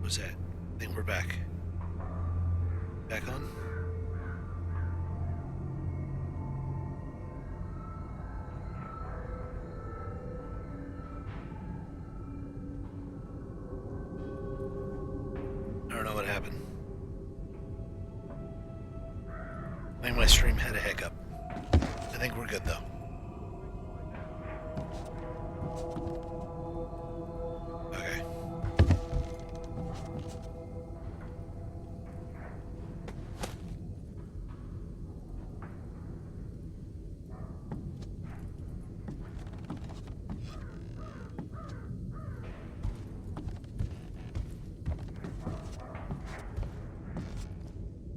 was that? I think we're back. Back on? I don't know what happened. I think my stream had a hiccup. I think we're good though. Okay.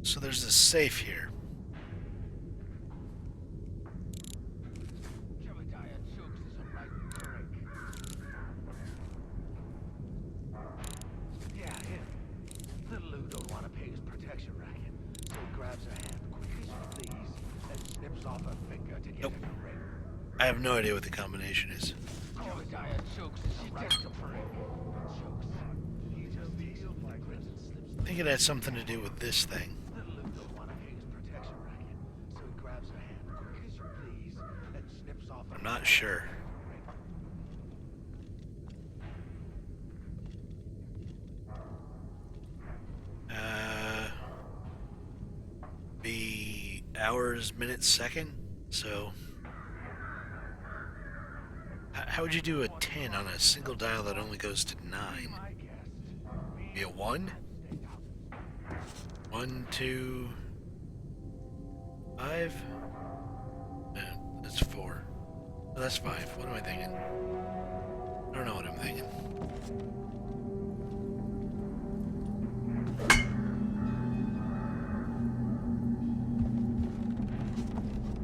So there's a safe here. Nope. I have no idea what the combination is. I think it has something to do with this thing. I'm not sure. Be hours, minutes, second. So, how would you do a 10 on a single dial that only goes to 9? Be a 1? 1, 2, 5? That's 4. Oh, that's 5. What am I thinking? I don't know what I'm thinking.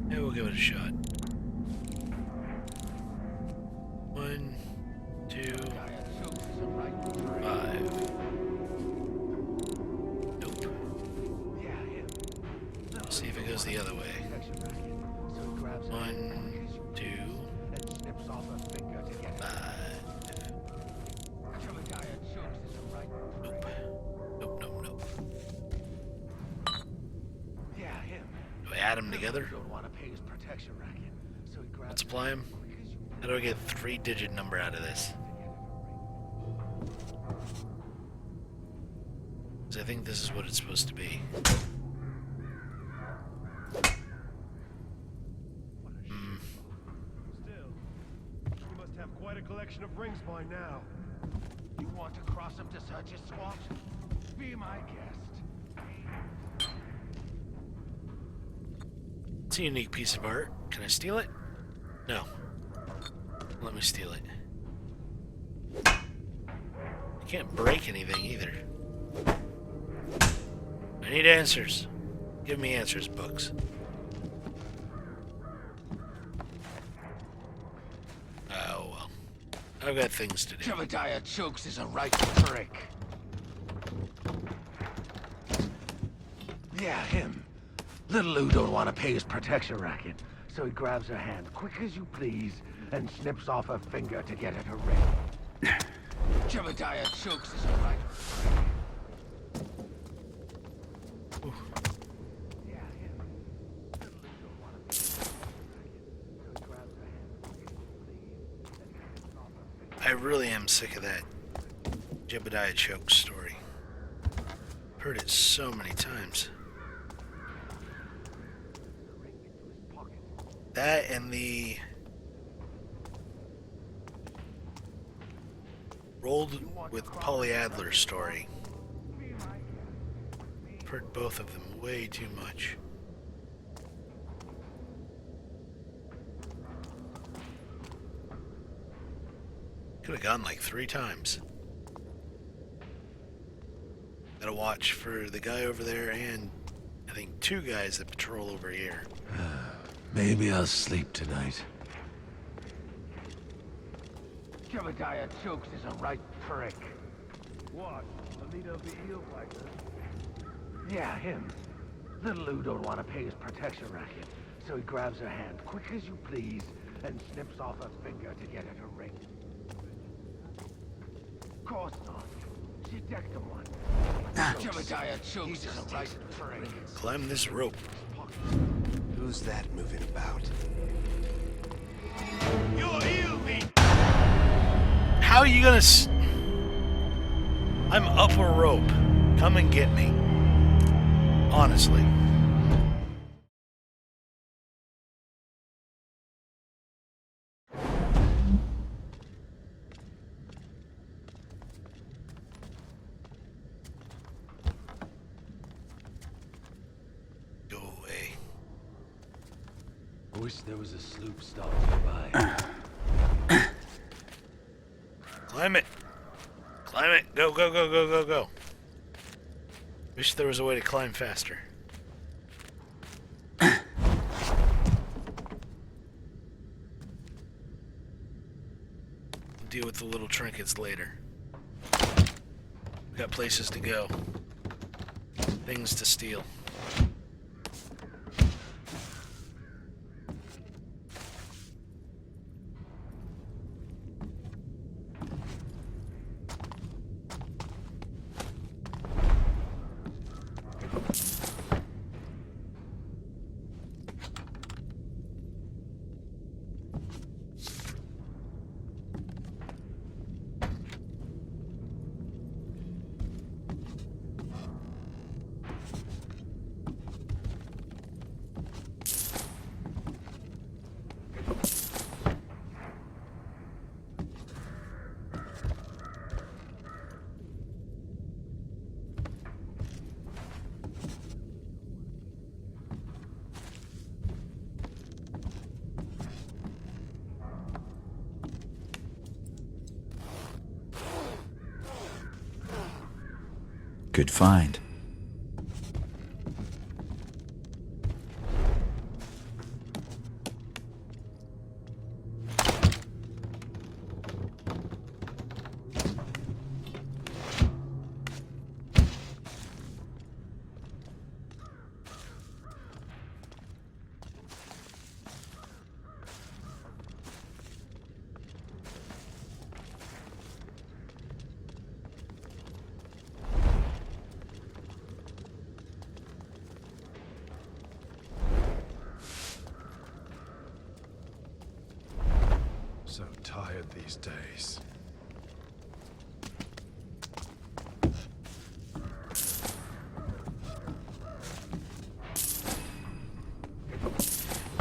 Yeah, we'll give it a shot. 1, 2, 5. Nope. See if it goes the other way. 1, 2, 5. Nope. Nope, nope, nope. Do I add them together? Multiply them? How do I get a 3-digit number out of this? Because I think this is what it's supposed to be. Still, you must have quite a collection of rings by now. You want to cross them to search his squat? Be my guest. It's a unique piece of art. Can I steal it? No. Let me steal it. I can't break anything either. I need answers. Give me answers, books. Oh, well. I've got things to do. Jebediah Chokes is a right prick. Yeah, him. Little Lou don't want to pay his protection racket, so he grabs her hand, quick as you please, and snips off her finger to get at her ring. Jebediah Chokes is a right prick. Yeah, him. Little Lou don't want to pay his protection racket, so he grabs her hand, quick as you please, and snips off her finger. I really am sick of that Jebediah Choke story. Heard it so many times. That and the Rolled with Polly Adler story. I've heard both of them way too much. Could have gone like 3 times. Gotta watch for the guy over there and I think 2 guys that patrol over here. Maybe I'll sleep tonight. Jebediah Chokes is a right prick. What? The leader of the eel fighters? Yeah, him. Little Lou don't want to pay his protection racket, so he grabs her hand, quick as you please, and snips off her finger to get at her ring. Of course not. You decked him one. Jebediah chokes is a right terrain. Climb this rope. Who's that moving about? You'll heal me! How are you gonna I'm up a rope. Come and get me. Honestly. Go away. I wish there was a sloop stopped nearby. Climb it. Climb it. Go, go, go, go, go, go. Wish there was a way to climb faster. Deal with the little trinkets later. We got places to go. Things to steal. Good find. So tired these days.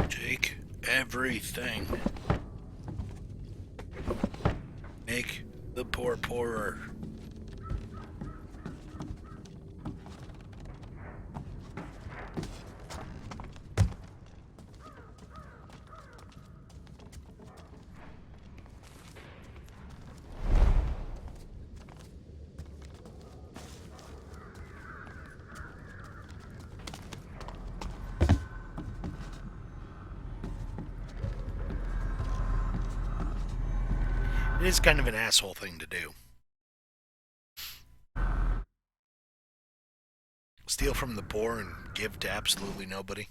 Take everything. Make the poor poorer. It is kind of an asshole thing to do. Steal from the poor and give to absolutely nobody.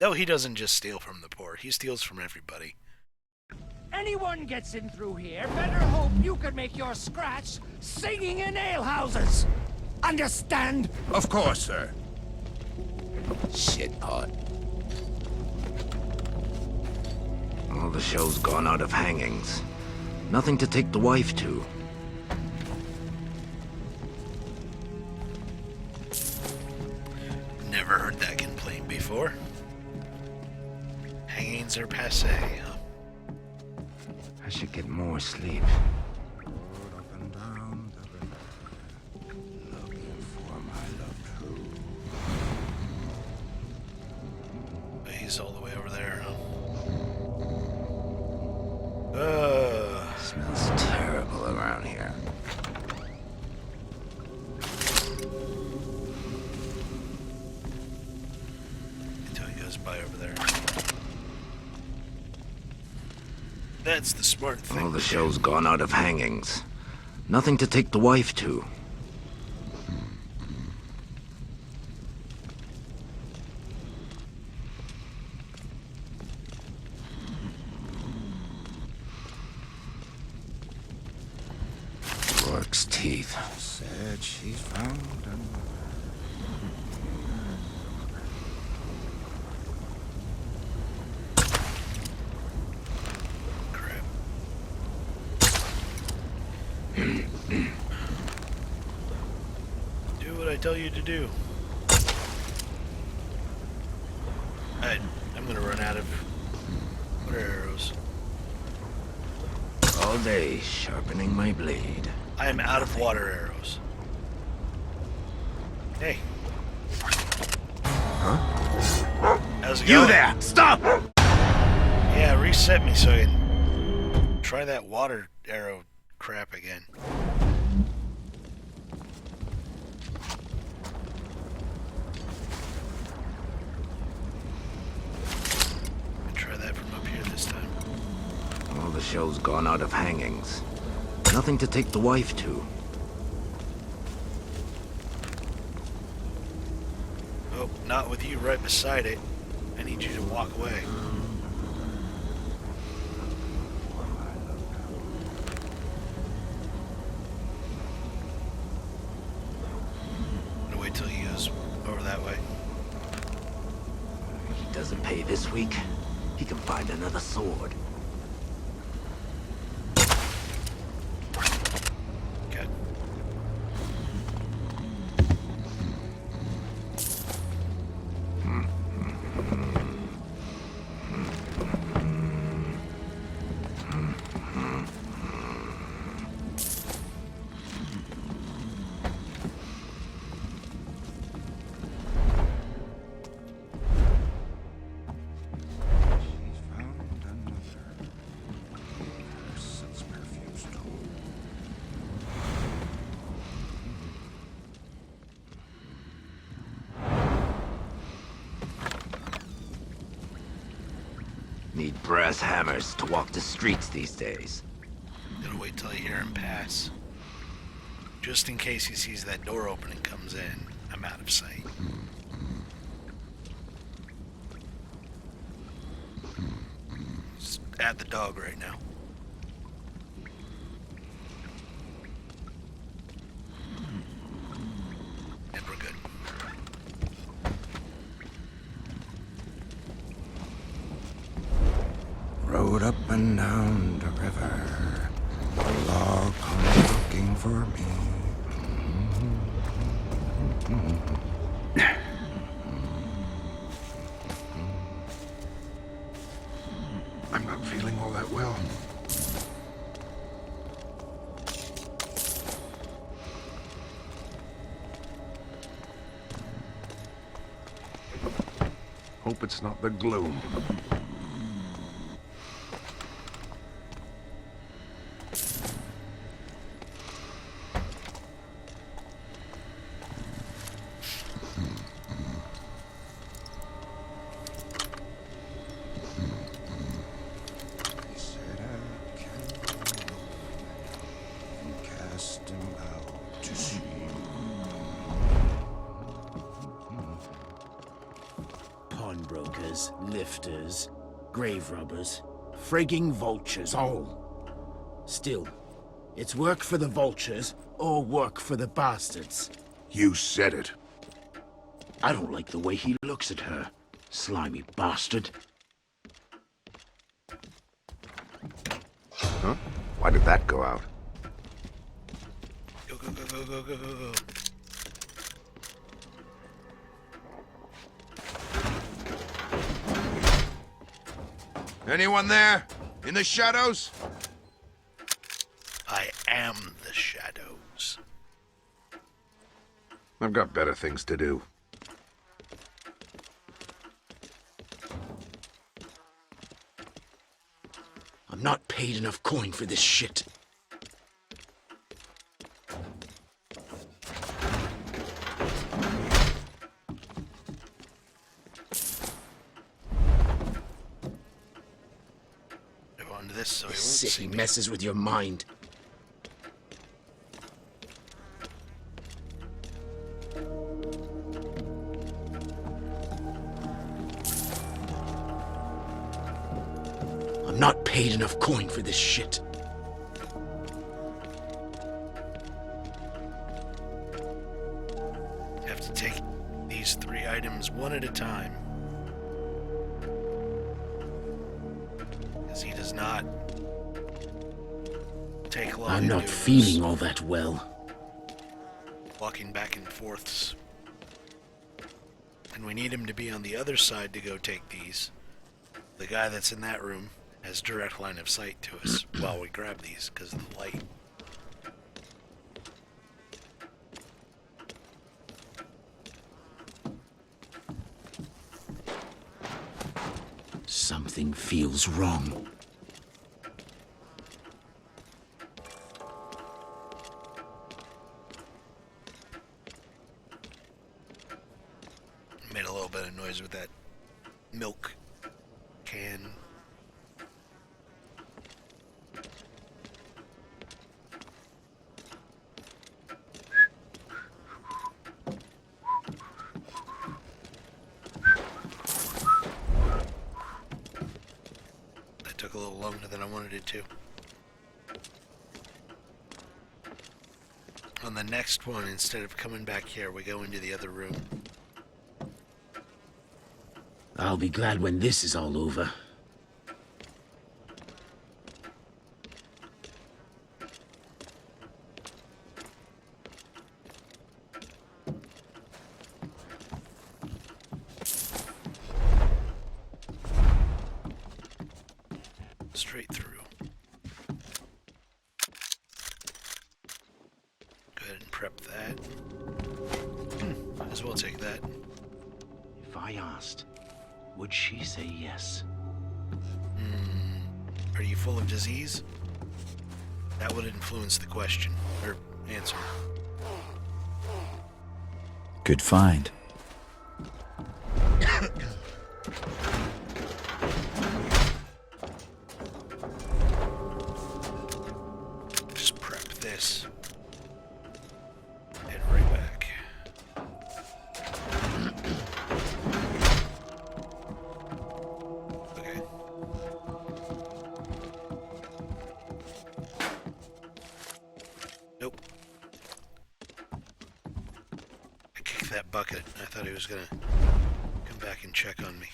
No, he doesn't just steal from the poor. He steals from everybody. Anyone gets in through here, better hope you can make your scratch singing in alehouses. Understand? Of course, sir. Shit pot. Well, the show's gone out of hangings. Nothing to take the wife to. Never heard that complaint before. Hangings are passe, huh? I should get more sleep. Up and down the river, looking for my loved who. But he's all the way over there, huh? Smells terrible around here. Until he goes by over there. That's the smart thing. Well, the show's gone out of hangings. Nothing to take the wife to. shark's teeth. Said she's found another. Crap. Do what I tell you to do. I'm gonna run out of water arrows. All day sharpening my blade. I am out of water arrows. Hey. Huh? How's it You going? there! Stop! Yeah, reset me so I can try that water arrow crap again. Try that from up here this time. Well, the show's gone out of hangings. Nothing to take the wife to. Oh, not with you right beside it. I need you to walk away. I'm gonna wait till he goes over that way. He doesn't pay this week. He can find another sword. Okay. She's found another. Since perfume's told. Need brass hammers to walk the streets these days. Gotta wait till I hear him pass. Just in case he sees that door open and comes in, I'm out of sight. He's at the dog right now. And we're good. Rode up and down the river. A log come looking for me. I'm not feeling all that well. Hope it's not the gloom. He said I can and cast him out to sea. Pawnbrokers, lifters, grave robbers, frigging vultures, all. Still, it's work for the vultures or work for the bastards. You said it. I don't like the way he looks at her, slimy bastard. Huh? Why did that go out? Go, go, go, go, go, go, go, go. Anyone there? In the shadows? I am the shadows. I've got better things to do. I'm not paid enough coin for this shit. Go on to this so he won't City see me. messes with your mind. I'm not paid enough coin for this shit. items one at a time. Because he does not take long. I'm to not do his feeling all that well. walking back and forths. And we need him to be on the other side to go take these. The guy that's in that room has direct line of sight to us while we grab these because of the light. Something feels wrong. Made a little bit of noise with that milk can. That took a little longer than I wanted it to. On the next one, instead of coming back here, we go into the other room. I'll be glad when this is all over. Straight through. Go ahead and prep that. Might as well take that. If I asked, would she say yes? Are you full of disease? That would influence the question, or answer. Good find. Just prep this. Head right back. Okay. Nope. I kicked that bucket. I thought he was gonna come back and check on me.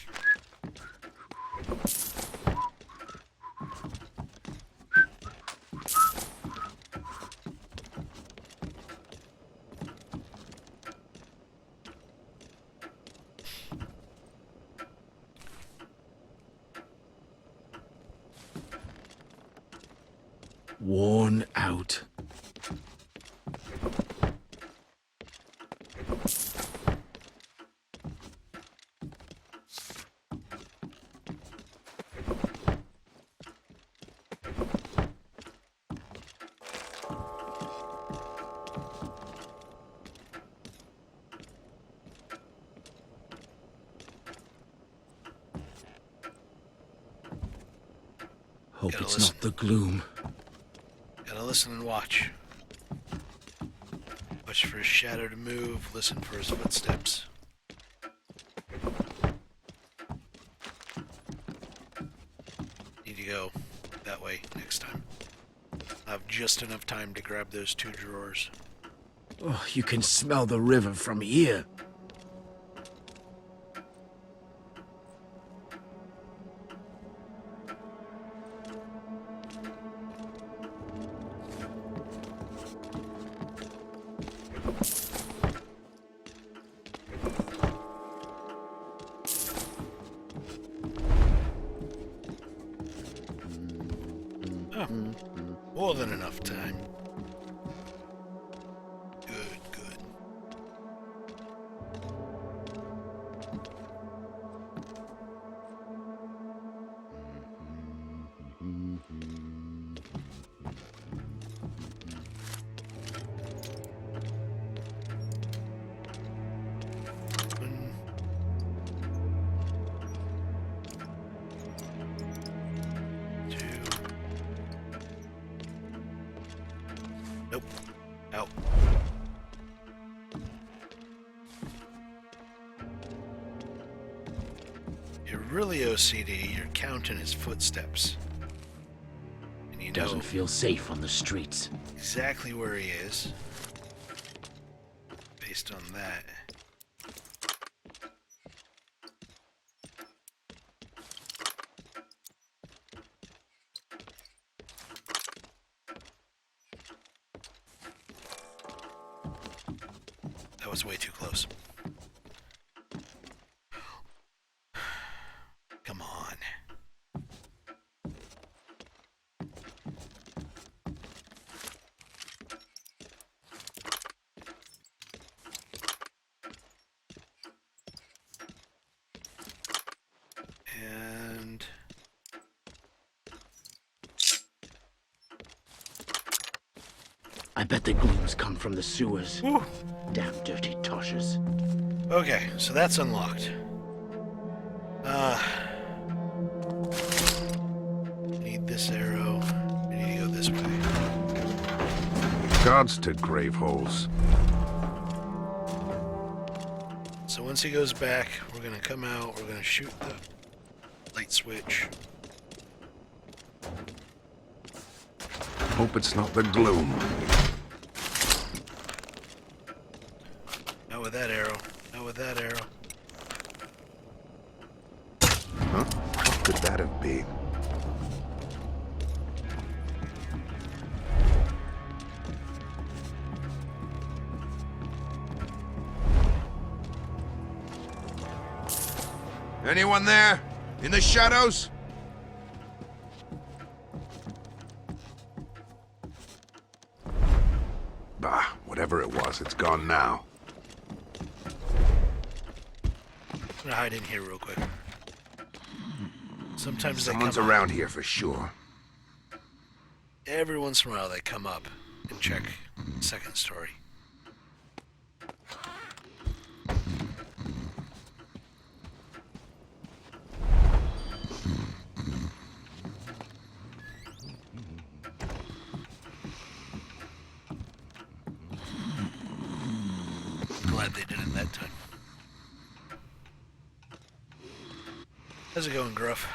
Worn out. Hope Gotta it's listen. not the gloom. Gotta listen and watch. Watch for his shadow to move, listen for his footsteps. Need to go that way next time. I have just enough time to grab those two drawers. Oh, you can smell the river from here. Oh, more than enough time. Good, good. One. Two. Nope. Out. You're really OCD. You're counting his footsteps. And you know Doesn't feel safe on the streets. exactly where he is. Based on that. was way too close. Come on. And I bet the gleams come from the sewers. Damn dirty toshes. okay, so that's unlocked. Need this arrow. We need to go this way. Guards to grave holes. So once he goes back, we're gonna come out, we're gonna shoot the light switch. Hope it's not the gloom. Not with that arrow. Not with that arrow. Huh? What could that have been? Anyone there? In the shadows? Bah, whatever it was, it's gone now. I'm gonna hide in here real quick. Sometimes Someone's they come around here for sure. Every once in a while they come up and check the second story. Glad they did it that time. How's it going, Gruff?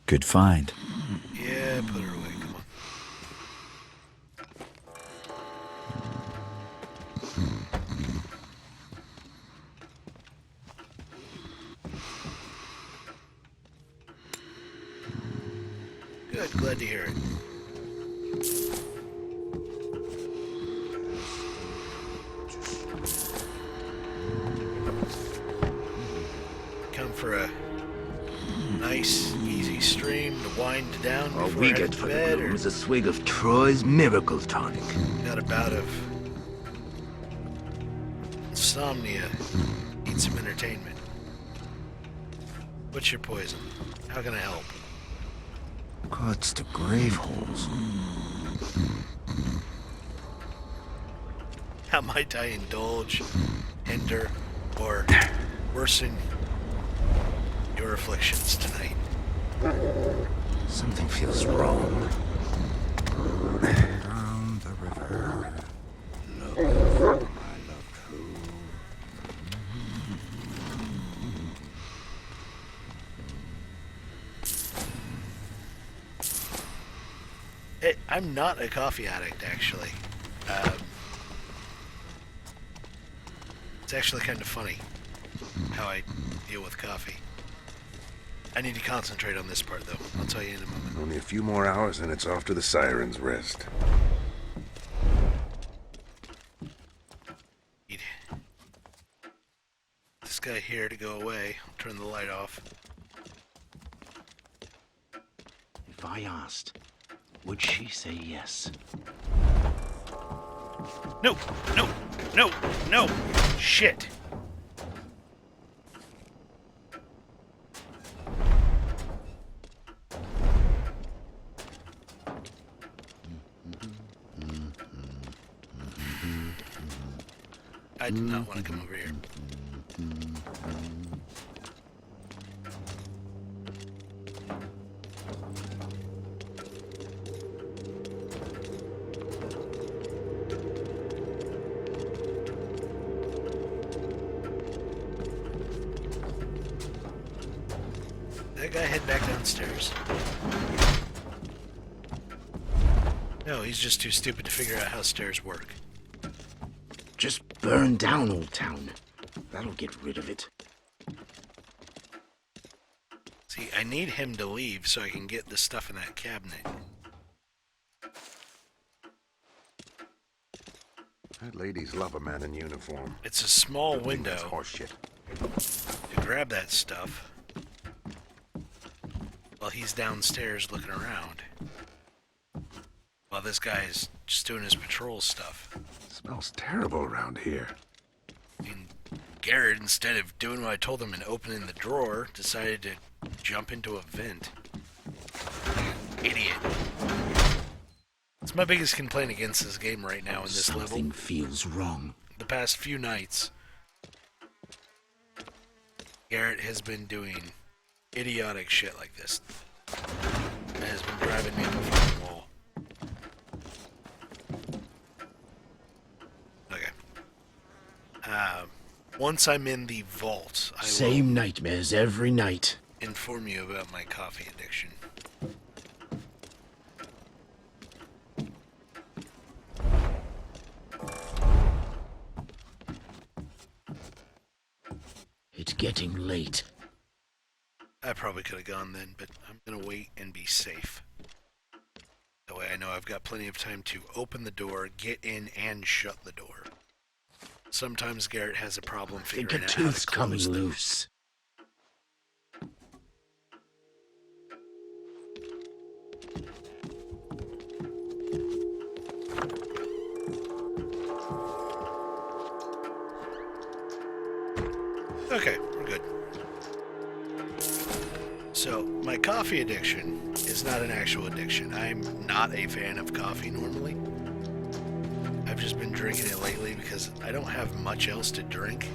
Good find. Yeah, put her away. Come on. Good, glad to hear it. Come for a nice, easy stream to wind down All before we heading get to for the bed, gloom or is a swig of Troy's Miracle Tonic. got a bout of insomnia, need some entertainment. What's your poison? How can I help? Guards to grave holes. How might I indulge, hinder, or worsen your afflictions tonight? Something feels wrong. Down the river. Looking for my love true. I'm not a coffee addict, actually. It's actually kind of funny how I deal with coffee. I need to concentrate on this part, though. I'll tell you in a moment. Only a few more hours and it's off to the Siren's Rest. Need this guy here to go away. I'll turn the light off. If I asked, would she say yes? No! No! No! No! Shit! I did not want to come over here. That guy head back downstairs. No, he's just too stupid to figure out how stairs work. Just burn down Old Town. That'll get rid of it. See, I need him to leave so I can get the stuff in that cabinet. That ladies love a man in uniform. It's a small That's window horseshit. to grab that stuff while he's downstairs looking around. While this guy's just doing his patrol stuff. Smells terrible around here. And Garrett, instead of doing what I told him and opening the drawer, decided to jump into a vent. Idiot. It's my biggest complaint against this game right now in this Something level. feels wrong. The past few nights, Garrett has been doing idiotic shit like this. It has been driving me up a fucking wall. Okay. Once I'm in the vault, I Same nightmares every night. will inform you about my coffee addiction. It's getting late. I probably could have gone then, but I'm going to wait and be safe. That way I know I've got plenty of time to open the door, get in, and shut the door. Sometimes Garrett has a problem Think figuring a out how to tooth's coming close them. loose. Okay, we're good. So, my coffee addiction is not an actual addiction. I'm not a fan of coffee normally. I've just been drinking it lately because I don't have much else to drink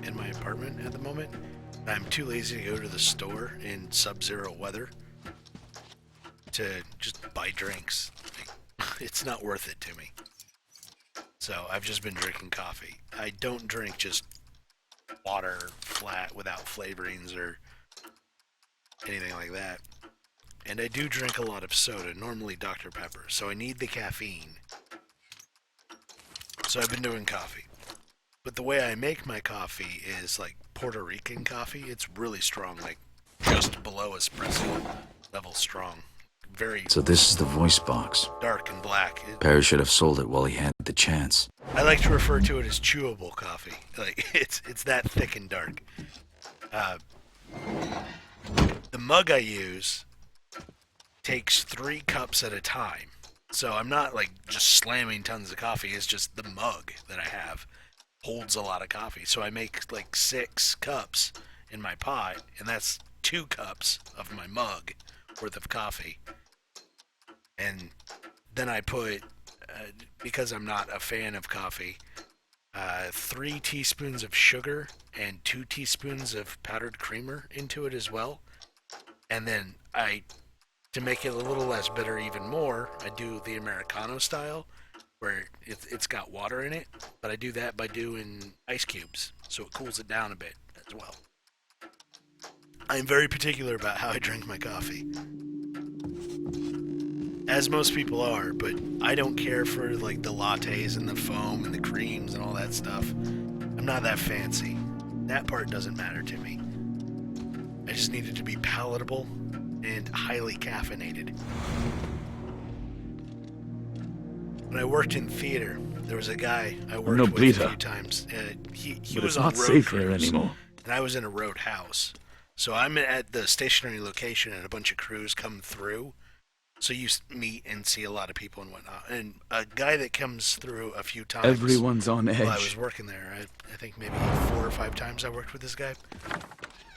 in my apartment at the moment. I'm too lazy to go to the store in sub-zero weather to just buy drinks. It's not worth it to me. So, I've just been drinking coffee. I don't drink just water flat without flavorings or anything like that. And I do drink a lot of soda, normally Dr. Pepper, so I need the caffeine. So I've been doing coffee. But the way I make my coffee is like Puerto Rican coffee. It's really strong, like just below espresso level strong. Very So this is the voice box. dark and black. Perry should have sold it while he had the chance. I like to refer to it as chewable coffee. Like it's that thick and dark. The mug I use takes 3 cups at a time. So I'm not like just slamming tons of coffee. It's just the mug that I have holds a lot of coffee. So I make like 6 cups in my pot, and that's 2 cups of my mug worth of coffee. And then I put, because I'm not a fan of coffee, 3 teaspoons of sugar and 2 teaspoons of powdered creamer into it as well. And then to make it a little less bitter even more, I do the Americano style, where it's got water in it, but I do that by doing ice cubes, so it cools it down a bit as well. I'm very particular about how I drink my coffee. As most people are, but I don't care for like the lattes and the foam and the creams and all that stuff. I'm not that fancy. That part doesn't matter to me. I just need it to be palatable and highly caffeinated. When I worked in theater, there was a guy I worked No with bleeder. a few times. He But was it's on not road safe here crews, anymore. and I was in a road house. So I'm at the stationary location, and a bunch of crews come through. So you meet and see a lot of people and whatnot. And a guy that comes through a few times. Everyone's on While I was edge. working there, I think maybe 4 or 5 times I worked with this guy,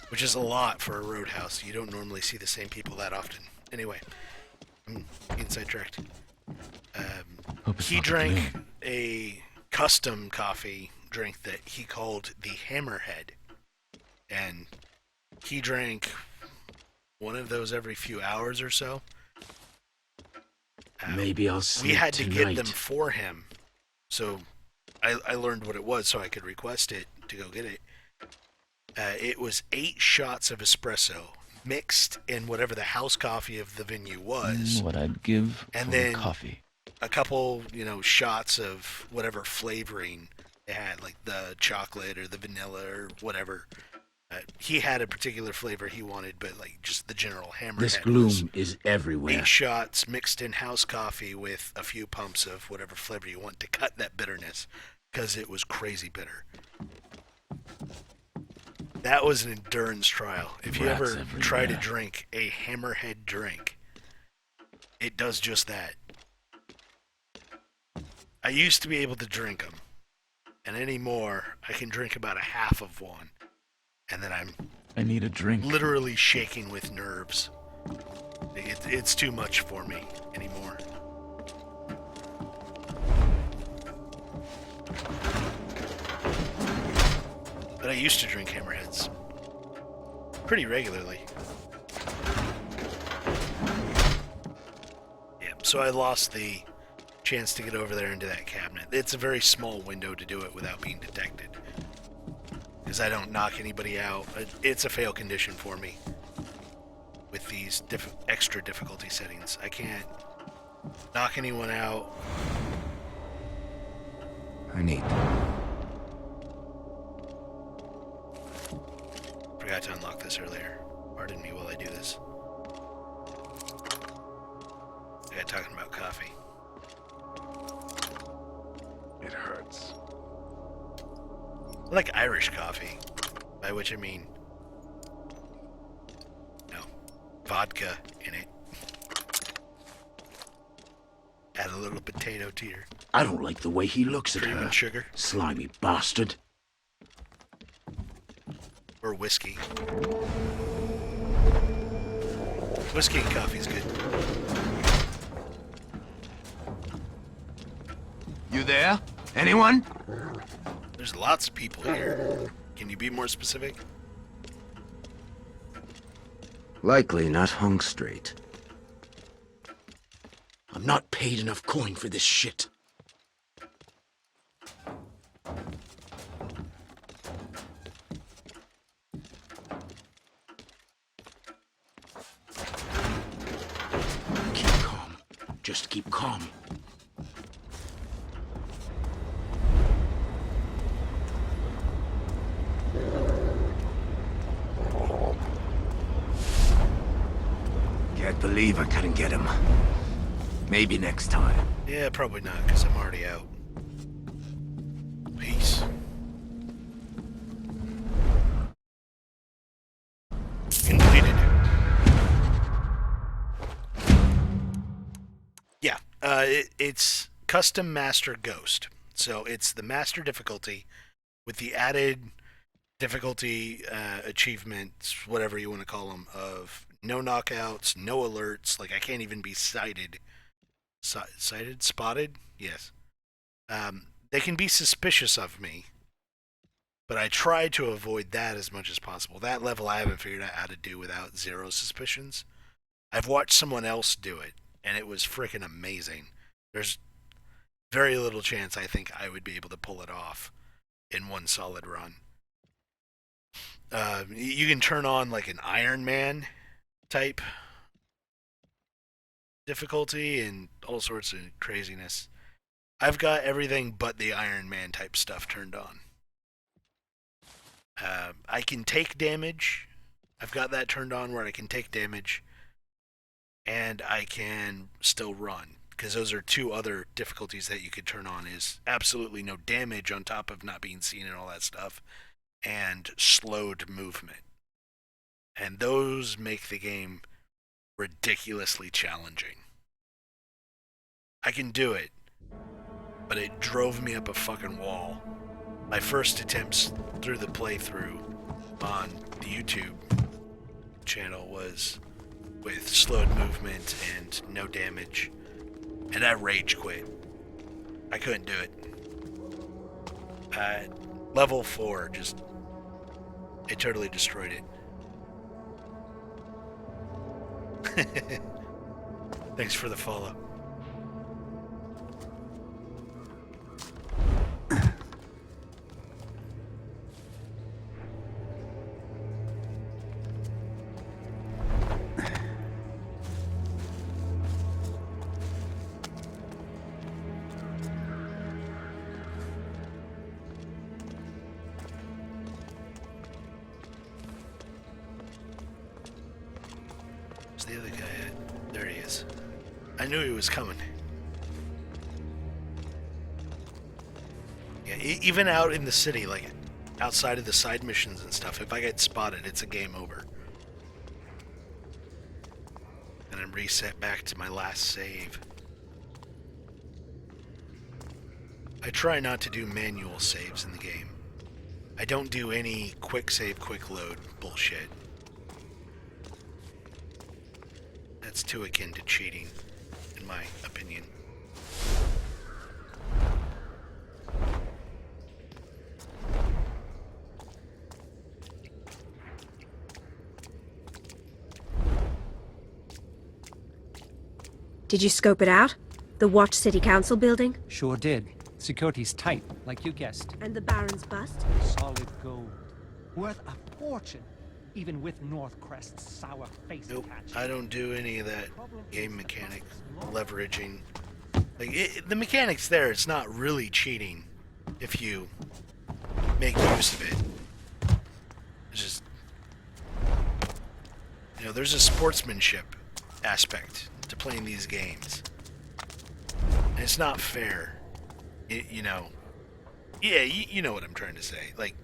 which is a lot for a roadhouse. You don't normally see the same people that often. Anyway, I'm getting sidetracked. Hope it's He not the drank gloom. a custom coffee drink that he called the Hammerhead, and he drank one of those every few hours or so. Maybe I'll sleep We had to tonight. get them for him, so I learned what it was so I could request it to go get it. It was 8 shots of espresso mixed in whatever the house coffee of the venue was, What I'd give And for then- coffee. a couple, shots of whatever flavoring they had, like the chocolate or the vanilla or whatever. He had a particular flavor he wanted, but like just the general hammerhead. This was gloom is everywhere. 8 shots mixed in house coffee with a few pumps of whatever flavor you want to cut that bitterness, because it was crazy bitter. That was an endurance trial. If you Rats ever try to everywhere. drink a hammerhead drink, it does just that. I used to be able to drink them, and anymore I can drink about a half of one, and then I'm I need a drink. literally shaking with nerves. It's too much for me anymore. But I used to drink hammerheads pretty regularly. Yeah, so I lost the chance to get over there into that cabinet. It's a very small window to do it without being detected, because I don't knock anybody out. It's a fail condition for me with these extra difficulty settings. I can't knock anyone out. I need. Forgot to unlock this earlier. Pardon me while I do this. I got talking about coffee. It hurts. I like Irish coffee, by which I mean, vodka in it. Add a little potato to your I don't like the way he looks at cream her. and sugar, Slimy bastard. or whiskey. Whiskey and coffee's good. You there? Anyone? There's lots of people here. Can you be more specific? Likely not hung straight. I'm not paid enough coin for this shit. Keep calm. Just keep calm. Can't believe I couldn't get him. Maybe next time. Yeah, probably not, because I'm already out. Peace. Completed. Yeah, it's Custom Master Ghost. So it's the Master difficulty with the added difficulty achievements, whatever you want to call them, of no knockouts, no alerts. Like, I can't even be sighted. Sighted? Spotted? Yes. They can be suspicious of me, but I try to avoid that as much as possible. That level I haven't figured out how to do without 0 suspicions. I've watched someone else do it, and it was freaking amazing. There's very little chance I think I would be able to pull it off in one solid run. You can turn on like an Iron Man type difficulty and all sorts of craziness. I've got everything but the Iron Man type stuff turned on. I can take damage. I've got that turned on where I can take damage, and I can still run, because those are 2 other difficulties that you could turn on: is absolutely no damage on top of not being seen and all that stuff, and slowed movement. And those make the game ridiculously challenging. I can do it, but it drove me up a fucking wall. My first attempts through the playthrough on the YouTube channel was with slowed movement and no damage, and I rage quit. I couldn't do it. Level 4, it totally destroyed it. Thanks for the follow. I knew he was coming. Yeah, even out in the city, like outside of the side missions and stuff, if I get spotted, it's a game over. And then reset back to my last save. I try not to do manual saves in the game. I don't do any quick save, quick load bullshit. That's too akin to cheating, in my opinion. Did you scope it out? The Watch City Council building? Sure did. Security's tight, like you guessed. And the Baron's bust? Solid gold. Worth a fortune, even with Northcrest's sour face Nope, attached. I don't do any of that game mechanic leveraging. Like the mechanics there, it's not really cheating if you make use of it. It's just, you know, there's a sportsmanship aspect to playing these games. And it's not fair. You know, yeah, you know what I'm trying to say. Like,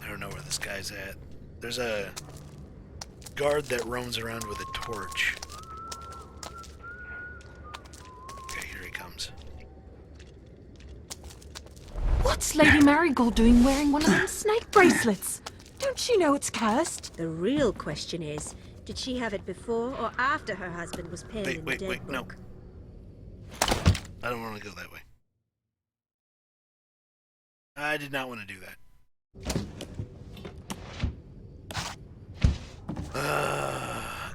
I don't know where this guy's at. There's a guard that roams around with a torch. Okay, here he comes. What's Lady Marigold doing wearing one of them snake bracelets? Don't she know it's cursed? The real question is, did she have it before or after her husband was penned in the dead No. book? I don't want to go that way. I did not want to do that.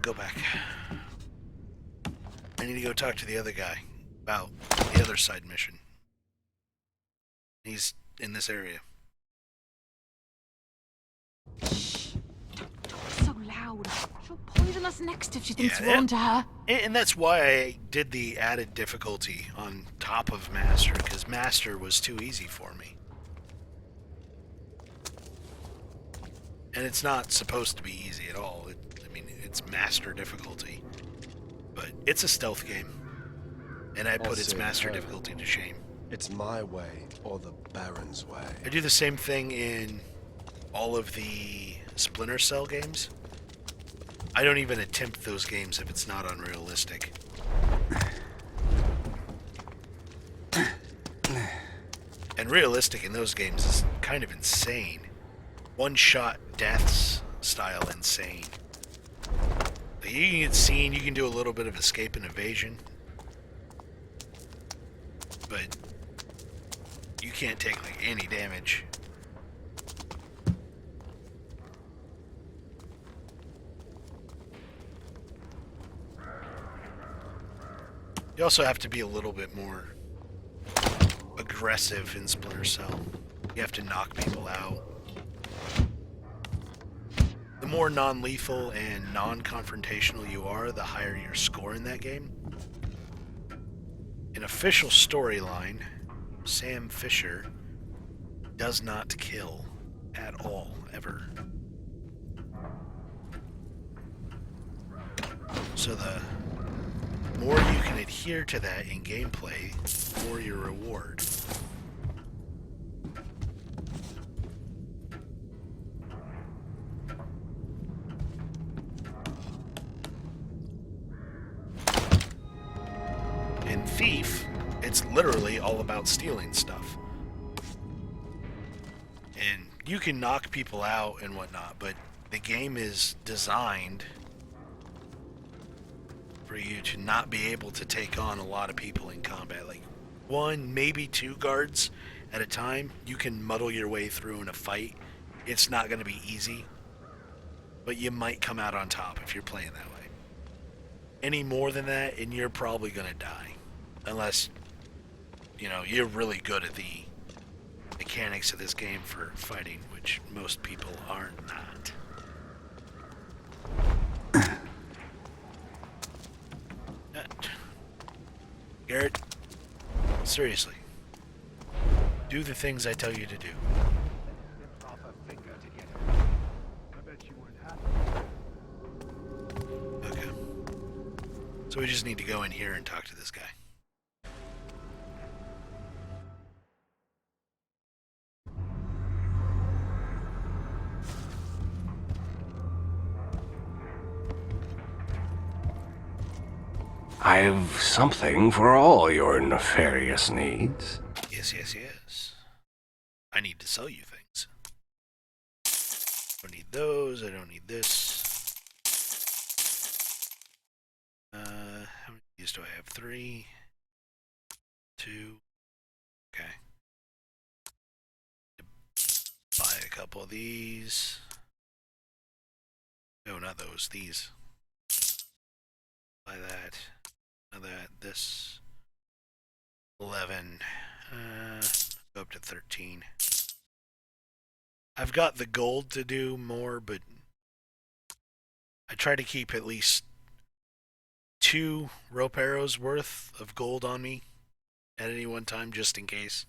Go back. I need to go talk to the other guy about the other side mission. He's in this area. Shh. Don't talk so loud. She'll poison us next if she thinks Yeah, we're onto her. And that's why I did the added difficulty on top of Master, because Master was too easy for me. And it's not supposed to be easy at all. I mean, it's Master difficulty. But it's a stealth game. And I put its Master difficulty to shame. It's my way or the Baron's way. I do the same thing in all of the Splinter Cell games. I don't even attempt those games if it's not unrealistic. And realistic in those games is kind of insane. One-shot deaths style insane. Like, you can get seen, you can do a little bit of escape and evasion. But you can't take like any damage. You also have to be a little bit more aggressive in Splinter Cell. You have to knock people out. The more non-lethal and non-confrontational you are, the higher your score in that game. An official storyline, Sam Fisher does not kill at all, ever. So the more you can adhere to that in gameplay, the more your reward. In Thief, it's literally all about stealing stuff. And you can knock people out and whatnot, but the game is designed for you to not be able to take on a lot of people in combat. Like, one, maybe two guards at a time. You can muddle your way through in a fight. It's not going to be easy, but you might come out on top if you're playing that way. Any more than that, and you're probably going to die. Unless, you know, you're really good at the mechanics of this game for fighting, which most people are not. Garrett, seriously, Do the things I tell you to do. Snips off her finger to get her ring. I bet you weren't happy. Okay. So we just need to go in here and talk to this guy. I've something for all your nefarious needs. Yes, yes, yes. I need to sell you things. I don't need those. I don't need this. How many of these do I have? 3, 2. Okay. Buy a couple of these. No, not those. These. Buy that. That. This. 11. Go up to 13. I've got the gold to do more, but I try to keep at least 2 rope arrows worth of gold on me at any one time, just in case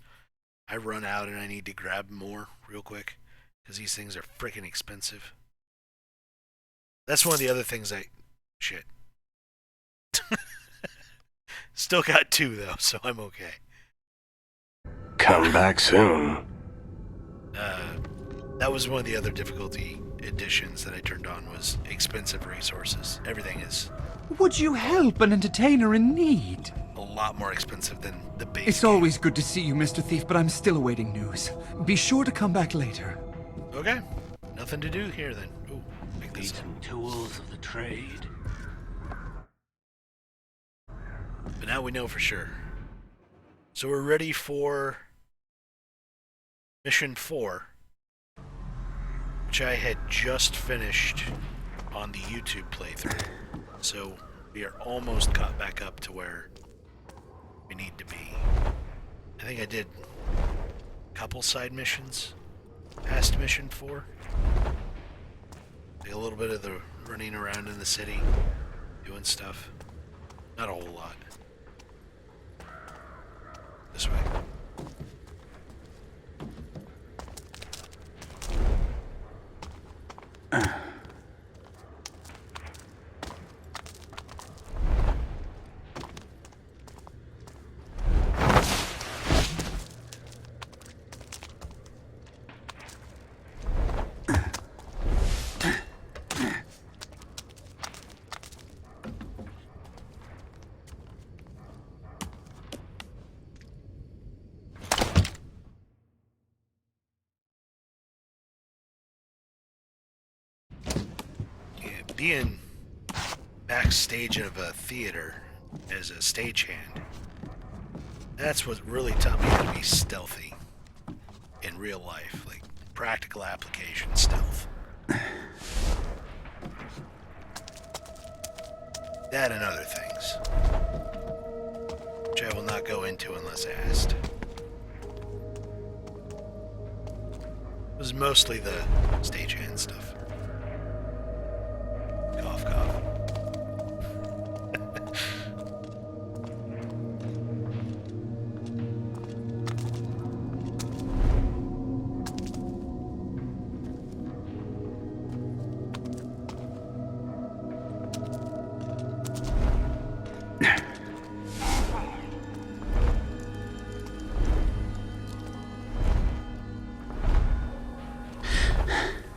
I run out and I need to grab more real quick, because these things are freaking expensive. That's one of the other things shit. Still got 2 though, so I'm okay. Come back soon. That was one of the other difficulty additions that I turned on, was expensive resources. Everything is Would you help an entertainer in need? a lot more expensive than the base It's game. always good to see you, Mr. Thief, but I'm still awaiting news. Be sure to come back later. Okay. Nothing to do here then. Ooh, pick Need this up. some tools of the trade. But now we know for sure. So we're ready for Mission 4, which I had just finished on the YouTube playthrough. So we are almost caught back up to where we need to be. I think I did a couple side missions past Mission 4. Like a little bit of the running around in the city, doing stuff. Not a whole lot. This way. Being backstage of a theater as a stagehand, that's what really taught me how to be stealthy in real life, like practical application stealth. That and other things, which I will not go into unless asked. It was mostly the stagehand stuff. Cough, cough.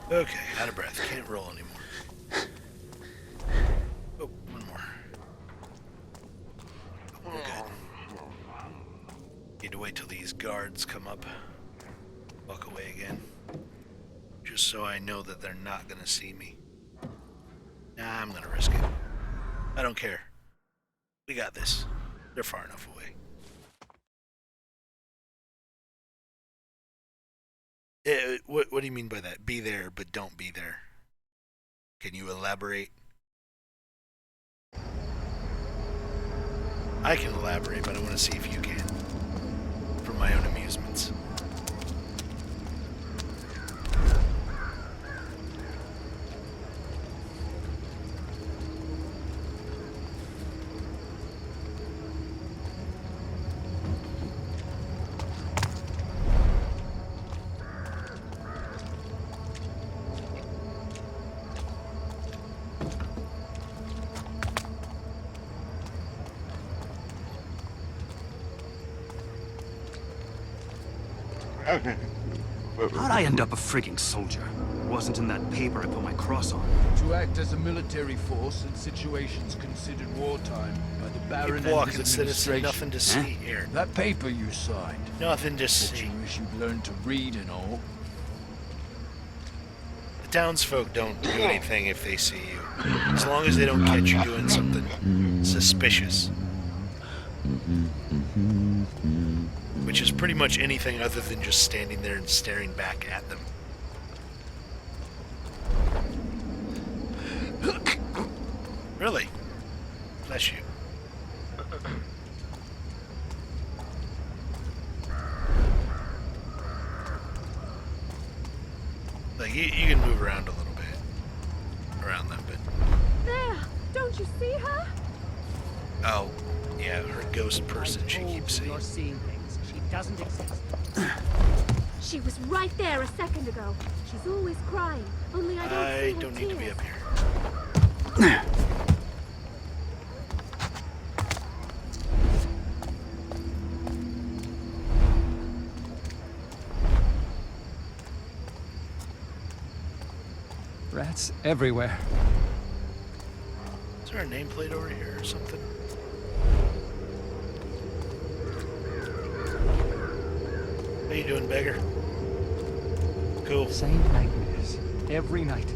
Okay, out of breath. Can't roll anymore. Oh, one more. We're good. Need to wait till these guards come up. Walk away again. Just so I know that they're not gonna see me. Nah, I'm gonna risk it. I don't care. We got this. They're far enough away. What do you mean by that? Be there, but don't be there. Can you elaborate? I can elaborate, but I want to see if you can. For my own amusements. How'd I end up a frigging soldier? It wasn't in that paper I put my cross on. To act as a military force in situations considered wartime by the Baron Keep walking, and his citizen. administration. Nothing to see here. That paper you signed. Nothing to Bet see. you wish you'd learned to read and all. The townsfolk don't do anything if they see you, as long as they don't catch you doing something suspicious. Which is pretty much anything other than just standing there and staring back at them. Really? Bless you. Like, you can move around a little bit. Around them, but... There! Don't you see her? Oh, yeah, her ghost person she keeps seeing. You're seeing things. She doesn't exist. She was right there a second ago. She's always crying. Only I don't see her need to be tears. up here. Rats everywhere. Is there a nameplate over here or something? How you doing, beggar? Cool. Same nightmares. Every night.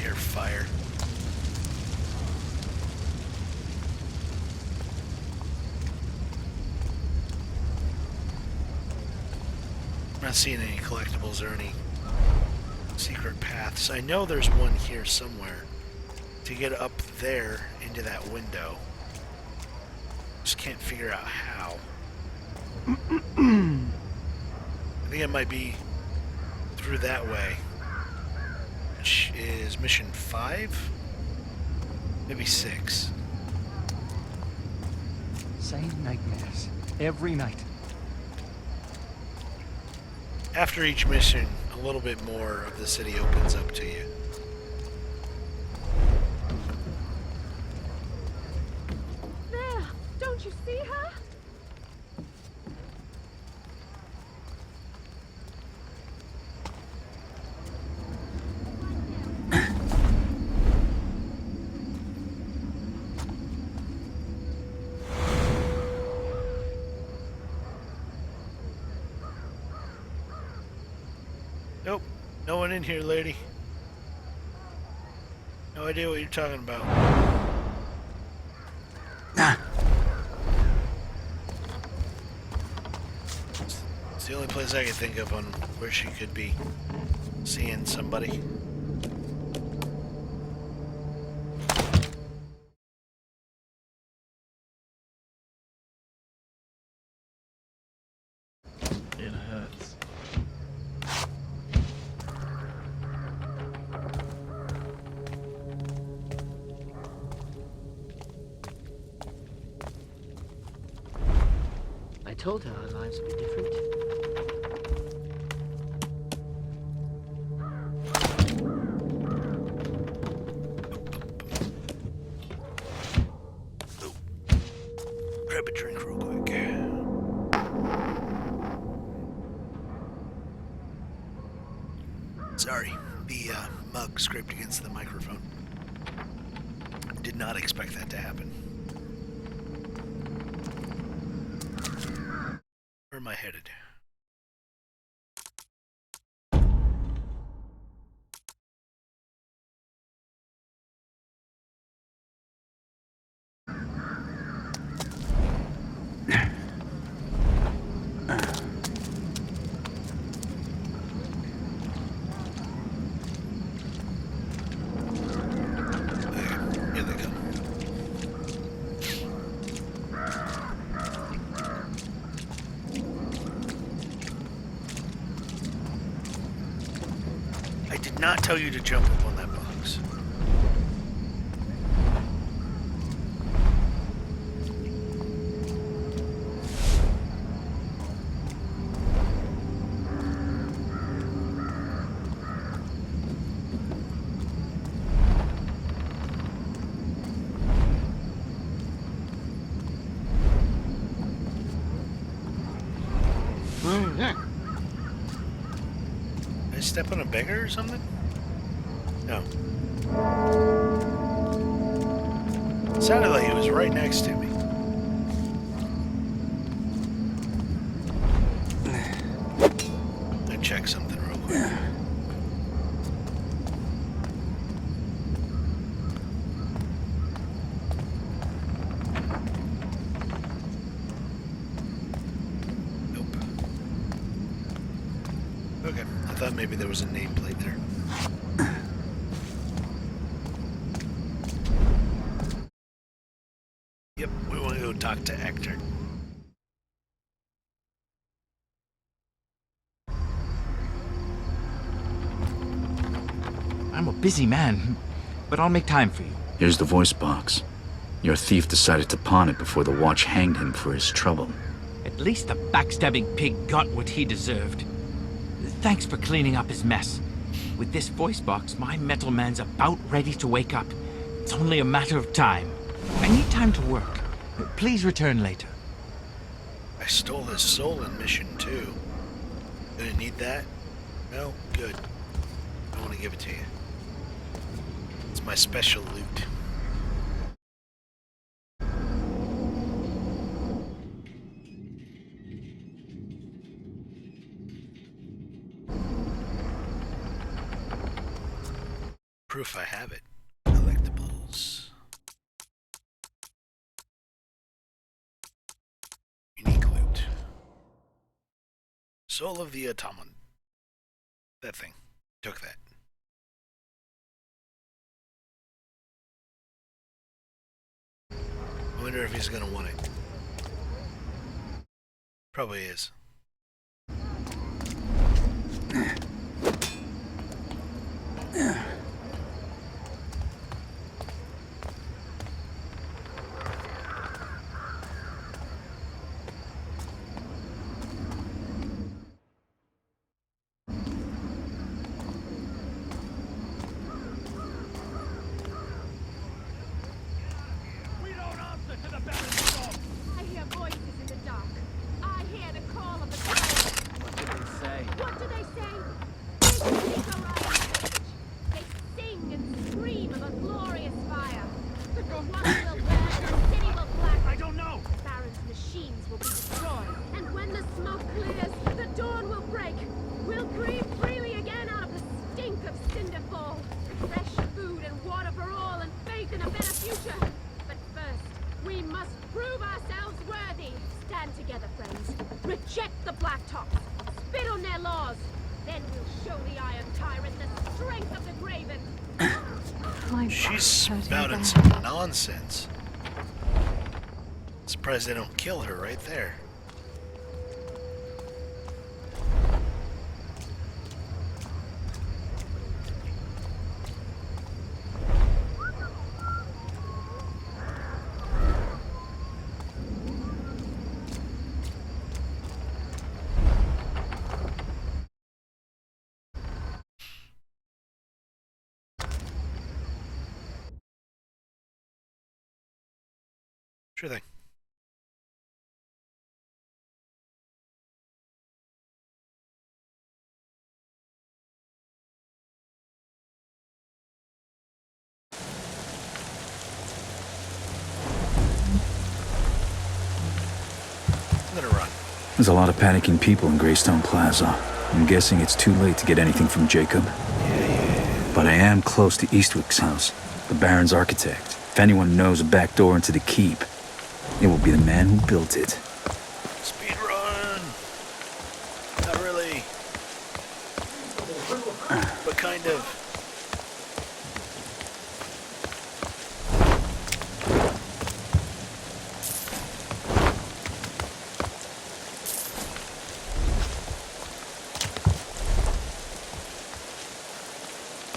Air fire. I'm not seeing any collectibles or any secret paths. I know there's one here somewhere to get up there into that window. Just can't figure out how. I think it might be through that way, which is mission 5? Maybe 6. Same nightmares. Every night. After each mission, a little bit more of the city opens up to you. There! Don't you see her? Nope, no one in here, lady. No idea what you're talking about. It's the only place I can think of on where she could be seeing somebody. It hurts. I told her our lives would be different. Grab a drink real quick. Sorry, the mug scraped against the microphone. Did not expect that to happen. Where am I headed? Here they come. I did not tell you to jump up on that box. Did I step on a beggar or something? No. It sounded like he was right next to me. I check something real quick. Okay, I thought maybe there was a nameplate there. Yep, we want to go talk to Hector. I'm a busy man, but I'll make time for you. Here's the voice box. Your thief decided to pawn it before the watch hanged him for his trouble. At least the backstabbing pig got what he deserved. Thanks for cleaning up his mess. With this voice box, my metal man's about ready to wake up. It's only a matter of time. I need time to work. Please return later. I stole his soul in mission 2. Gonna need that? No? Good. I want to give it to you. It's my special loot. Proof I have it. Collectibles. Unique loot. Soul of the Automaton. That thing. Took that. I wonder if he's gonna want it. Probably is. I hear voices in the dark. I hear the call of the cloud. What did they say? What do they say? They speak a right. They sing and scream of a glorious fire. The one will burn, the city will blacken. I don't know. The Baron's machines will be destroyed. And when the smoke clears, the dawn will break. We'll breathe freely again out of the stink of Cinderfall. Fresh food and water for all and faith in a better future. But first, we must prove ourselves worthy. Stand together, friends. Reject the Blacktops. Spit on their laws. Then we'll show the Iron Tyrant the strength of the Graven. She's spouting some nonsense. Surprised they don't kill her right there. Sure thing. I'm gonna run. There's a lot of panicking people in Greystone Plaza. I'm guessing it's too late to get anything from Jacob. But I am close to Eastwick's house, the Baron's architect. If anyone knows a back door into the keep, it will be the man who built it. Speed run. Not really. But kind of.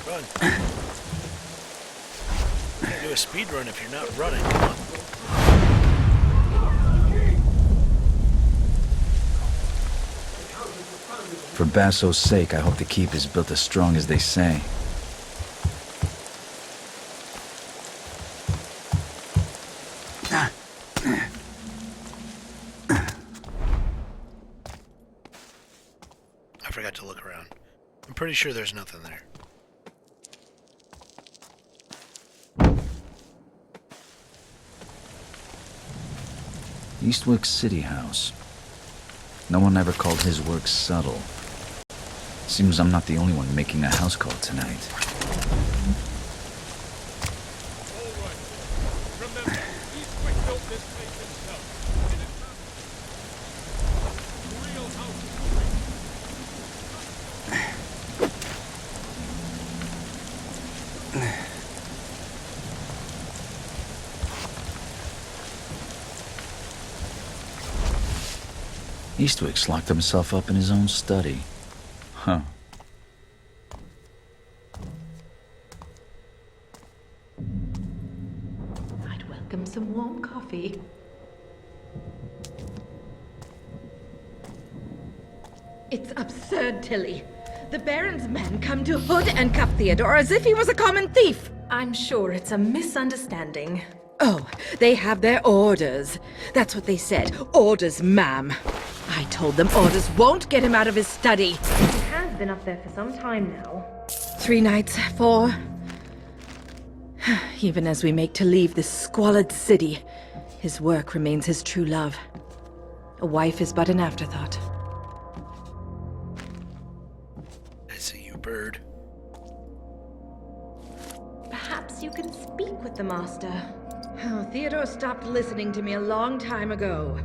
Run. You can't do a speed run if you're not running. Come on. For Basso's sake, I hope the keep is built as strong as they say. I forgot to look around. I'm pretty sure there's nothing there. Eastwick City House. No one ever called his work subtle. Seems I'm not the only one making a house call tonight. Eastwick's locked himself up in his own study. Huh. I'd welcome some warm coffee. It's absurd, Tilly. The Baron's men come to hood and cuff Theodore as if he was a common thief. I'm sure it's a misunderstanding. Oh, they have their orders. That's what they said. Orders, ma'am. I told them orders won't get him out of his study. He has been up there for some time now. 3 nights, 4. Even as we make to leave this squalid city, his work remains his true love. A wife is but an afterthought. I see you, bird. Perhaps you could speak with the Master. Oh, Theodore stopped listening to me a long time ago.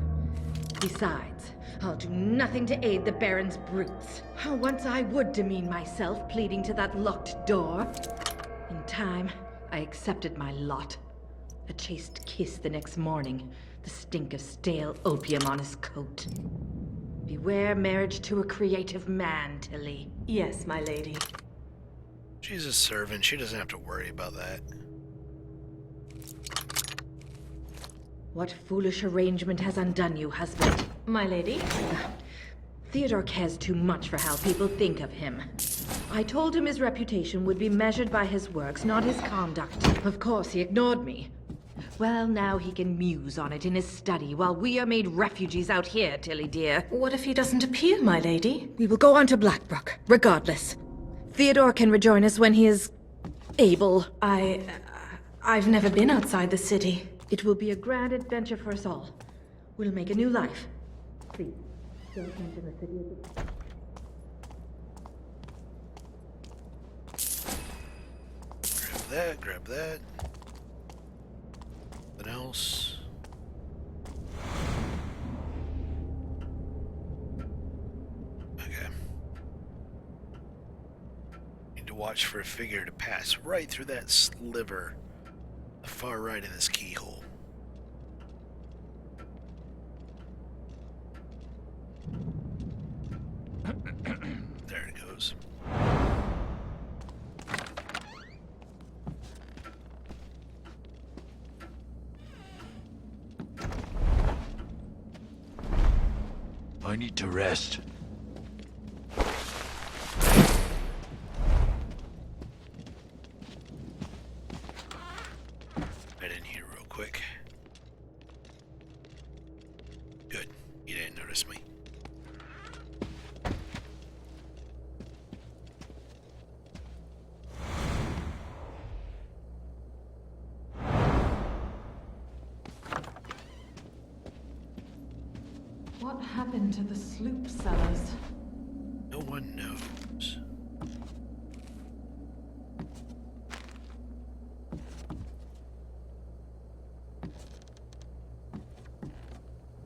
Besides, I'll do nothing to aid the Baron's brutes. Once I would demean myself, pleading to that locked door. In time, I accepted my lot. A chaste kiss the next morning, the stink of stale opium on his coat. Beware marriage to a creative man, Tilly. Yes, my lady. She's a servant. She doesn't have to worry about that. What foolish arrangement has undone you, husband? My lady? Theodore cares too much for how people think of him. I told him his reputation would be measured by his works, not his conduct. Of course, he ignored me. Well, now he can muse on it in his study while we are made refugees out here, Tilly dear. What if he doesn't appear, my lady? We will go on to Blackbrook, regardless. Theodore can rejoin us when he is able. I've never been outside the city. It will be a grand adventure for us all. We'll make a new life. Please, don't mention the city Grab that, grab that. What else? Okay. Need to watch for a figure to pass right through that sliver. The far right of this keyhole. There it goes. I need to rest. Right in here real quick. Good. You didn't notice me. What happened to the sloop sellers? No one knows.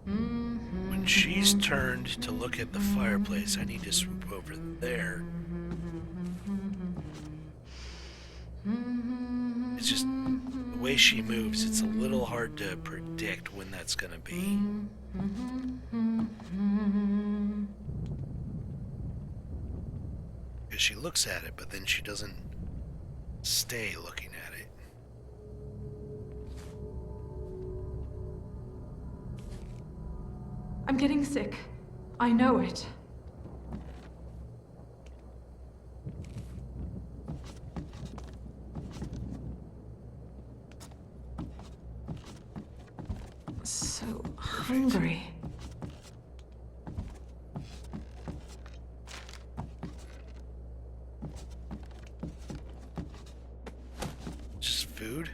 When she's turned to look at the fireplace, I need to swoop over there. It's just the way she moves, it's a little hard to predict when that's gonna be. Because she looks at it, but then she doesn't stay looking at it. I'm getting sick. I know it. So hungry. food?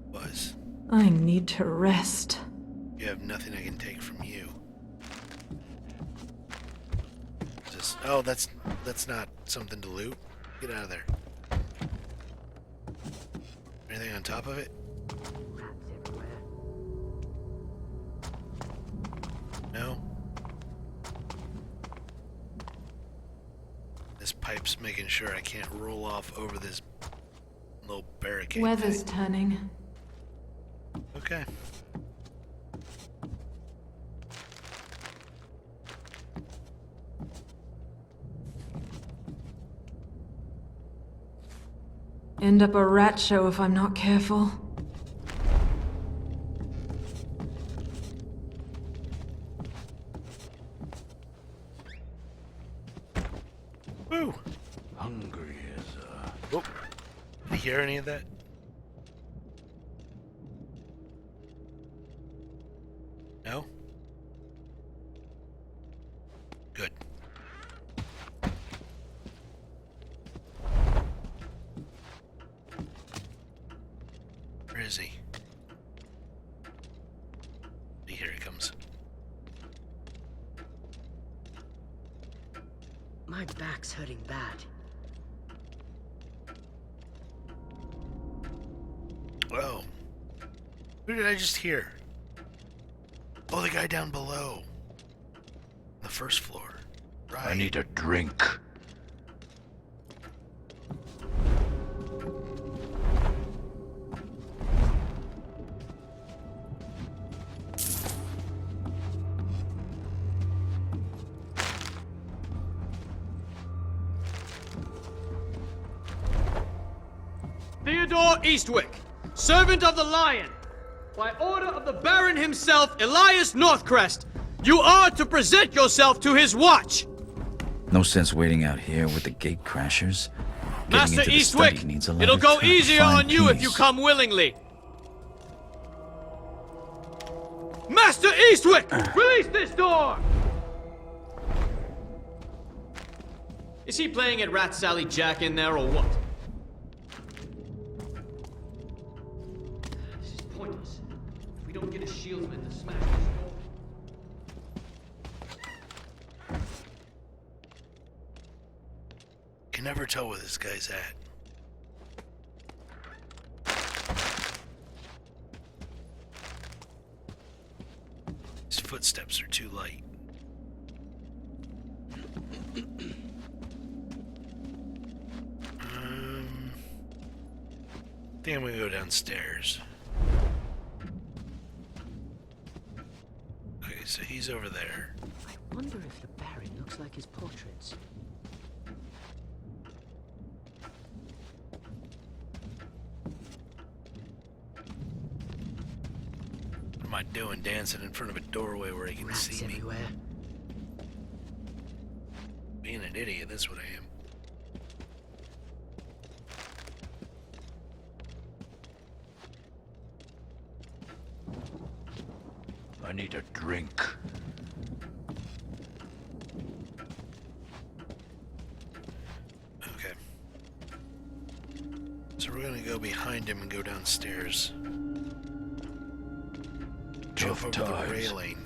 Was. I need to rest. You have nothing I can take from you. Just, oh, that's not something to loot. Get out of there. Anything on top of it? No. This pipe's making sure I can't roll off over this little barricade. Weather's turning. Okay. End up a rat show if I'm not careful. Woo! Hungry as Oh, did you hear any of that? No? Good. Where is he? Here he comes. My back's hurting bad. Whoa. Who did I just hear? Oh, the guy down below. The first floor. Right. I need a drink. Theodore Eastwick, servant of the Lion, by order of the Baron himself, Elias Northcrest, you are to present yourself to his watch. No sense waiting out here with the gate crashers. Getting Master into the Eastwick, study needs a lot it'll of go time to easier find on you if peace. you come willingly. Master Eastwick, release this door! Is he playing at Rat Sally Jack in there or what? This is pointless. If we don't get a shieldsman to smash this door. Can never tell where this guy's at. His footsteps are too light. I think I'm gonna go downstairs. Okay, so he's over there. I wonder if the Baron looks like his portraits. What am I doing dancing in front of a doorway where he can see me? Everywhere. Being an idiot, that's what I am. I need a drink. Okay. So we're gonna go behind him and go downstairs. Jump over the railing.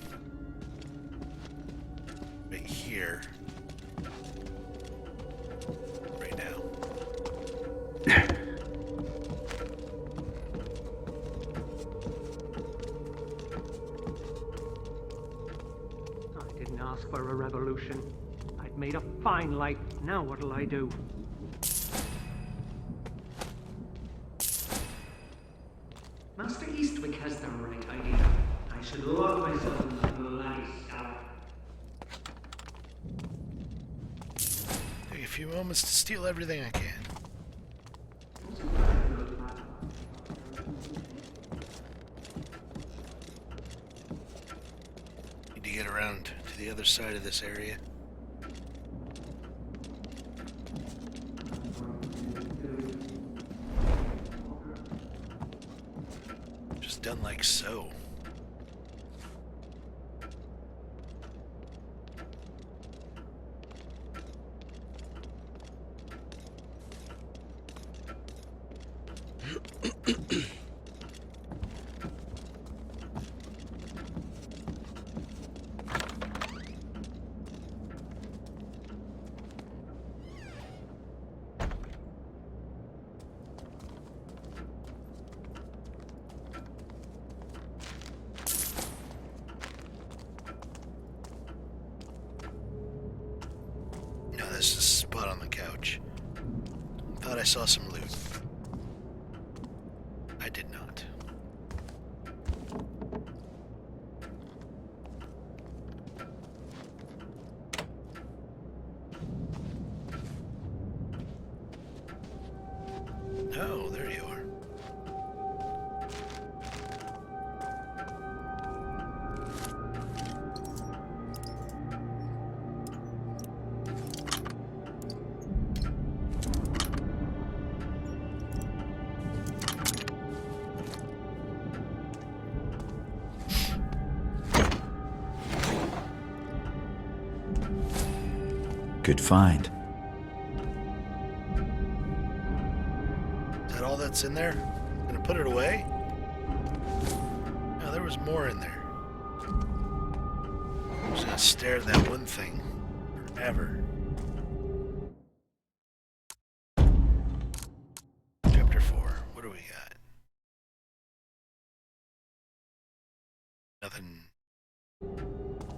Right here. Right now. I didn't ask for a revolution. I'd made a fine life. Now what'll I do? Master Eastwick has the right idea. I should lock myself in the bloody cellar. Take a few moments to steal everything I can. Need to get around to the other side of this area. Just done like so. No, this is a spot on the couch. Thought I saw some loot. I did not. Oh, there you are. Good find. Is that all that's in there? Gonna put it away? No, there was more in there. I'm just gonna stare at that one thing forever. Chapter 4. What do we got? Nothing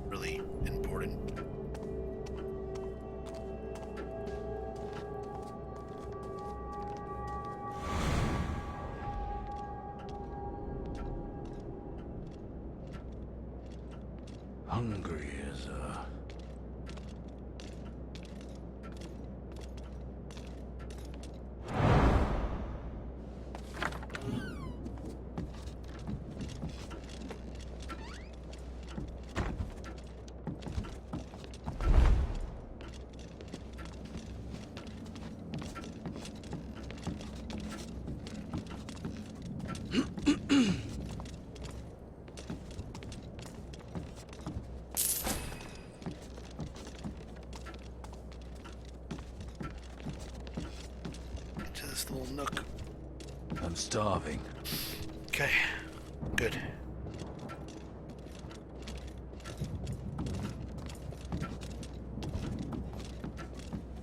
really important. Hungry as Into this little nook. I'm starving. Okay, good.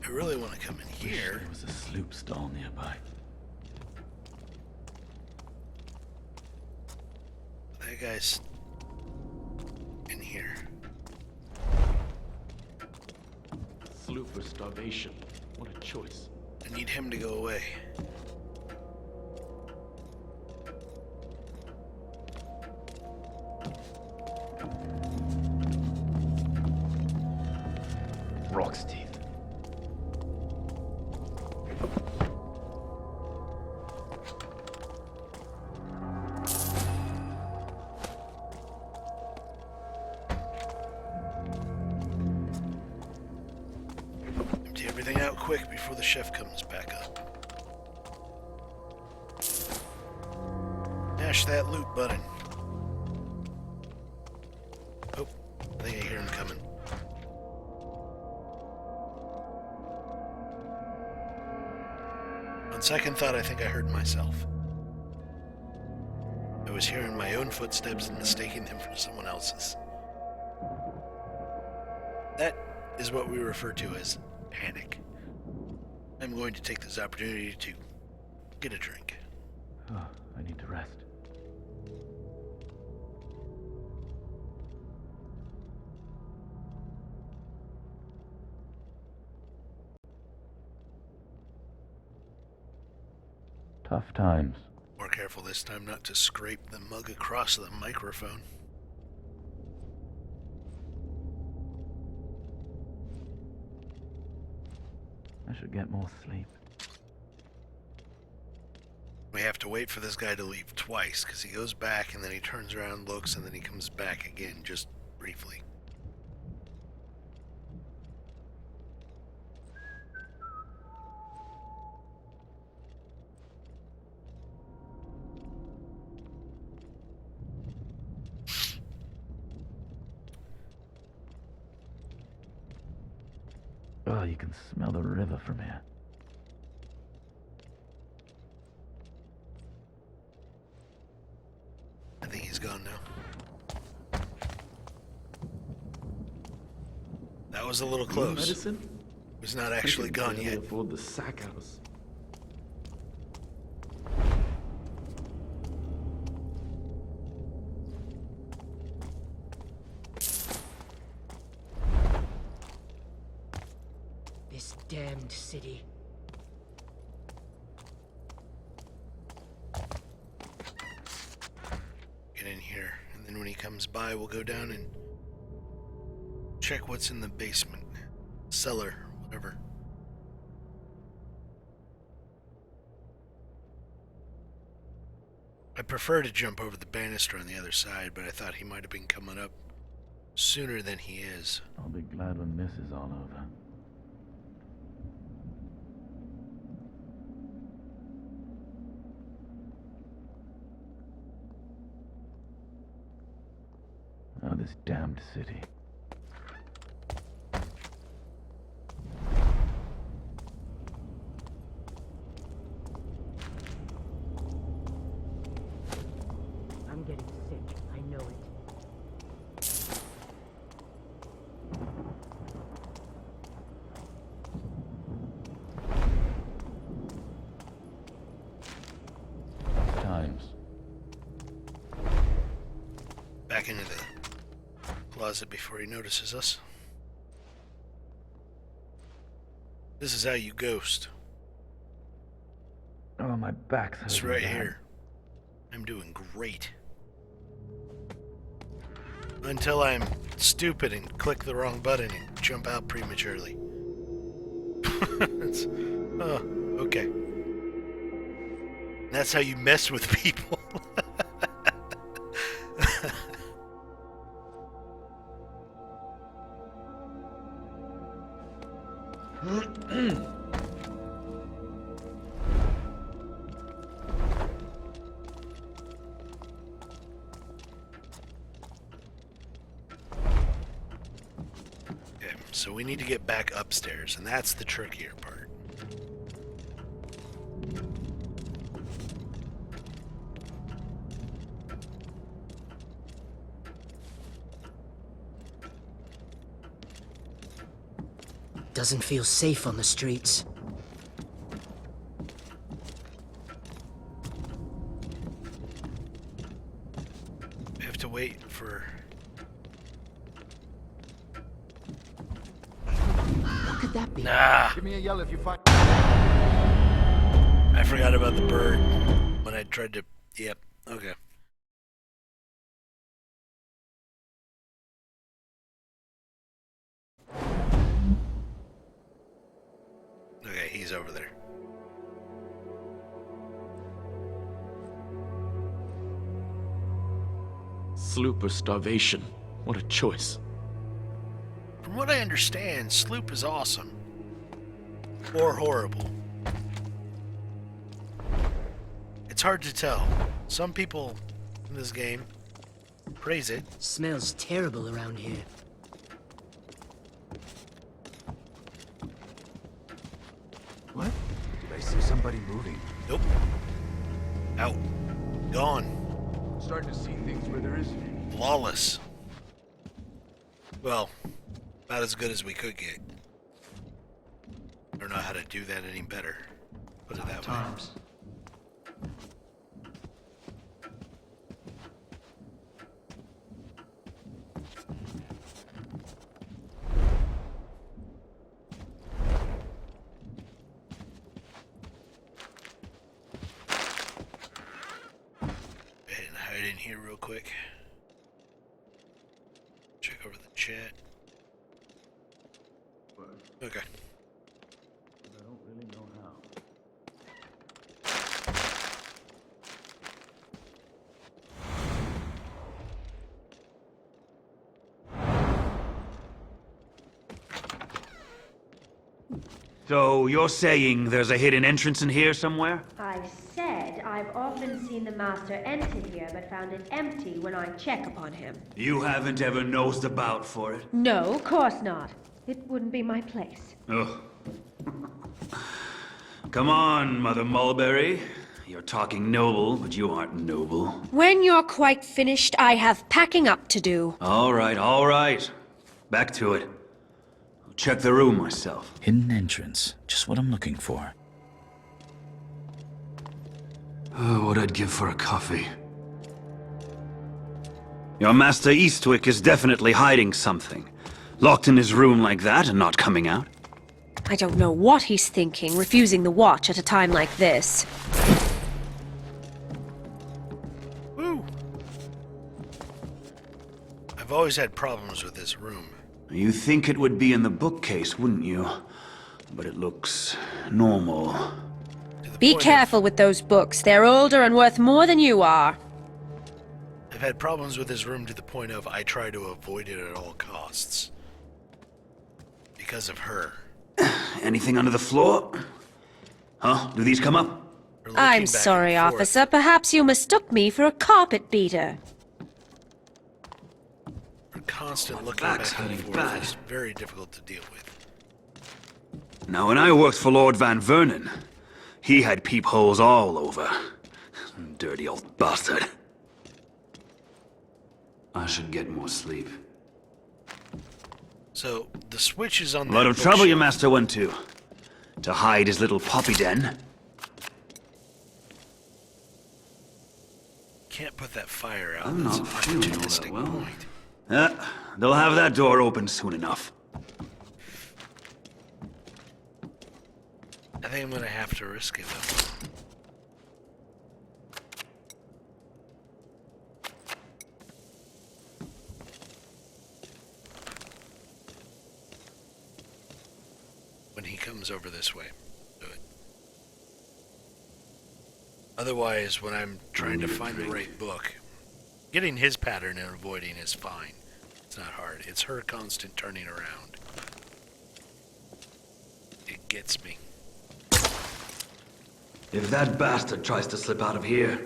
I really want to come in here. There was a sloop stall nearby. That guy's in here. Sloop for starvation. What a choice. I need him to go away. Rock's teeth. Empty everything out quick before the chef comes back up. Mash that loot button. Oh, I think I hear him coming. On second thought, I think I heard myself. I was hearing my own footsteps and mistaking them for someone else's. That is what we refer to as panic. I'm going to take this opportunity to get a drink. Oh, I need to rest. Tough times. More careful this time not to scrape the mug across the microphone. I should get more sleep. We have to wait for this guy to leave twice, because he goes back and then he turns around, looks, and then he comes back again, just briefly. Oh, you can smell the river from here. That was a little close. Medicine? It was not actually gone yet. Afford the sack house. This damned city. Get in here, and then when he comes by, we'll go down and check what's in the basement. Cellar, whatever. I prefer to jump over the banister on the other side, but I thought he might have been coming up sooner than he is. I'll be glad when this is all over. Oh, this damned city. I'm getting sick. I know it. Times. Back into the closet before he notices us. This is how you ghost. Oh, my back's hurting. It's right bad. here. I'm doing great. Until I'm stupid and click the wrong button and jump out prematurely. Oh, okay. That's how you mess with people. Okay, so we need to get back upstairs, and that's the trickier part. Doesn't feel safe on the streets. We have to wait for... What could that be? Nah! Give me a yell if you find... I forgot about the bird when I tried to... Yep, okay. Okay, he's over there. Sloop or starvation. What a choice. From what I understand, Sloop is awesome. Or horrible. It's hard to tell. Some people in this game praise it. Smells terrible around here. What? Did I see somebody moving? Nope. Out. Gone. Starting to see things where there isn't. Flawless. Well, about as good as we could get. I don't know how to do that any better. Put it that way. And hide in here real quick. Check over the chat. Okay. I don't really know how. So, you're saying there's a hidden entrance in here somewhere? I said I've often seen the master enter here, but found it empty when I check upon him. You haven't ever nosed about for it? No, of course not. It wouldn't be my place. Ugh. Come on, Mother Mulberry. You're talking noble, but you aren't noble. When you're quite finished, I have packing up to do. All right, all right. Back to it. check the room myself. Hidden entrance. Just what I'm looking for. Oh, what I'd give for a coffee. Your Master Eastwick is definitely hiding something. Locked in his room like that and not coming out. I don't know what he's thinking, refusing the watch at a time like this. Woo! I've always had problems with this room. You think it would be in the bookcase, wouldn't you? But it looks normal. Be careful with those books. They're older and worth more than you are. I've had problems with this room to the point of I try to avoid it at all costs. Because of her. Anything under the floor? Huh? Do these come up? I'm sorry, officer. Perhaps you mistook me for a carpet beater. Her constant looking back and forth is very difficult to deal with. Now, when I worked for Lord Van Vernon, he had peepholes all over. Dirty old bastard. I should get more sleep. So, the switch is on A lot of trouble your master went to hide his little poppy den. Can't put that fire out. I'm That's not an feeling all that opportunistic well. point. They'll have that door open soon enough. I think I'm gonna have to risk it though. When he comes over this way, do it. Otherwise, when I'm trying to find the right book, getting his pattern and avoiding is fine. It's not hard. It's her constant turning around. It gets me. If that bastard tries to slip out of here,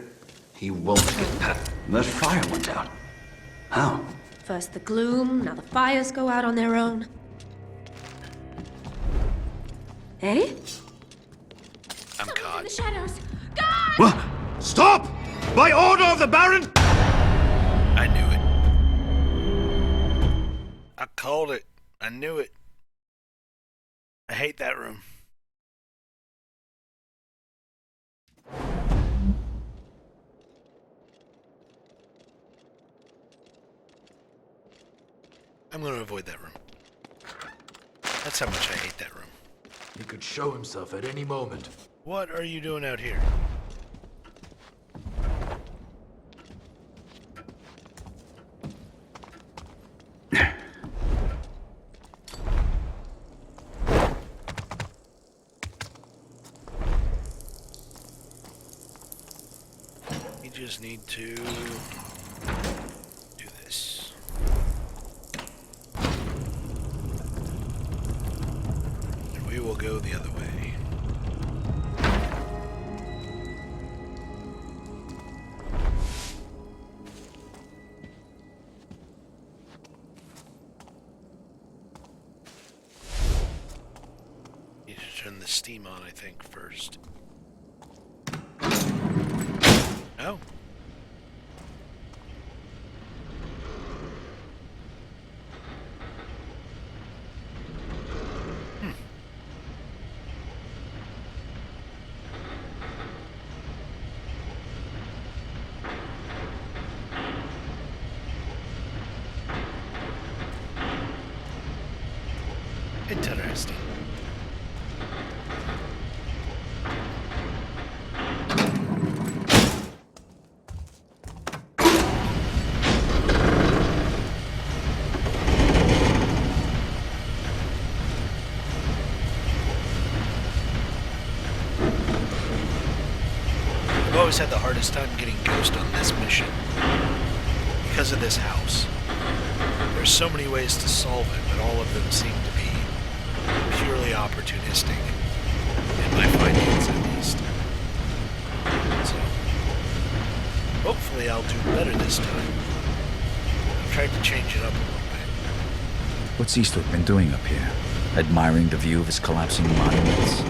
he won't get past. That fire went out. How? First the gloom, now the fires go out on their own. Eh? I'm caught. In the shadows. God! What? Stop! By order of the Baron! I knew it. I called it. I knew it. I hate that room. I'm going to avoid that room. That's how much I hate that room. He could show himself at any moment. What are you doing out here? We just need to do this. And we will go the other way. Need to turn the steam on, I think, first. Oh. Interesting. I've always had the hardest time getting Ghost on this mission because of this house. There's so many ways to solve it, but all of them seem to be purely opportunistic, in my findings at least. So, hopefully I'll do better this time. I've tried to change it up a little bit. What's Eastwick been doing up here? Admiring the view of his collapsing monuments?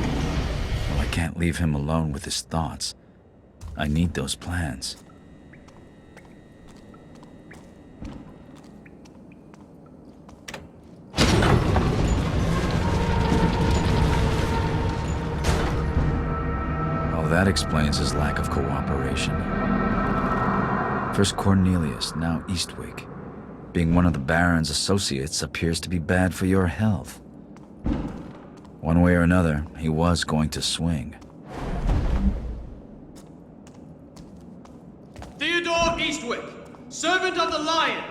Well, I can't leave him alone with his thoughts. I need those plans. that explains his lack of cooperation. First Cornelius, now Eastwick. Being one of the Baron's associates appears to be bad for your health. One way or another, he was going to swing. Theodore Eastwick, servant of the Lion.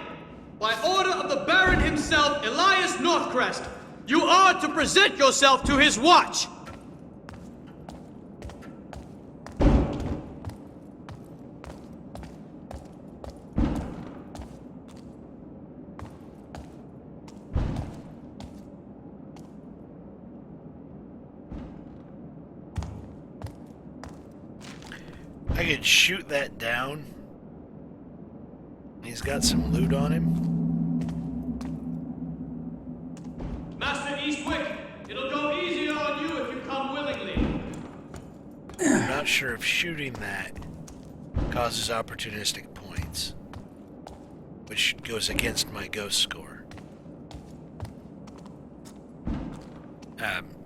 By order of the Baron himself, Elias Northcrest, you are to present yourself to his watch. I could shoot that down. He's got some loot on him. Master Eastwick, it'll go easier on you if you come willingly. I'm not sure if shooting that causes opportunistic points, which goes against my ghost score.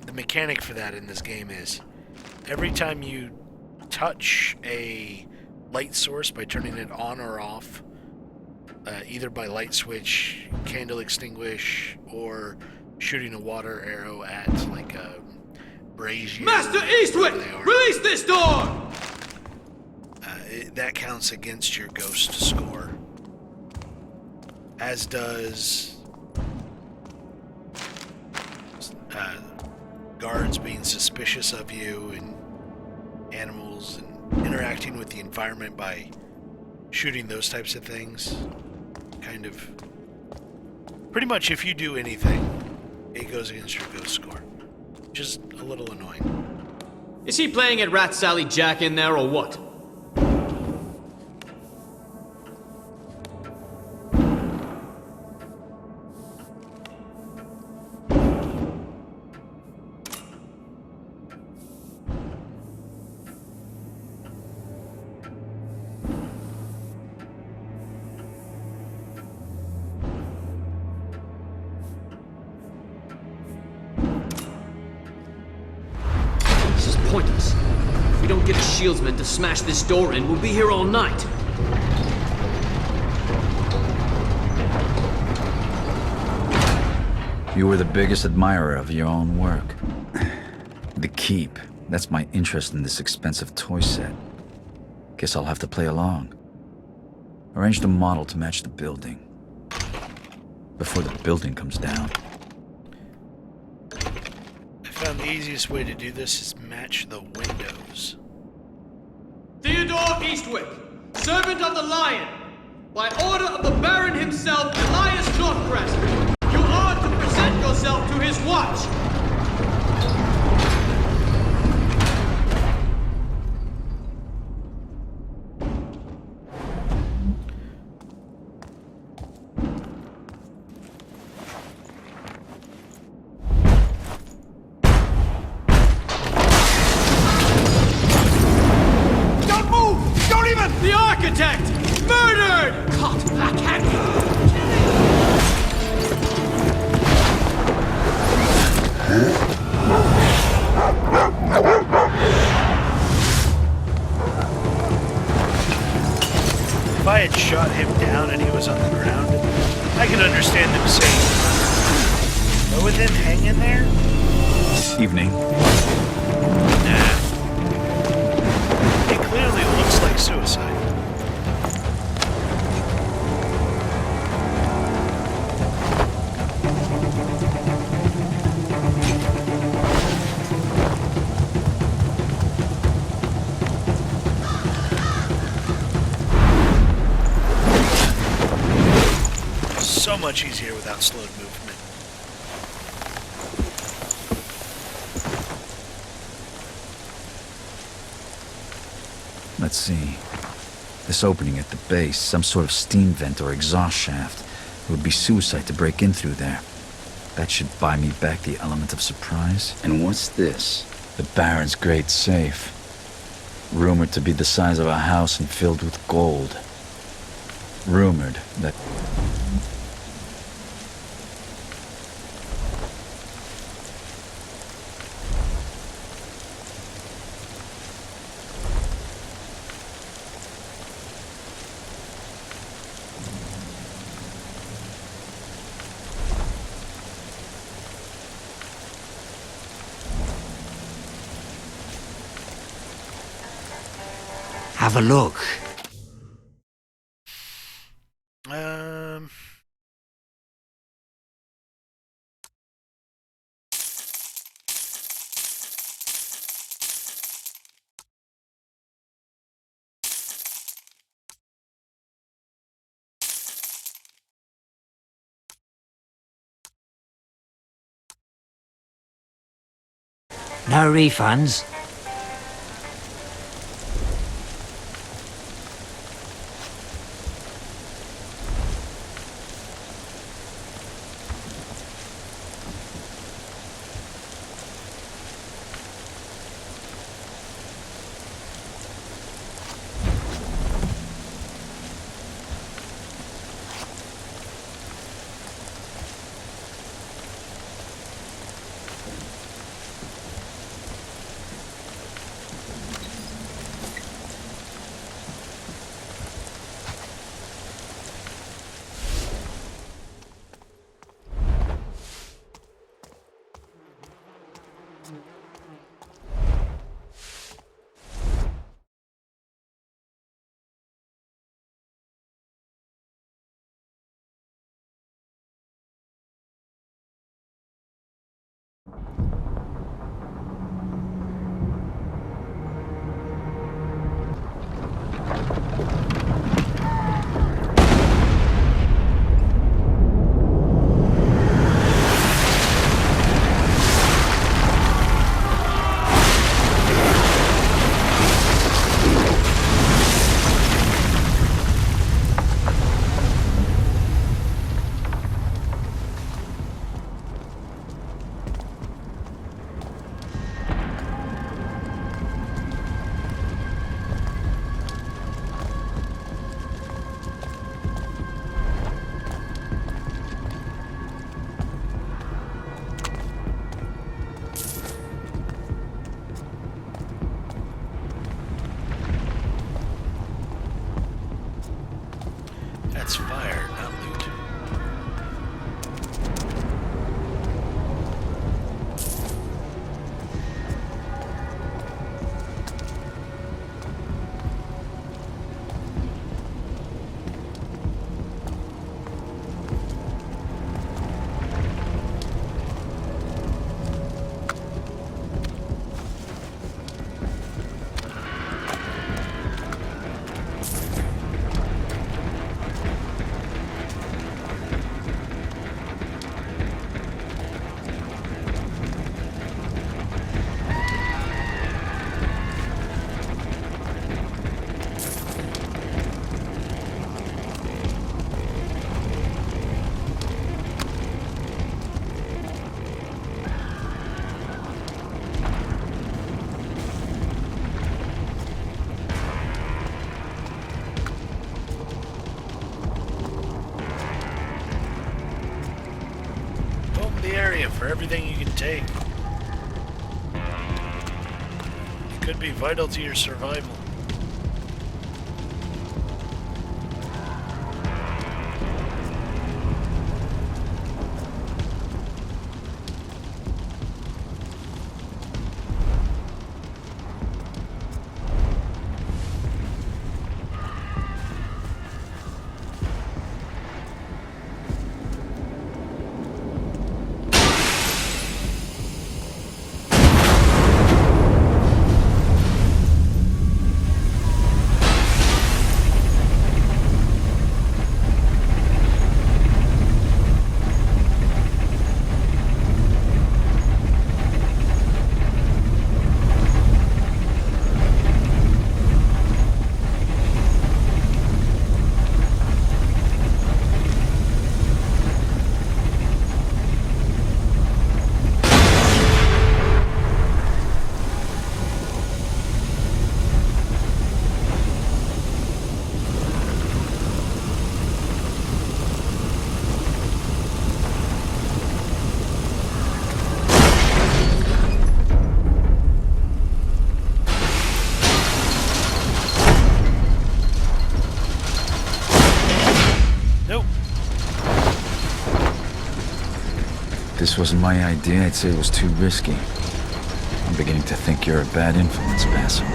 The mechanic for that in this game is every time you touch a light source by turning it on or off, either by light switch, candle extinguish, or shooting a water arrow at like a brazier. Master Eastwick, release this door! That counts against your ghost score. As does guards being suspicious of you and animals and interacting with the environment by shooting those types of things. Kind of pretty much if you do anything, it goes against your ghost score, which is a little annoying. Is he playing at Rat Sally Jack in there or what? Pointless. If we don't get a shieldsman to smash this door in, we'll be here all night. You were the biggest admirer of your own work. The Keep. That's my interest in this expensive toy set. Guess I'll have to play along. Arrange the model to match the building. Before the building comes down. I found the easiest way to do this is match the windows. Theodore Eastwick, servant of the Lion. By order of the Baron himself, Elias Northcrest, you are to present yourself to his watch. The architect! Murdered! Caught back-handed! If I had shot him down and he was on the ground, I could understand them saying, but with him hanging there? Evening. Nah. It clearly looks like suicide. So much easier without slowed movement. Let's see. This opening at the base, some sort of steam vent or exhaust shaft. It would be suicide to break in through there. That should buy me back the element of surprise. And what's this? The Baron's great safe. Rumored to be the size of a house and filled with gold. Rumored that... have a look. No refunds? That's fire, not loot. For everything you can take. It could be vital to your survival. If this wasn't my idea, I'd say it was too risky. I'm beginning to think you're a bad influence, Basil.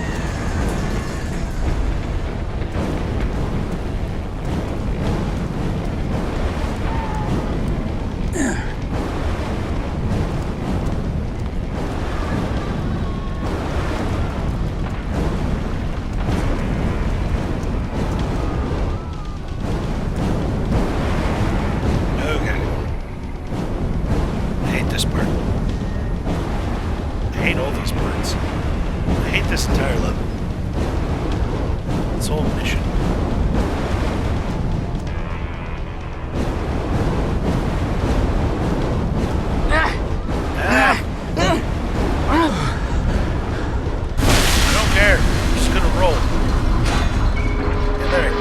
like this entire level. This whole mission. I don't care. I'm just gonna roll. Get there.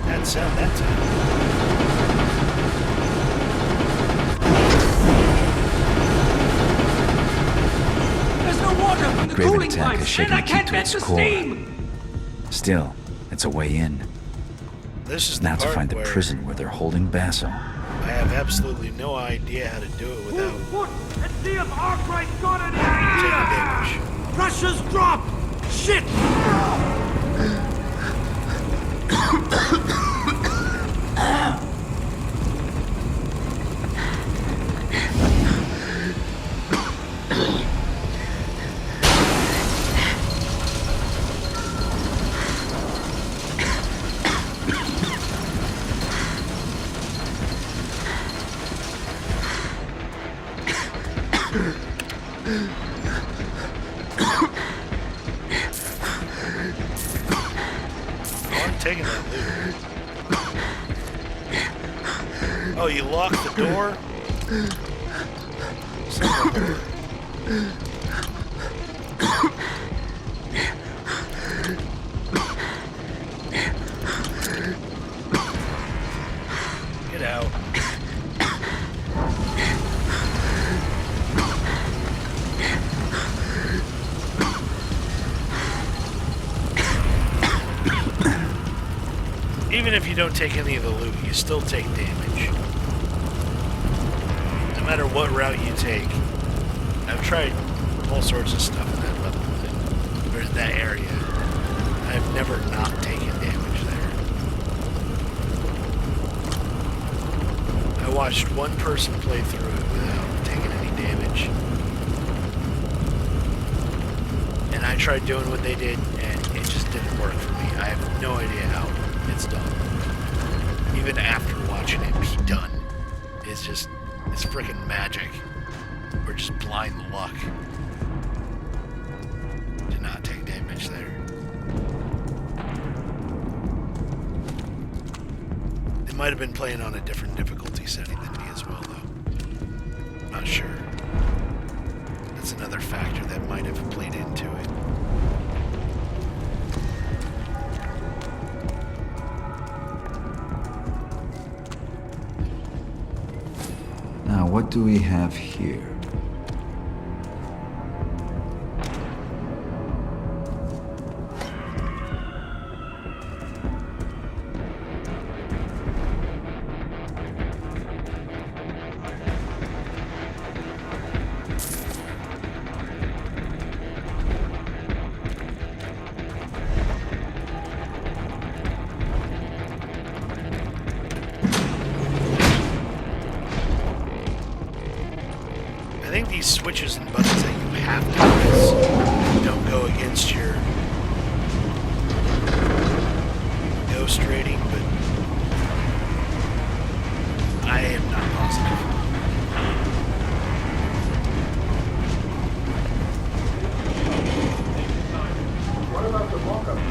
That sound that time. There's no water from the Graven cooling attack has pipes, shaken and I the key can't to vent its the core. steam! Still, it's a way in. This is the Now to part find the where prison where they're holding Basso. I have absolutely no idea how to do it without Look and see if Arkwright's got any taking idea! damage. Pressure's dropped! Shit! Oh, I'm taking that loot. Oh, you locked the door? Son of a whore. Get out. Even if you don't take any of the loot, you still take damage. No matter what route you take. I've tried all sorts of stuff in that level, or in that area. I've never not taken damage there. I watched one person play through it without taking any damage. And I tried doing what they did, and it just didn't work for me. I have no idea how it's done. Even after watching it be done, it's freaking magic. Or just blind luck to not take damage there. They might have been playing on a different difficulty setting than me as well, though. Not sure. That's another factor that might have played into it. Now, what do we have here? I think these switches and buttons that you have to press don't go against your ghost rating, but I am not positive. What about the walk-up to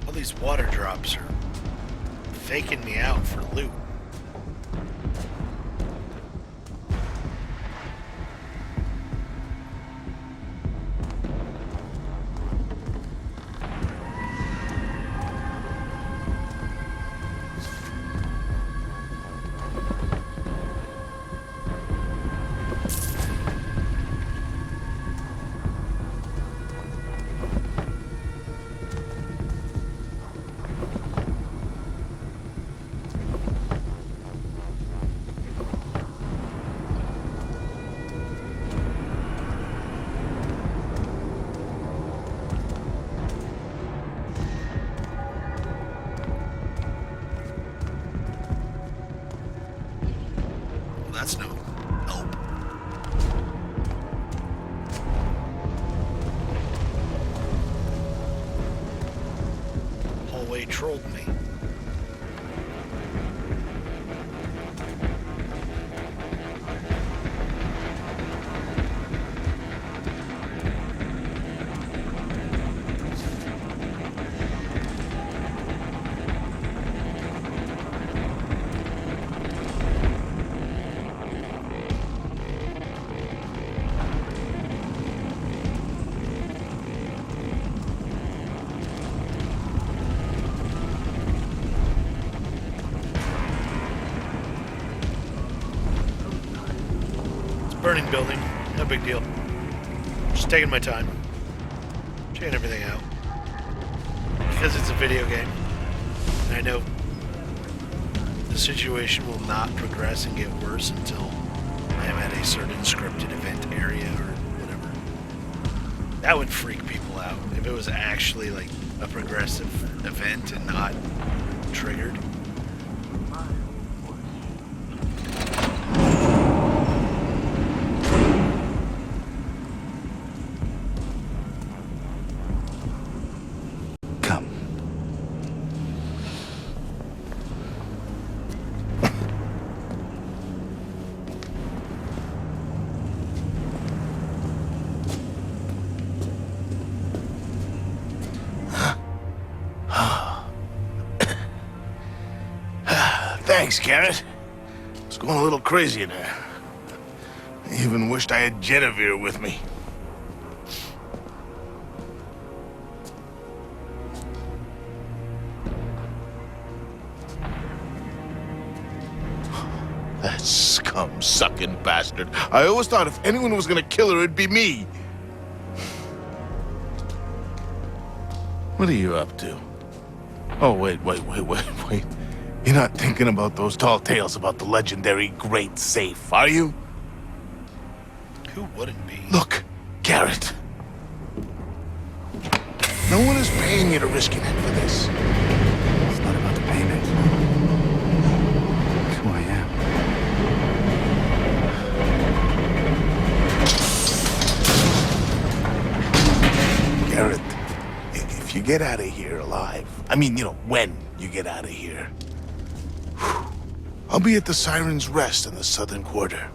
All these water drops are faking me out for loot. he trolled me. Burning building, no big deal. Just taking my time. Checking everything out. Because it's a video game. And I know the situation will not progress and get worse until I am at a certain scripted event area or whatever. That would freak people out if it was actually like a progressive event and not triggered. Thanks, Garrett. It's going a little crazy in there. I even wished I had Genevieve with me. That scum-sucking bastard. I always thought if anyone was gonna kill her, it'd be me. What are you up to? Oh, wait. You're not thinking about those tall tales about the legendary Great Safe, are you? Who wouldn't be? Look, Garrett. No one is paying you to risk your neck for this. It's not about the payment. It's who I am. Garrett, if you get out of here alive, I mean, when you get out of here, I'll be at the Siren's Rest in the Southern Quarter.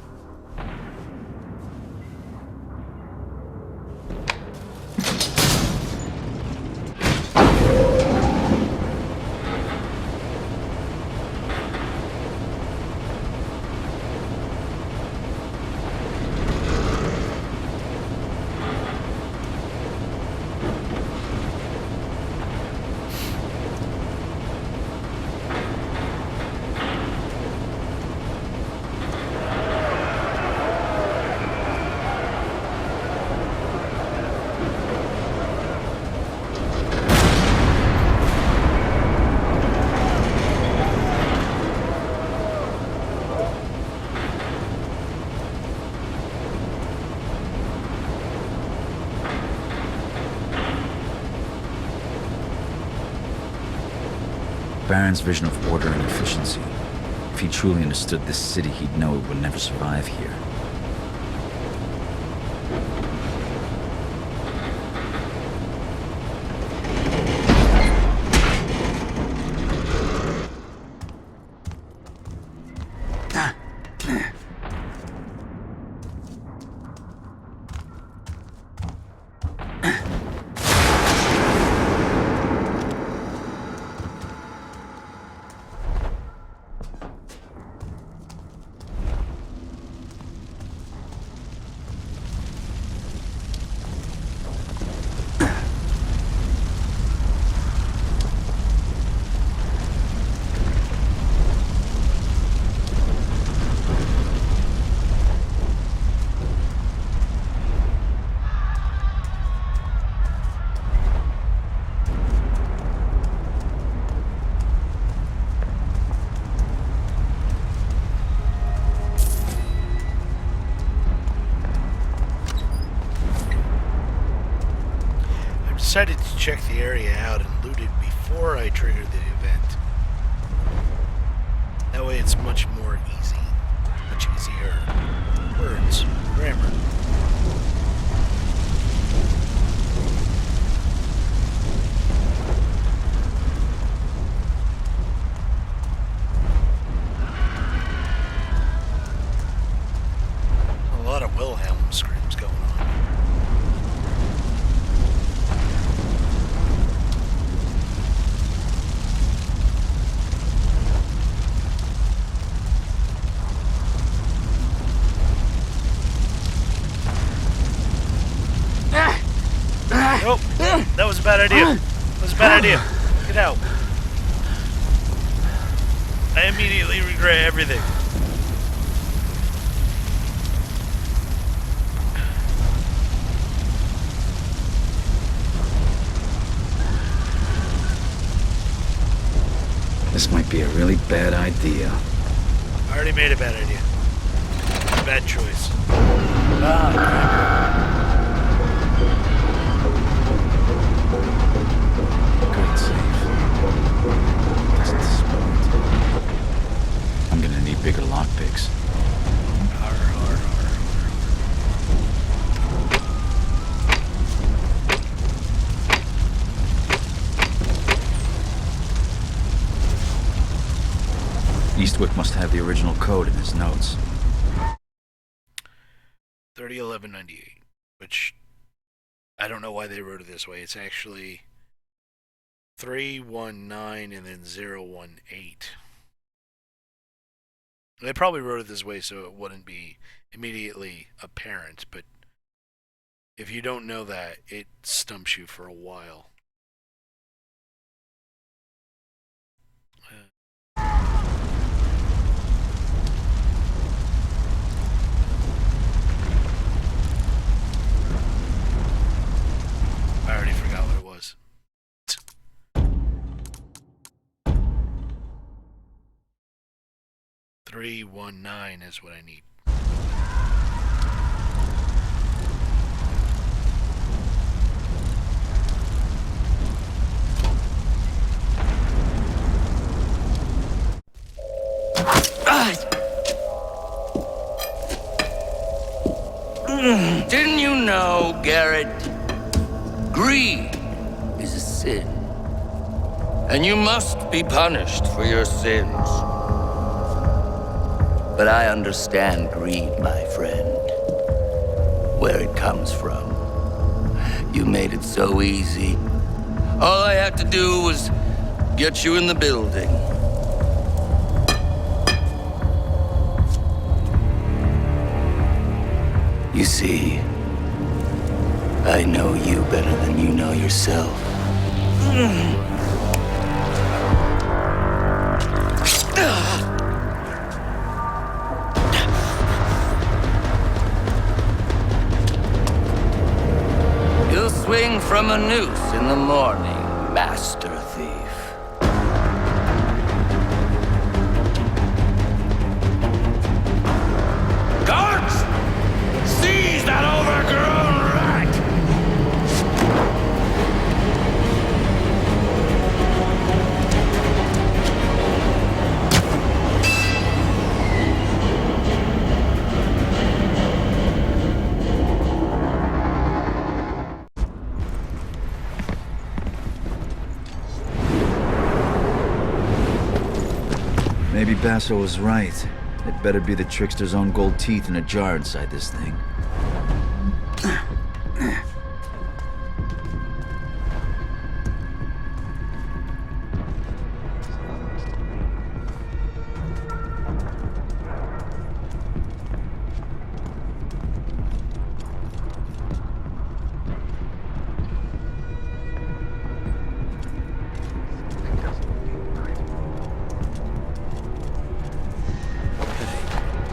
Baron's vision of order and efficiency. If he truly understood this city, he'd know it would never survive here. Decided to check the area out and loot it before I triggered the event. That way it's much more easy. Much easier. Words. Grammar. was a bad idea. That was a bad idea. Get out. I immediately regret everything. This might be a really bad idea. I already made a bad idea. Bad choice. Great save. Doesn't spell it. I'm gonna need bigger lockpicks. Eastwick must have the original code in his notes. 301198, which I don't know why they wrote it this way. It's actually 319 and then 018. They probably wrote it this way so it wouldn't be immediately apparent, but if you don't know that, it stumps you for a while. I already forgot what it was. 319 is what I need. Didn't you know, Garrett? Greed is a sin. And you must be punished for your sins. But I understand greed, my friend. Where it comes from. You made it so easy. All I had to do was get you in the building. You see, I know you better than you know yourself. You'll swing from a noose in the morning, master thief. Guards! Seize that overgrown rat! Maybe Basso was right. It better be the trickster's own gold teeth in a jar inside this thing.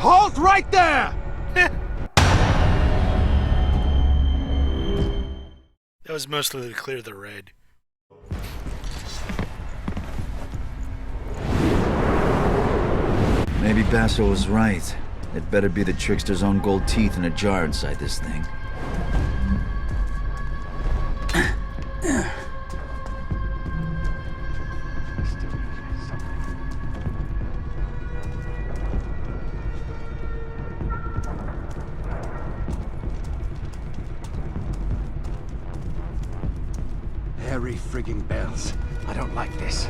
Halt right there! That was mostly to clear the red. Maybe Basso was right. It better be the trickster's own gold teeth in a jar inside this thing. Harry frigging bells. I don't like this.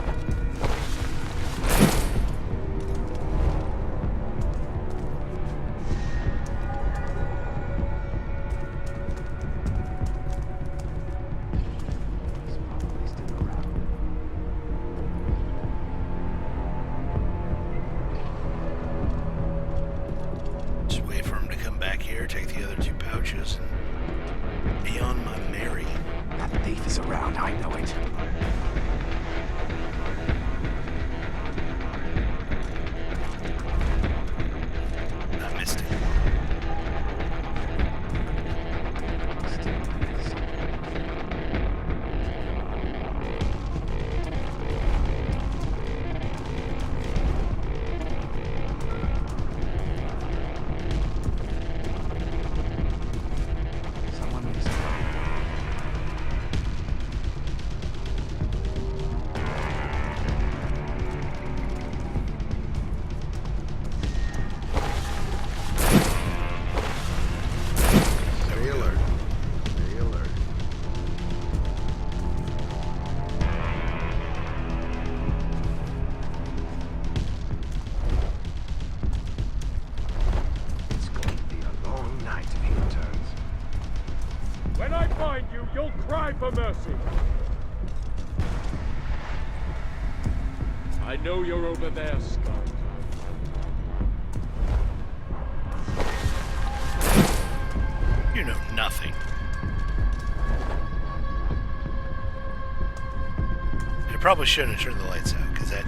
Just wait for him to come back here, take the other two pouches, and be on my merry. That thief is around. I I know it. I missed it. When I find you, you'll cry for mercy. I know you're over there, Scout. You know nothing. I probably shouldn't have turned the lights out, because that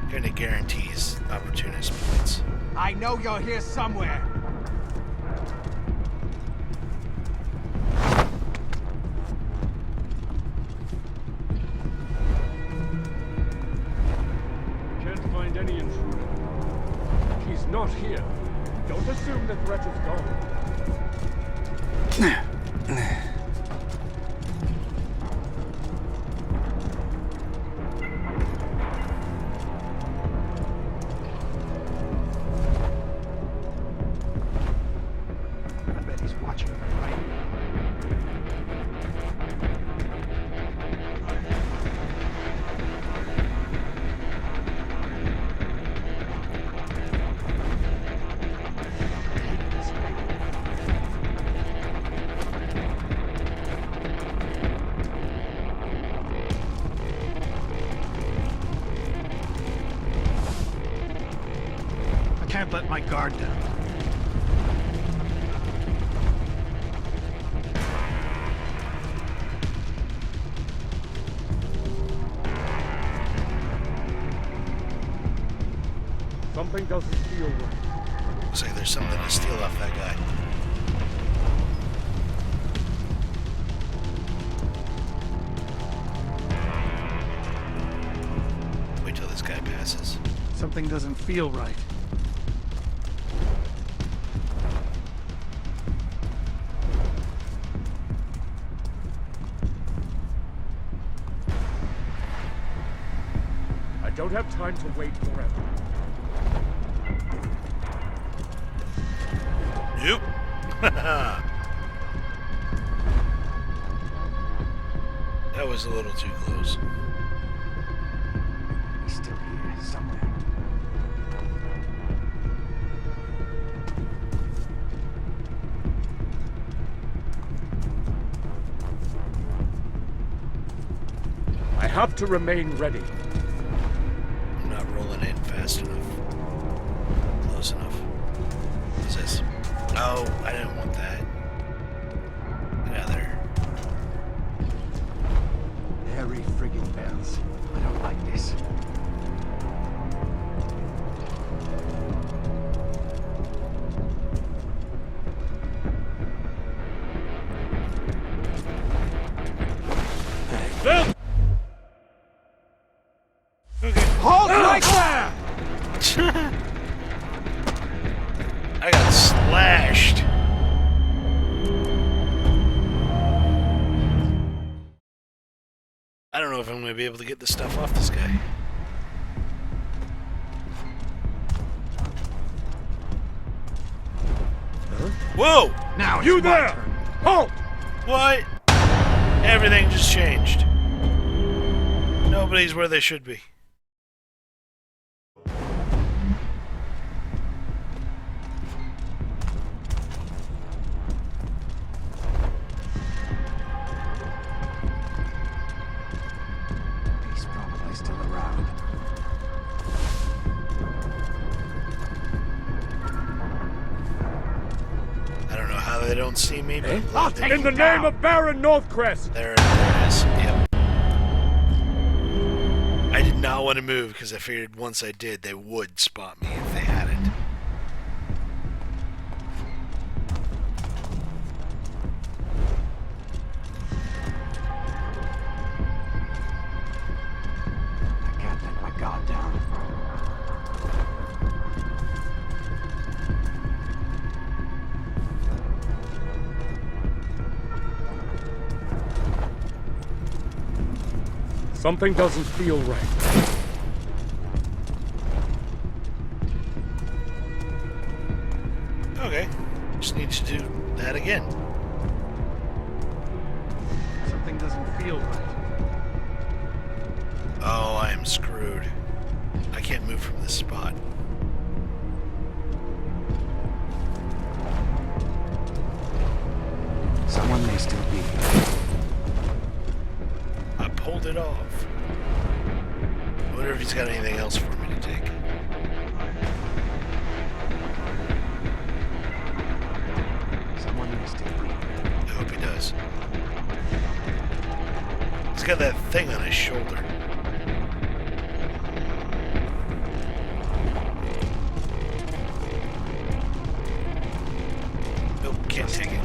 kind of guarantees opportunist points. I know you're here somewhere. Can't find any intruder. He's not here. Don't assume the threat is gone. I bet he's watching me, right? I can't let my guard down. Something doesn't feel right. Looks like there's something to steal off that guy. Wait till this guy passes. Something doesn't feel right. I don't have time to wait forever. Nope. That was a little too close. He's still here somewhere. I have to remain ready. I'm not rolling in fast enough. Close enough. What's this? Oh, I didn't want that. Get out of there. Harry friggin' bells. I don't like this. Hold right there! I got slashed. I don't know if I'm going to be able to get this stuff off this guy. Whoa! Now You there! Halt! What? Everything just changed. Nobody's where they should be. He's probably still around. I don't know how they don't see me, but In the name of Baron Northcrest! there it is. Yep. want to move because I figured once I did, they would spot me if they hadn't. I can't let my guard down. Something doesn't feel right. Okay, just need to do that again. Something doesn't feel right. Oh, I am screwed. I can't move from this spot. Someone may still be here. I pulled it off. I wonder if he's got anything else for me to take. Someone may still be here. I hope he does. He's got that thing on his shoulder. Nope, can't take it.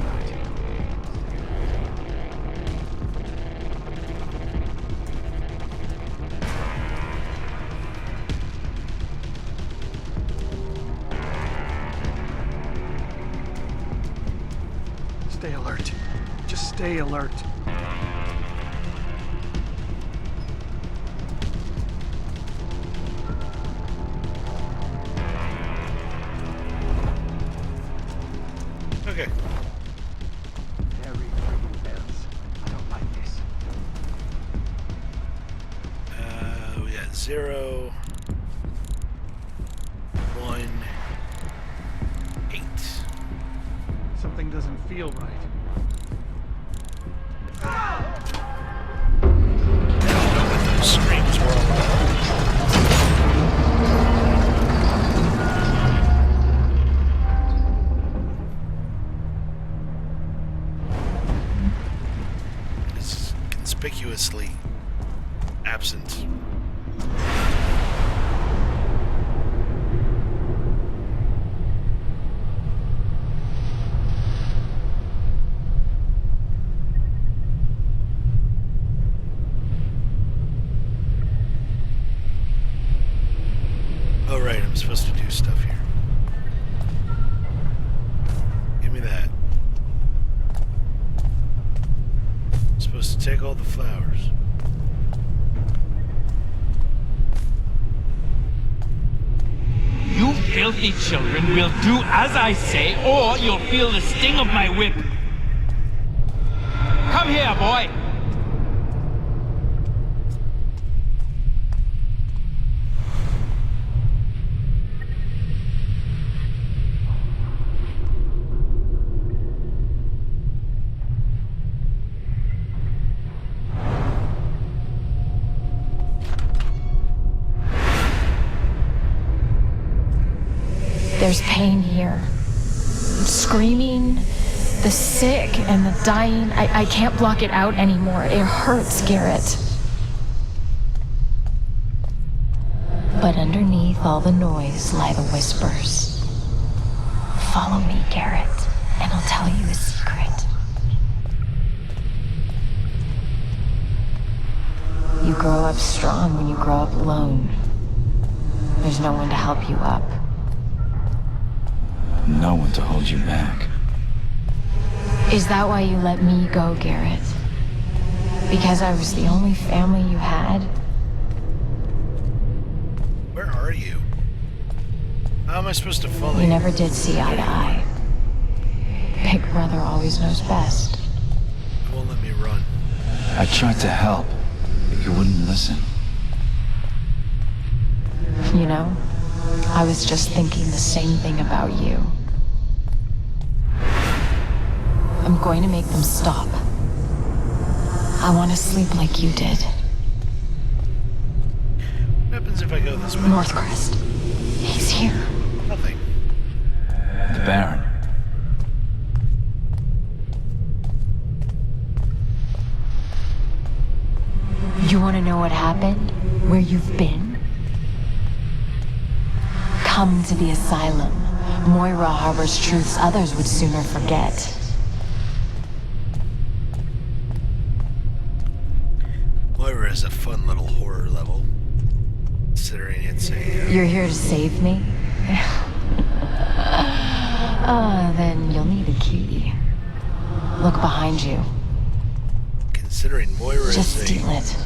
Stay alert. Just stay alert. Okay. Very friggin' bells. I don't like this. We got 0, 1, 8. Something doesn't feel right. Those screams were all about. It's conspicuously absent. Oh right, I'm supposed to do stuff here. Give me that. I'm supposed to take all the flowers. You filthy children will do as I say, or you'll feel the sting of my whip. Come here, boy. There's pain here. Screaming, the sick and the dying. I can't block it out anymore. It hurts, Garrett. But underneath all the noise lie the whispers. Follow me, Garrett, and I'll tell you a secret. You grow up strong when you grow up alone. There's no one to help you up. No one to hold you back. Is that why you let me go, Garrett? Because I was the only family you had? Where are you? How am I supposed to follow you? We never did see eye to eye. Big brother always knows best. You won't let me run. I tried to help, but you wouldn't listen. You know, I was just thinking the same thing about you. I'm going to make them stop. I want to sleep like you did. What happens if I go this way? Northcrest. He's here. Nothing. The Baron. You want to know what happened? Where you've been? come to the asylum. Moira harbors truths others would sooner forget. Moira is a fun little horror level, considering it's a... You're here to save me? Then you'll need a key. Look behind you. Considering Moira Just is steal it.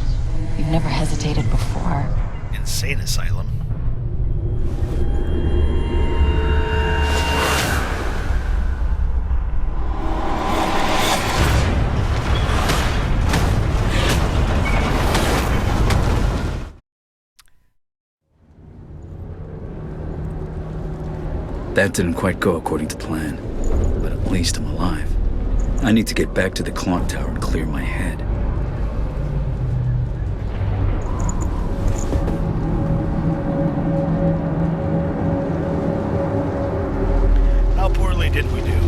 You've never hesitated before. insane asylum. That didn't quite go according to plan, but at least I'm alive. I need to get back to the clock tower and clear my head. How poorly did we do?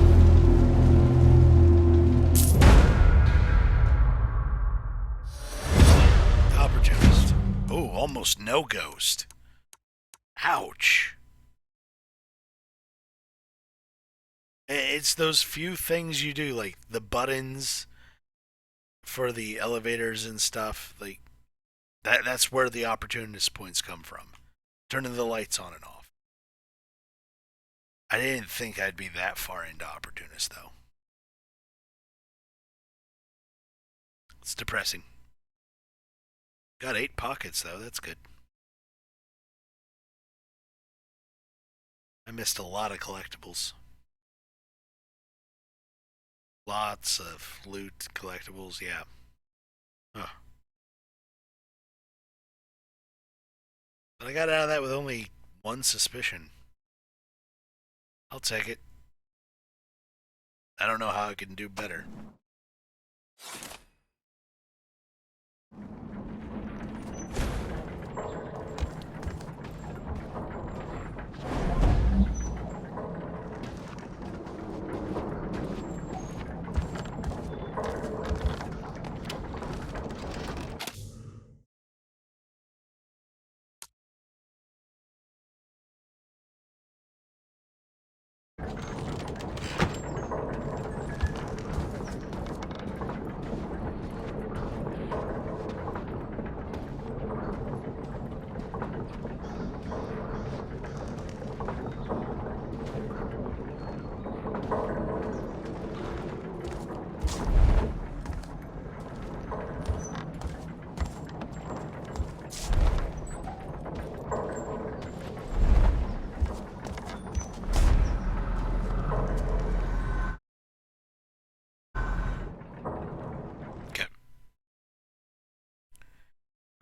The opportunist. Oh, almost no ghost. Ouch. It's those few things you do, like the buttons for the elevators and stuff, like that's where the opportunist points come from. Turning the lights on and off. I didn't think I'd be that far into opportunist, though. It's depressing. Got 8 pockets, though. That's good. I missed a lot of collectibles. Lots of loot, collectibles, yeah. Huh. But I got out of that with only 1 suspicion. I'll take it. I don't know how I can do better.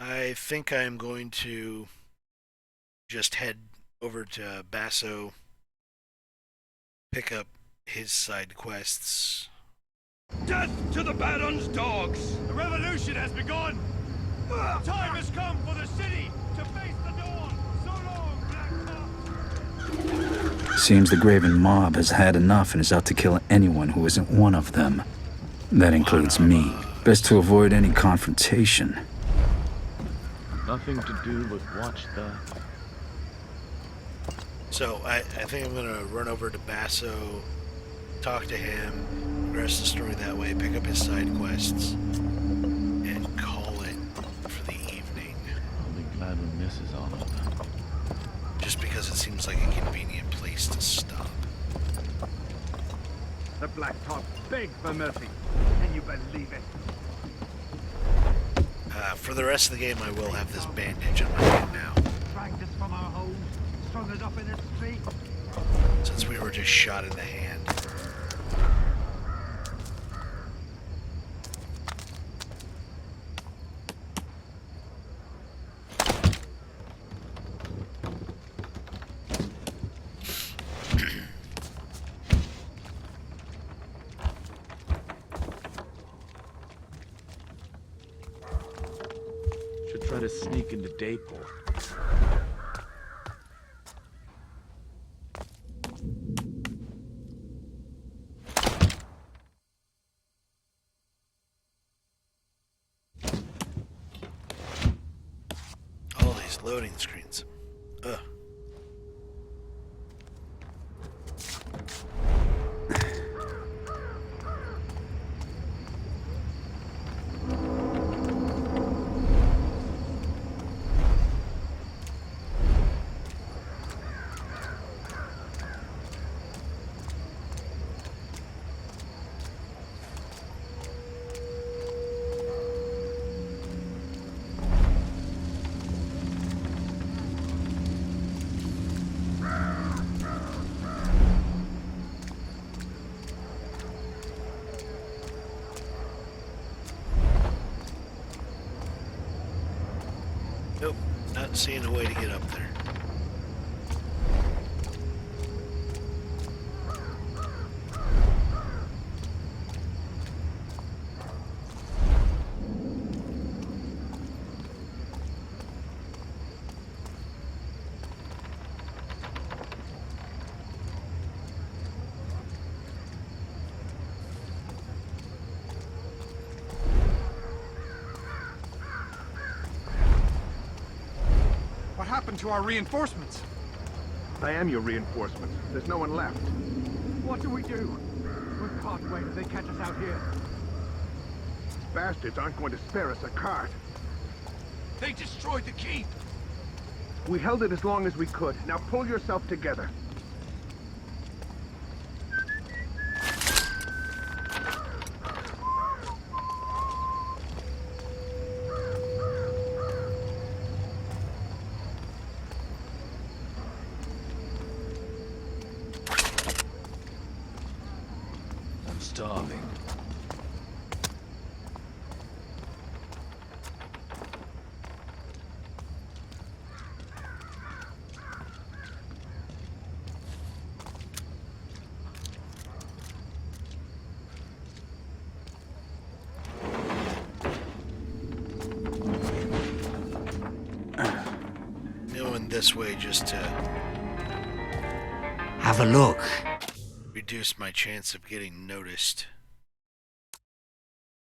I think I'm going to just head over to Basso, pick up his side quests. Death to the Baron's dogs! The revolution has begun! Time has come for the city to face the dawn! So long, Black Cops! Seems the Graven mob has had enough and is out to kill anyone who isn't one of them. That includes me. Best to avoid any confrontation. Nothing to do but watch the... So, I think I'm going to run over to Basso, talk to him, progress the story that way, pick up his side quests, and call it for the evening. I'll be glad when this is all over. Just because it seems like a convenient place to stop. The Black Cops beg for mercy. Can you believe it? For the rest of the game, I will have this bandage on my hand now. Dragged us from our homes, strung us up in the street. Since we were just shot in the hand. Try to sneak into Dayport. All these loading screens. Ugh. Nope, not seeing a way to get up there. What happened to our reinforcements? I am your reinforcement. There's no one left. What do we do? We're caught. Wait till they catch us out here. Bastards aren't going to spare us a cart. They destroyed the keep. We held it as long as we could. Now pull yourself together. I'm starving. Going this way just to Have a look. reduce my chance of getting noticed.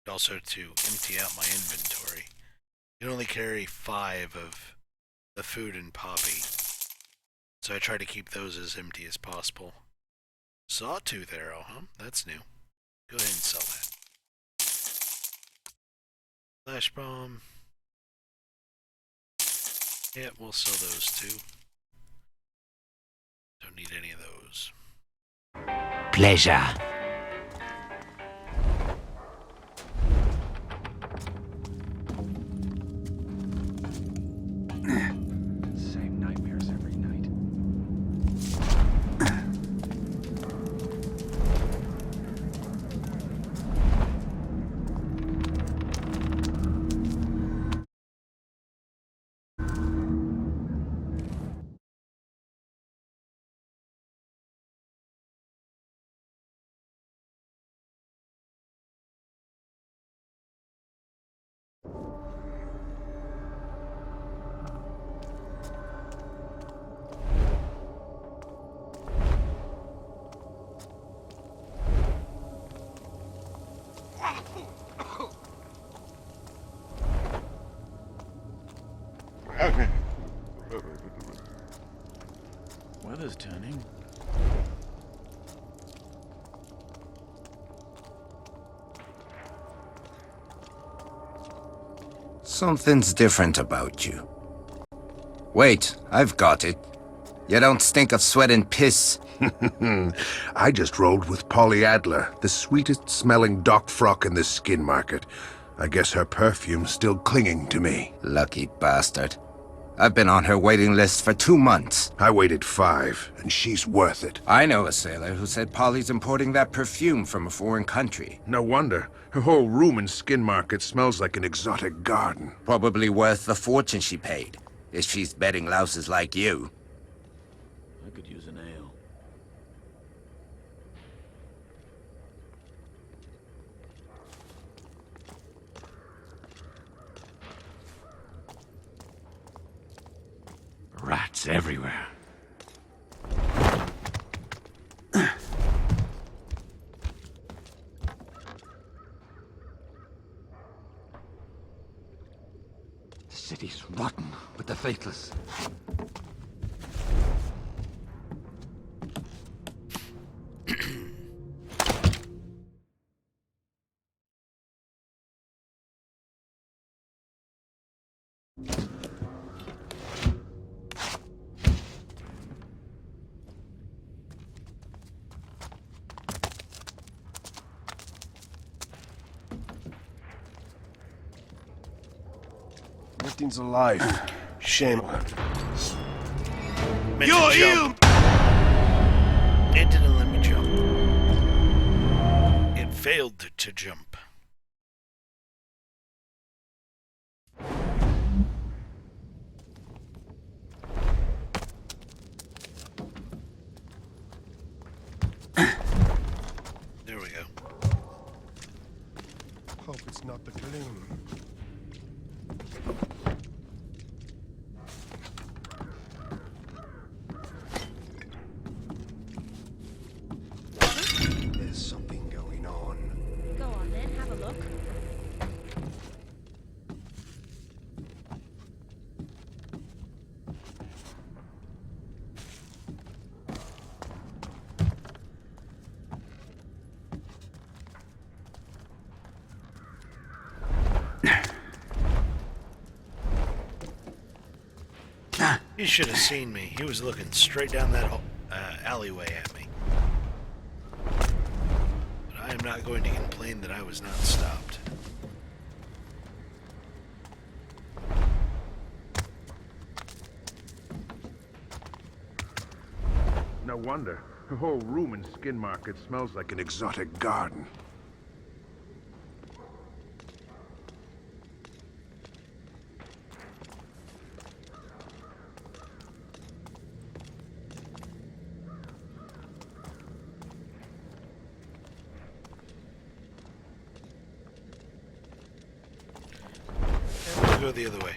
Also to empty out my inventory. You can only carry 5 of the food and poppy. So I try to keep those as empty as possible. Sawtooth arrow, huh? That's new. Go ahead and sell that. Flash bomb. Yeah, we'll sell those too. Don't need any of those. Pleasure. Same nightmares every night. Weather's turning. Something's different about you. Wait, I've got it. You don't stink of sweat and piss. I just rolled with Polly Adler, the sweetest smelling dock frock in the skin market. I guess her perfume's still clinging to me. Lucky bastard. I've been on her waiting list for 2 months. I waited 5, and she's worth it. I know a sailor who said Polly's importing that perfume from a foreign country. No wonder. Her whole room and skin market smells like an exotic garden. Probably worth the fortune she paid, if she's betting louses like you. I could use an ale. Rats everywhere. The city's rotten with the faithless. Nothing's alive. Shame. You're you! It didn't let me jump. It failed to jump. He should have seen me. He was looking straight down that alleyway at me. But I am not going to complain that I was not stopped. No wonder. The whole room in Skin Market smells like an exotic garden. And we'll go the other way.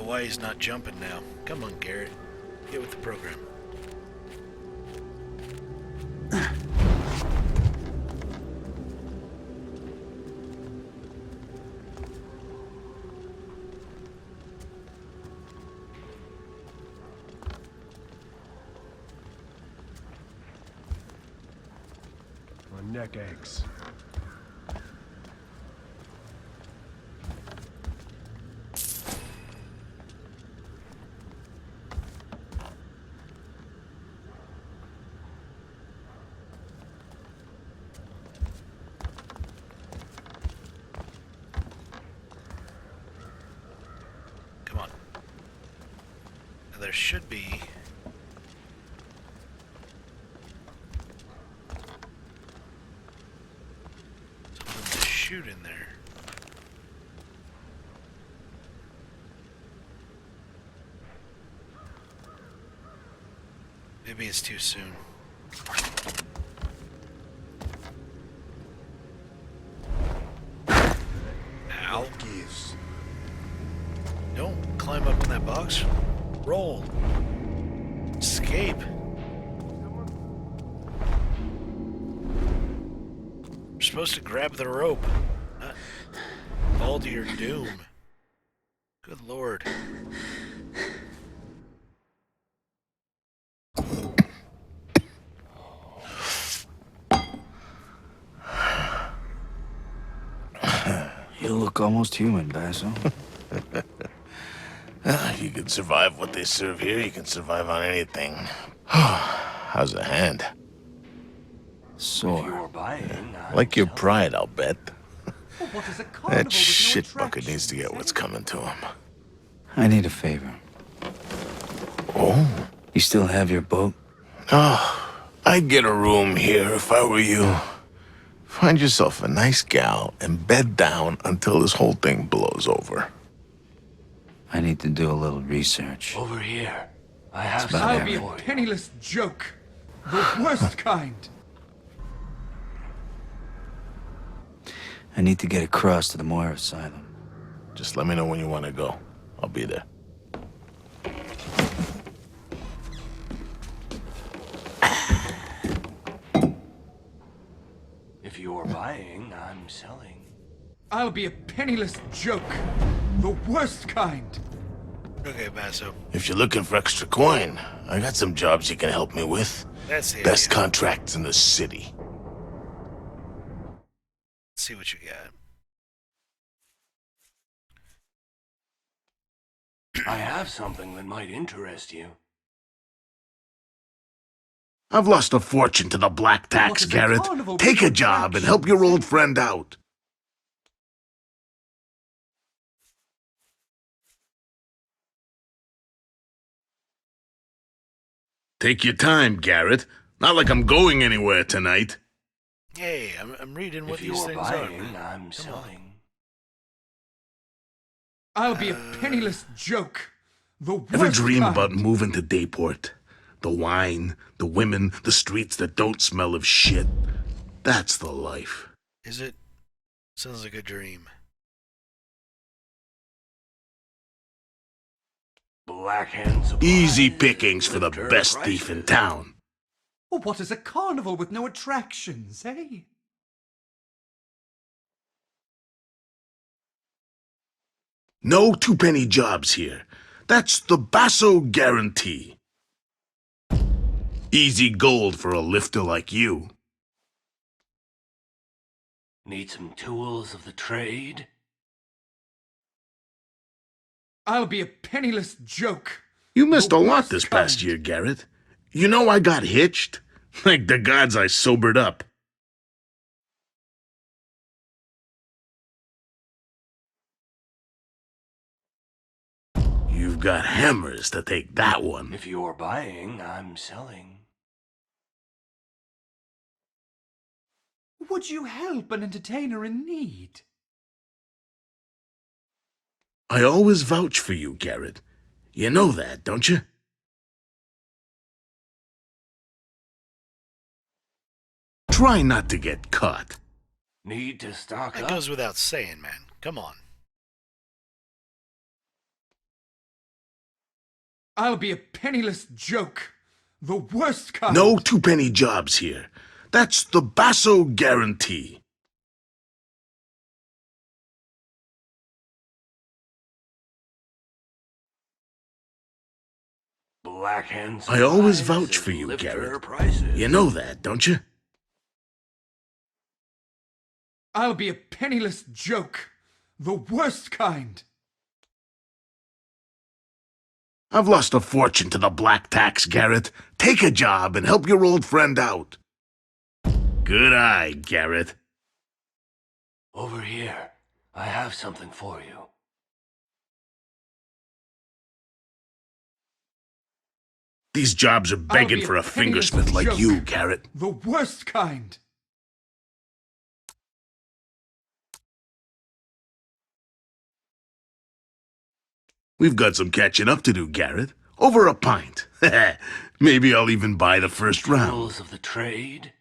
Why he's not jumping now. Come on, Garrett. Get with the program. My neck aches. There should be something to shoot in there. Maybe it's too soon. Ow. Don't climb up on that box. Roll. Escape. You're supposed to grab the rope, not fall to your doom. Good lord. You look almost human, Basil. You can survive what they serve here, you can survive on anything. How's the hand? Sore. Like your pride, I'll bet. What is a carnival That with no shit bucket attractions, needs to get what's coming to him. I need a favor. Oh? You still have your boat? Oh, I'd get a room here if I were you. Find yourself a nice gal and bed down until this whole thing blows over. I need to do a little research. Over here. I have about I'll be a everything. penniless joke. The worst kind. I need to get across to the Moira Asylum. Just let me know when you want to go. I'll be there. If you're buying, I'm selling. I'll be a penniless joke. The worst kind. Okay, Basso. If you're looking for extra coin, I got some jobs you can help me with. That's the Best idea. contracts in the city. Let's see what you got. I have something that might interest you. I've lost a fortune to the black tax, Garrett. Take a job and help your old friend out. Take your time, Garrett. Not like I'm going anywhere tonight. Hey, I'm reading what If these you're things buying, are. I'm Come selling. I'll be a penniless joke. The worst Ever dream kind. about moving to Dayport? The wine, the women, the streets that don't smell of shit. That's the life. Is it? Sounds like a dream. Black Hands. Easy pickings for the best thief in town. Well, what is a carnival with no attractions, eh? No two-penny jobs here. That's the Basso guarantee. Easy gold for a lifter like you. Need some tools of the trade? I'll be a penniless joke. You missed a lot this past year, Garrett. You know I got hitched? Like the gods, I sobered up. You've got hammers to take that one. If you're buying, I'm selling. Would you help an entertainer in need? I always vouch for you, Garrett. You know that, don't you? Try not to get caught. Need to stock That up? goes without saying, man. Come on. I'll be a penniless joke. The worst kind. No two-penny jobs here. That's the Basso guarantee. Black Hands. I always vouch for you, Garrett. You know that, don't you? I'll be a penniless joke. The worst kind. I've lost a fortune to the black tax, Garrett. Take a job and help your old friend out. Good eye, Garrett. Over here. I have something for you. These jobs are begging for a fingersmith like you, Garrett. The worst kind. We've got some catching up to do, Garrett. Over a pint. Maybe I'll even buy the first round. Rules of the trade?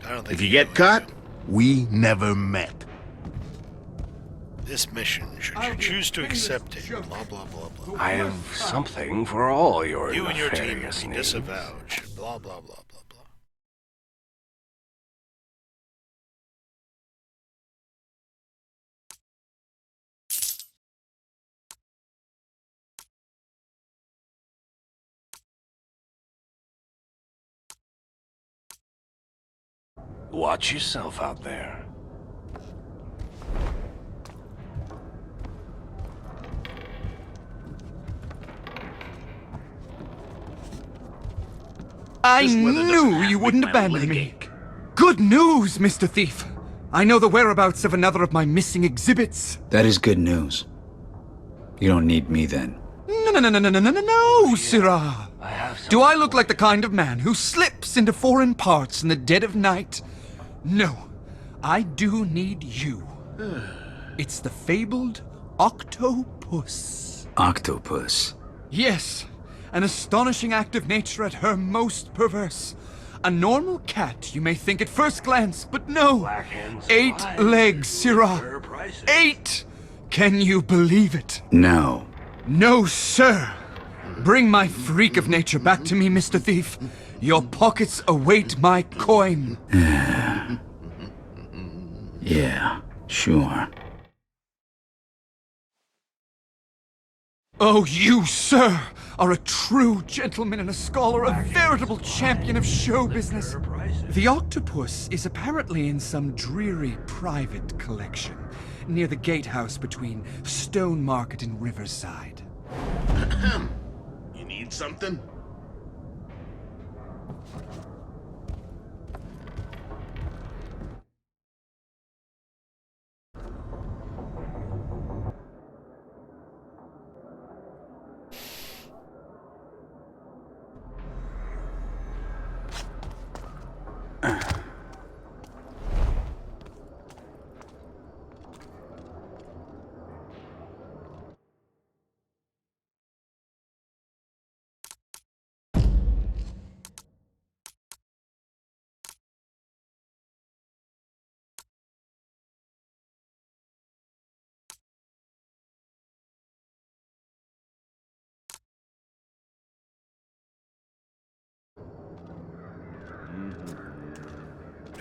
I don't think If you get caught, we never met. This mission, should you choose to accept it, blah, blah, blah, blah. I have something for all your You and your team will nefarious be needs. disavowed, blah, blah, blah, blah, blah. Watch yourself out there. I knew you wouldn't abandon me. Good news, Mr. Thief. I know the whereabouts of another of my missing exhibits. That is good news. You don't need me then. No, Sirrah. Do I look like the kind of man who slips into foreign parts in the dead of night? No, I do need you. It's the fabled octopus. Octopus? Yes, an astonishing act of nature at her most perverse. A normal cat, you may think at first glance, but no. 8 legs, Sirrah. 8! Can you believe it? No. No, sir. Bring my freak of nature back to me, Mr. Thief. Your pockets await my coin. Yeah, sure. Oh, you, sir, are a true gentleman and a scholar, a veritable champion of show business. The octopus is apparently in some dreary private collection near the gatehouse between Stone Market and Riverside. You need something?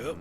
Yep.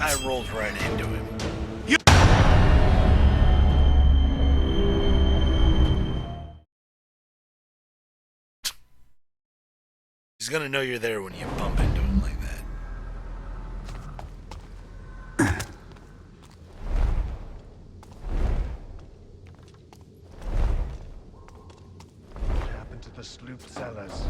I rolled right into him. He's gonna know you're there when you bump into him like that. What happened to the sloop sellers?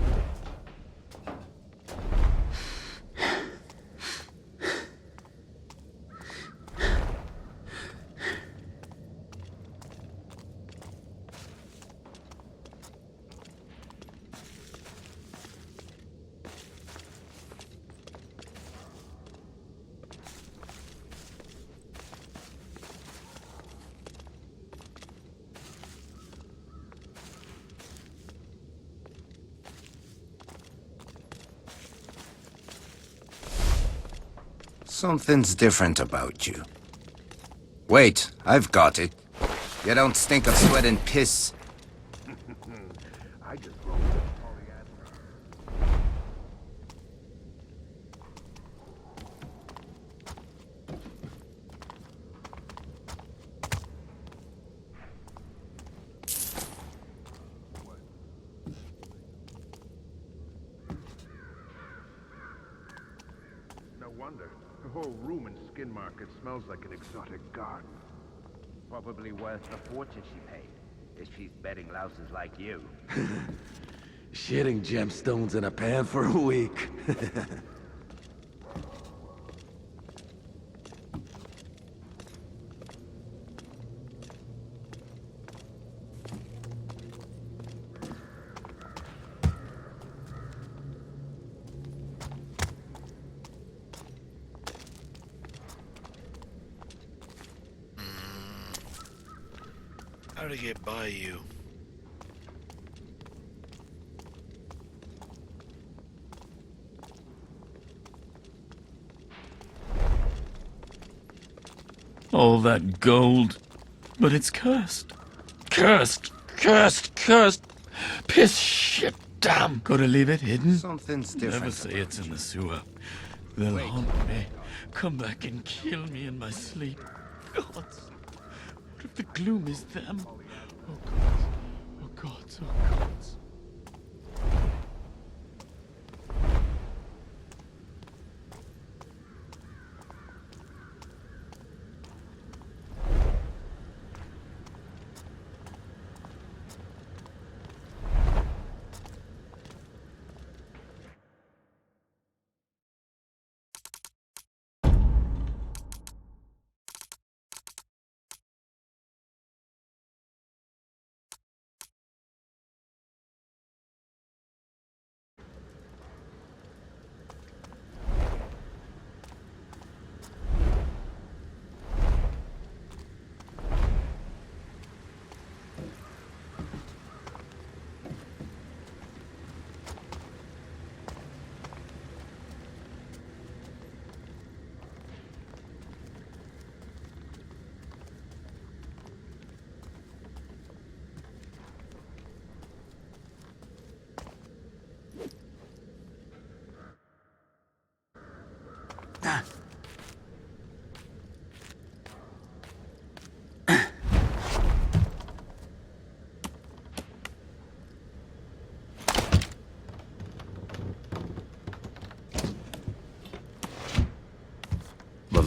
Something's different about you. Wait, I've got it. You don't stink of sweat and piss. I just rolled with polyandry. No wonder. The whole room in Skin Market smells like an exotic garden. Probably worth the fortune she paid, if she's betting louses like you. Shitting gemstones in a pan for a week. How to get by you? All that gold, but it's cursed. Cursed, cursed, cursed. Piss, shit, damn. Gotta leave it hidden. Something's different. Never say it's in the sewer. They'll haunt me. Come back and kill me in my sleep. Gods. What if the gloom is them? Oh gods. Oh gods. Oh gods.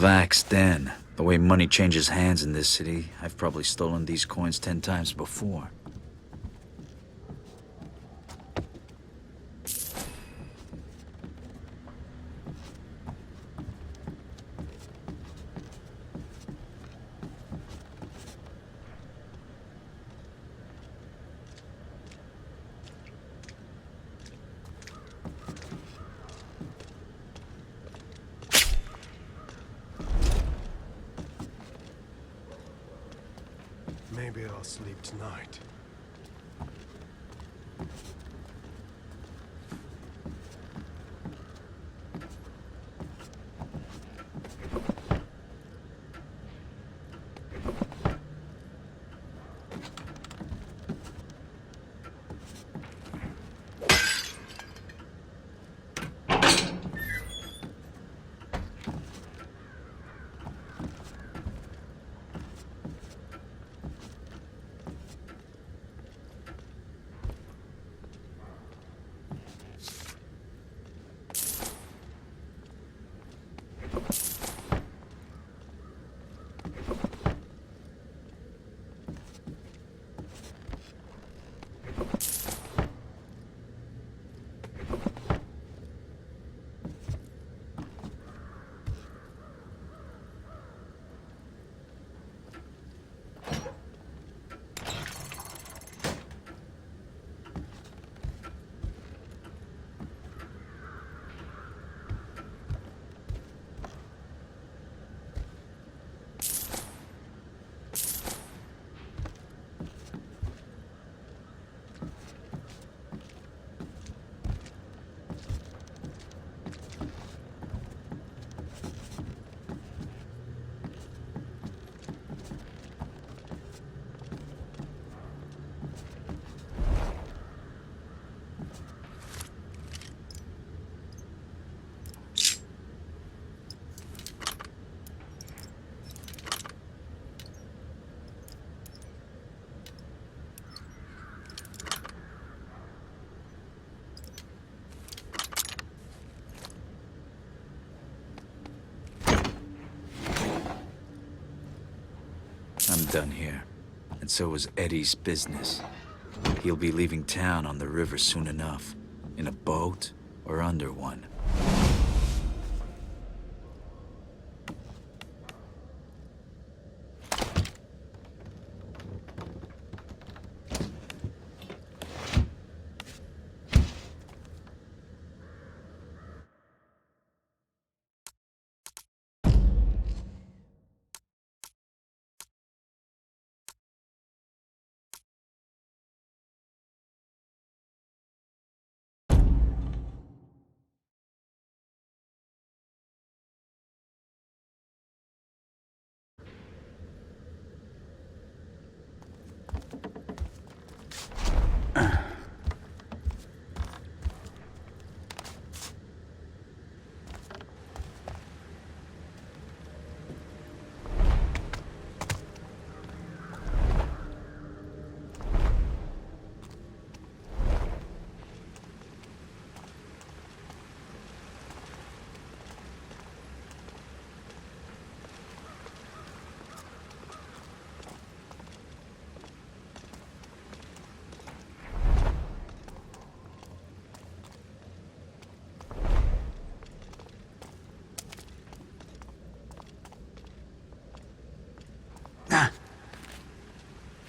Vax Den. The way money changes hands in this city, I've probably stolen these coins 10 times before. Maybe I'll sleep tonight. I'm done here. And so is Eddie's business. He'll be leaving town on the river soon enough. In a boat or under one.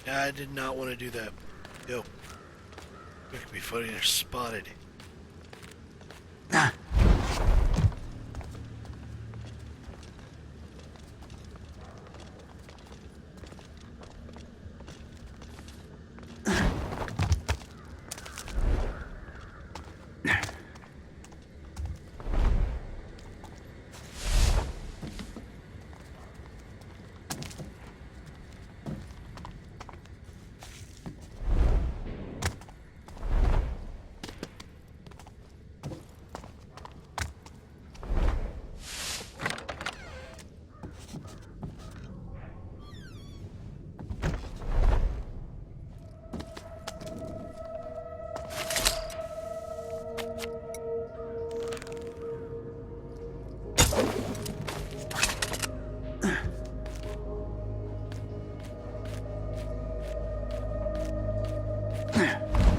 I did not want to do that. Yo. We could be funny or spotted.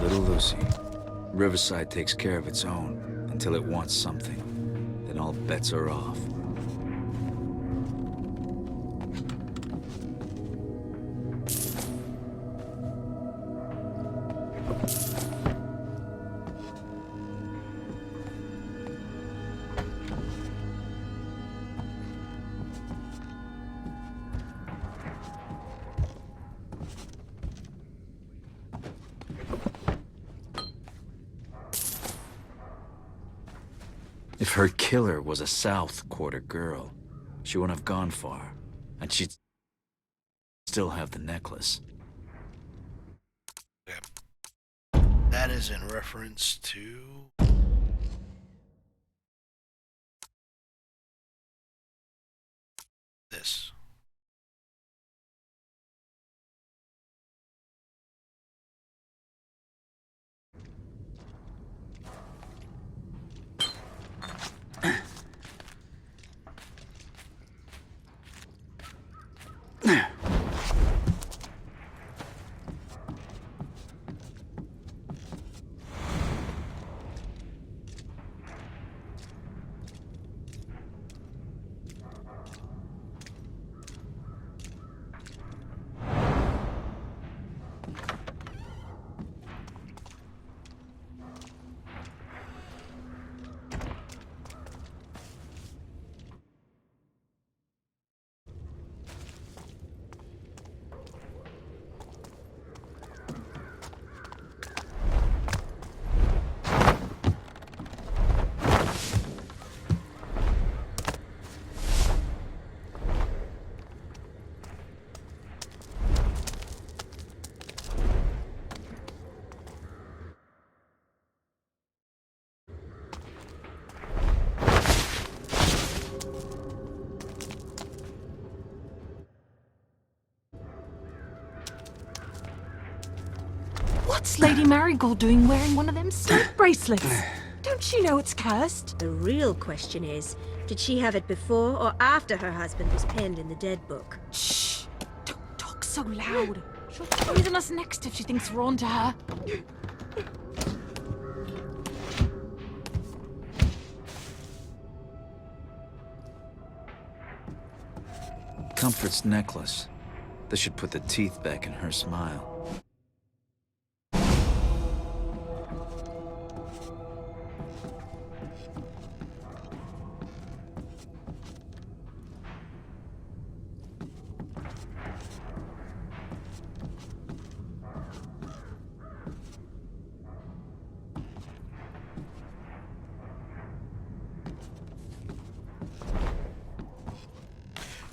little Lucy. Riverside takes care of its own until it wants something. Then all bets are off. If her killer was a South Quarter girl, she wouldn't have gone far, and she'd still have the necklace. That is in reference to... this. What's Lady Marigold doing wearing one of them slave bracelets? Don't she know it's cursed? The real question is, did she have it before or after her husband was penned in the dead book? Shh! Don't talk so loud. She'll poison us next if she thinks we're on to her. Comfort's necklace. This should put the teeth back in her smile.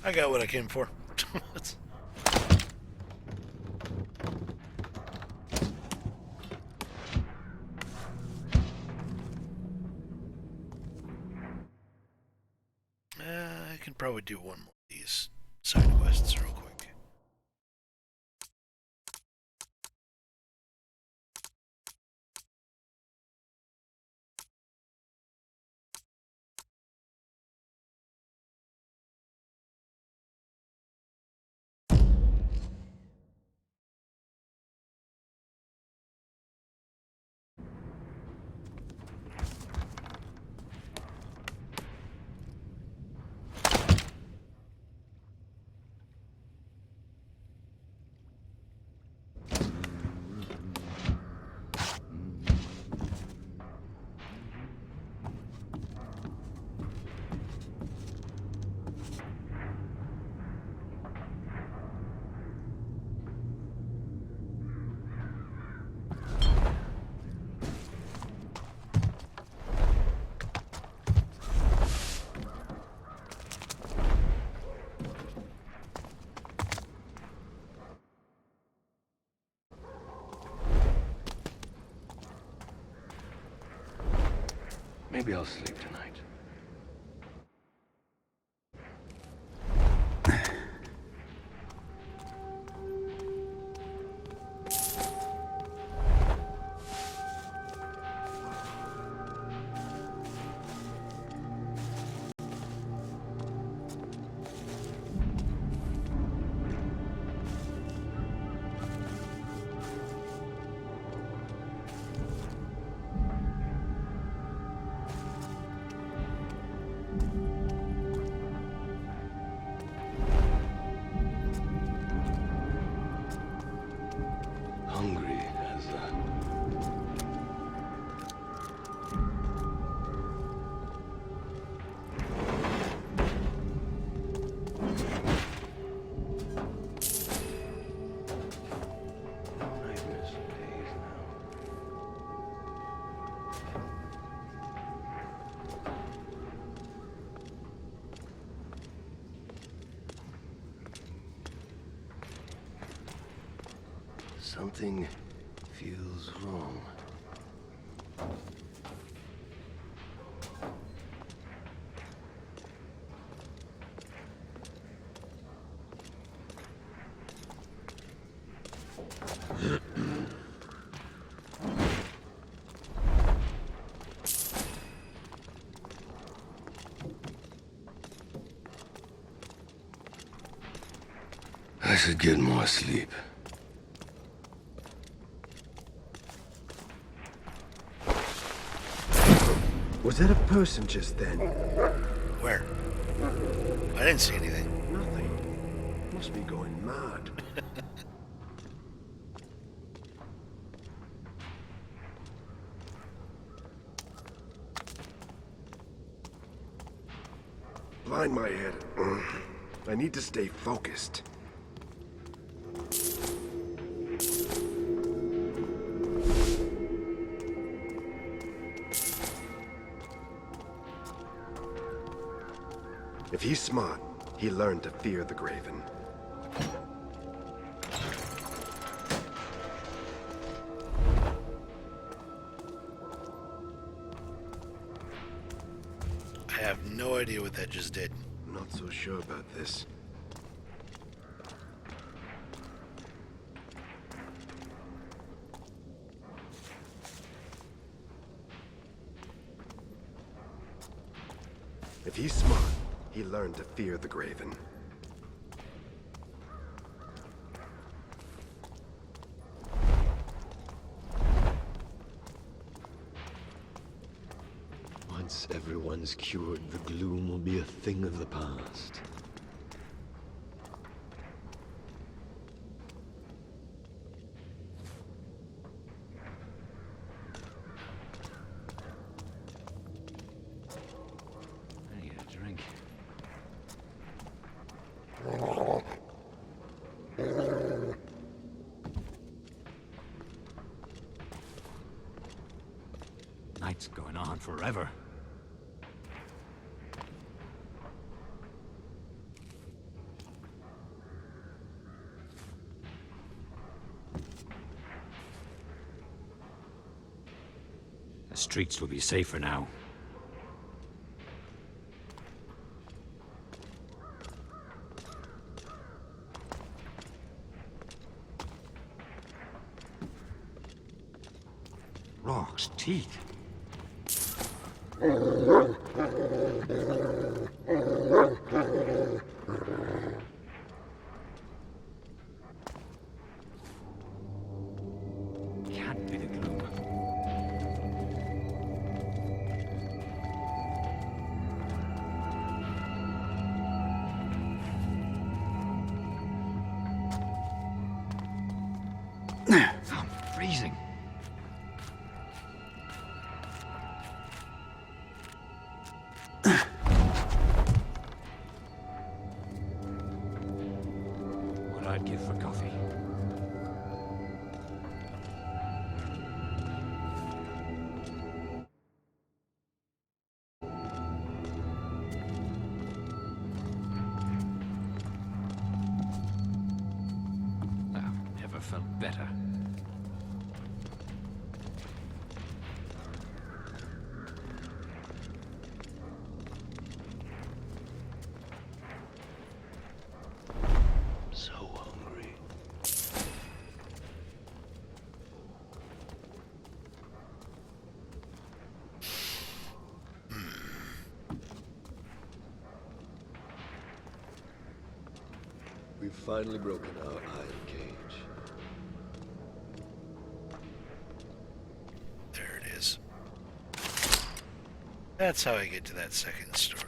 I got what I came for. I can probably do one more of these side quests real quick. Maybe I'll sleep tonight. hungry as a... Something feels wrong. I should get more sleep. Was that a person just then? Where? I didn't see anything. Nothing. Must be going mad. Blind my head. I need to stay focused. If he's smart, he learned to fear the Graven. I have no idea what that just did. Not so sure about this. If he's smart, he learned to fear the Graven. Once everyone's cured, the gloom will be a thing of the past. I need a drink. Night's going on forever. The streets will be safer now. Rock's teeth. Can't be the gloom. I'm freezing. What I'd give for coffee. I've never felt better. So hungry. We've finally broken our iron cage. There it is. That's how I get to that second story.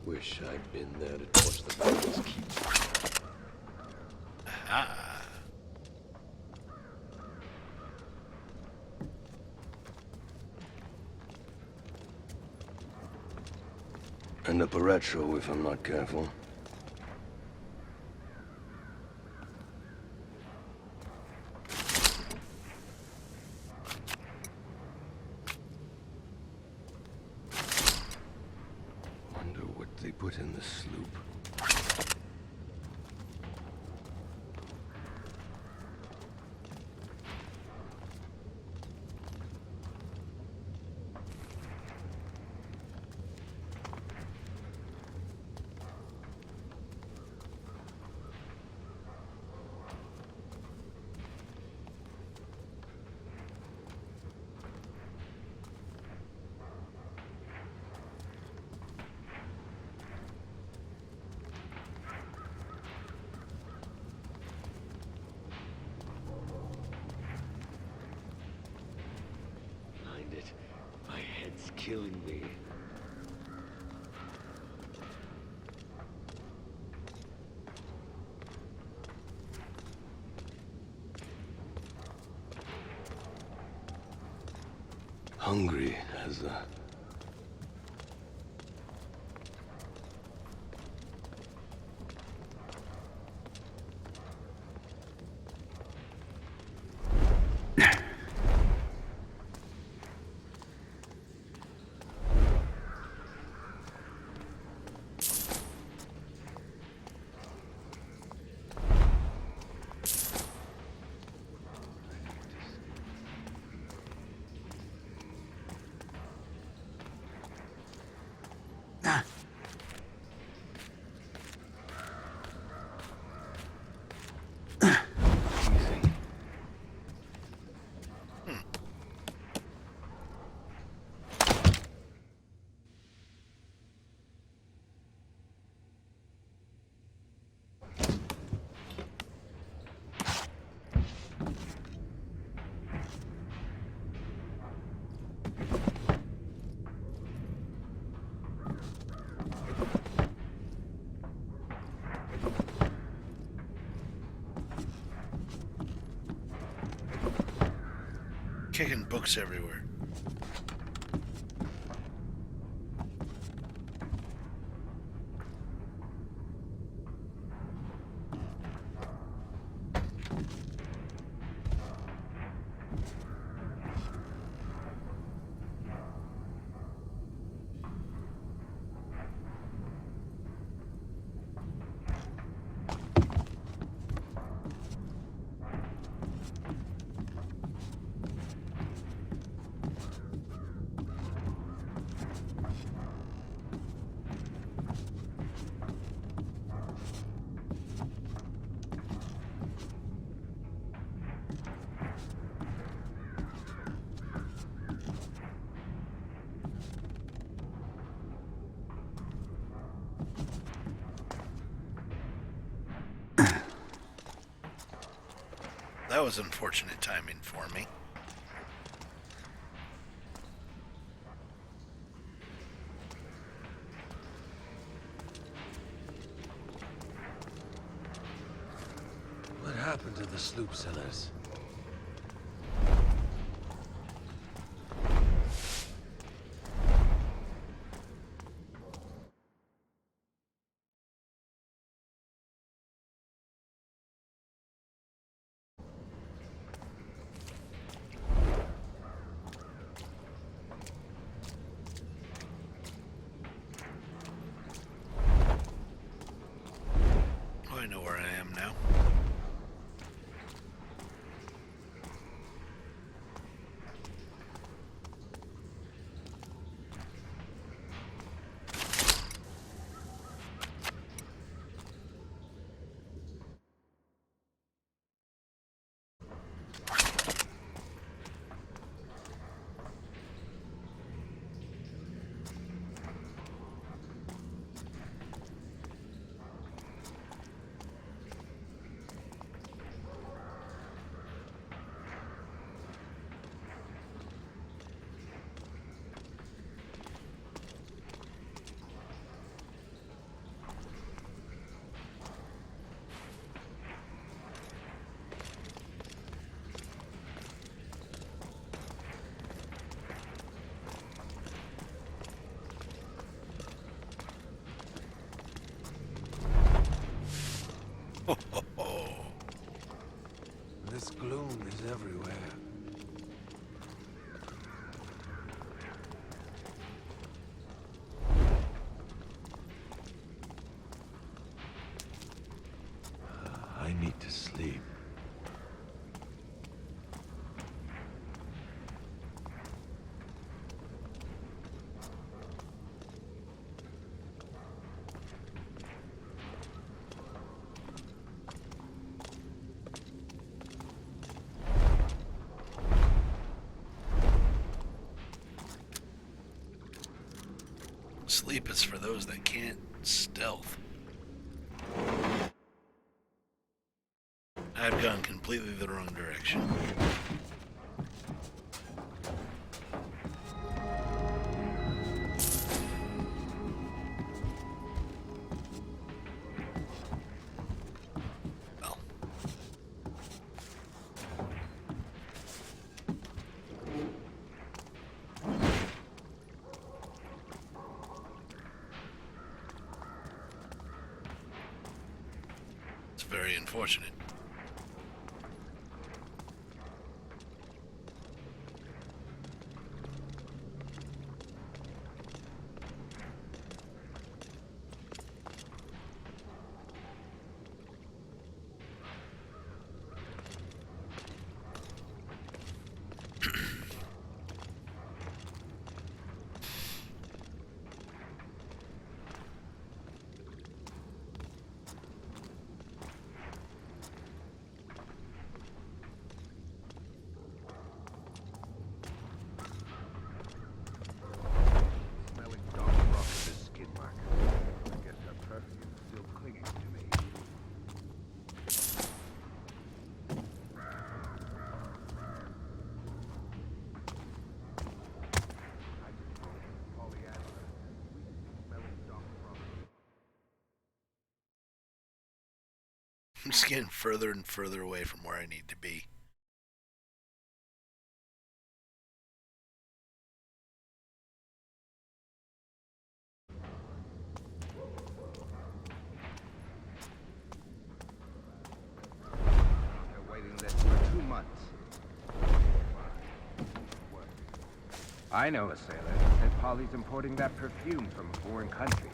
Wish I'd been there to torch the Baron's keep. Ah. End up a retro if I'm not careful. Wonder what they put in the sloop. My head's killing me. Hungry as a... Kicking books everywhere. That was unfortunate timing for me. What happened to the sloop sellers? I know where I am now. This gloom is everywhere. I need to sleep. Sleep is for those that can't stealth. I've gone completely the wrong direction. Well. It's very unfortunate. Smelling dog rock in this skid mark. I guess her perfume's still clinging to me. I'm just getting further and further away from where I need to be. A waiting list for 2 months. I know a sailor who said Polly's importing that perfume from a foreign country.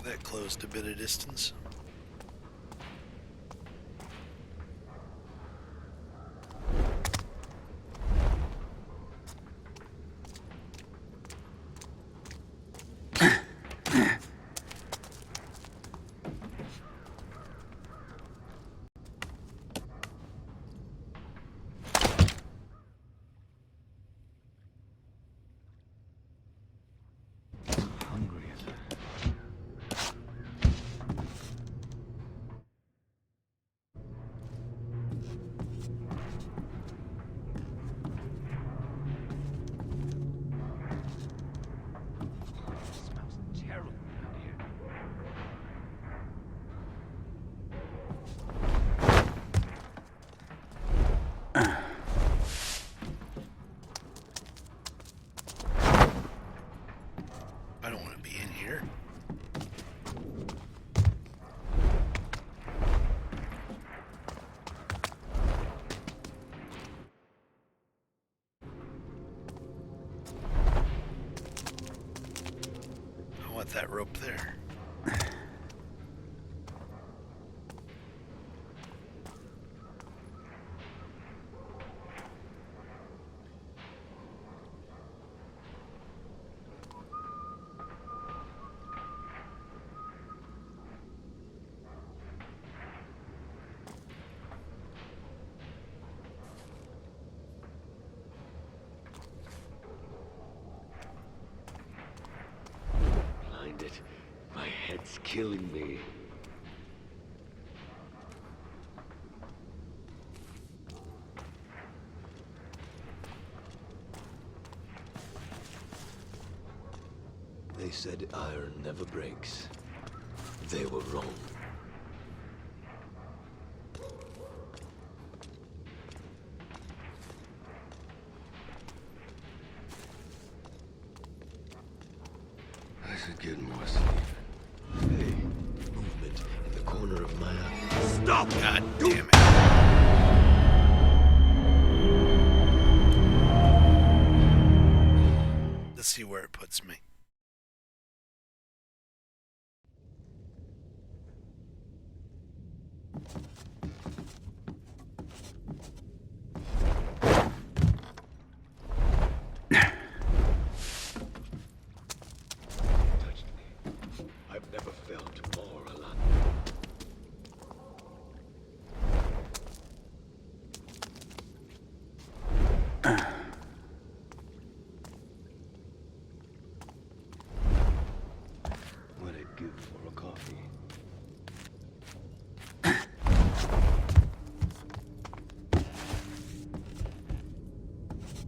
That closed a bit of distance. I don't want to be in here. I want that rope there. Blinded. My head's killing me. They said iron never breaks. They were wrong. I should get more sleep. Hey, movement in the corner of my eye. Stop! God damn it. Let's see where it puts me. I've never felt more alive. What I'd give for a coffee.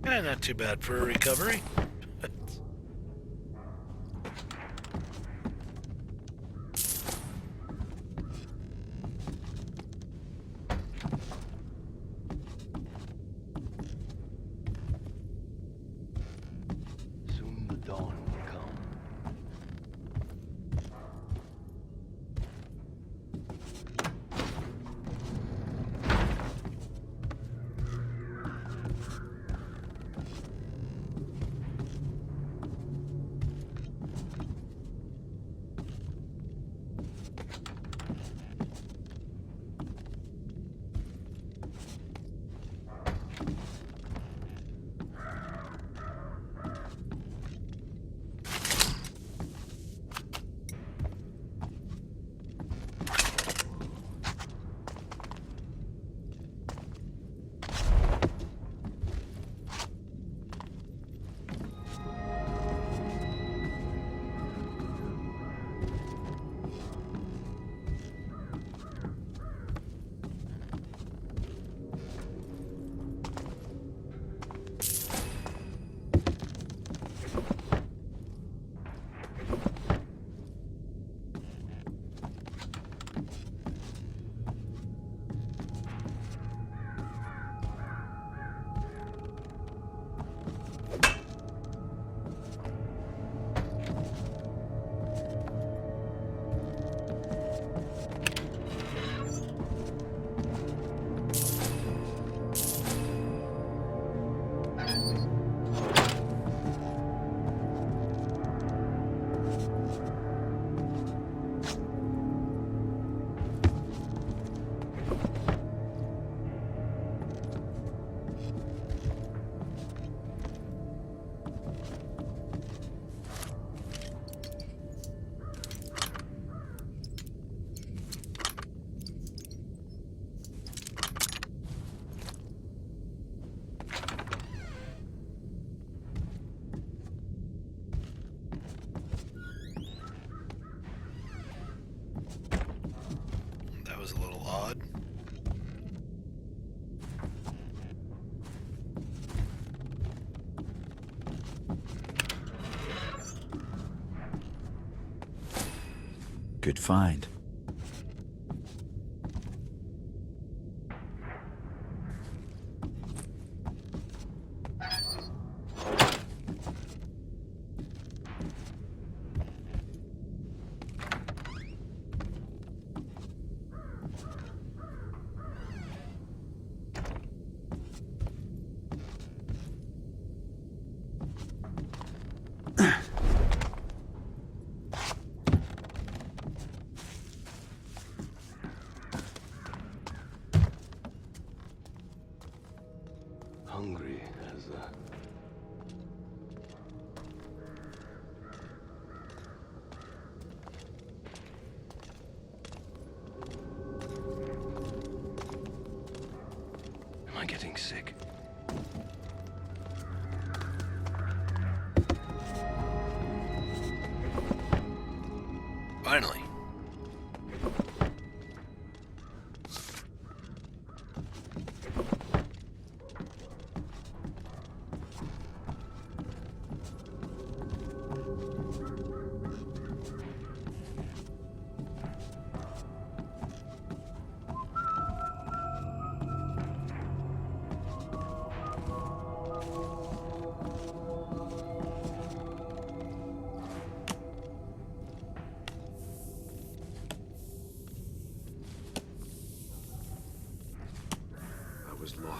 Not too bad for a recovery. Soon the dawn will come. That was a little odd. Good find. Hungry as a... Am I getting sick? Finally.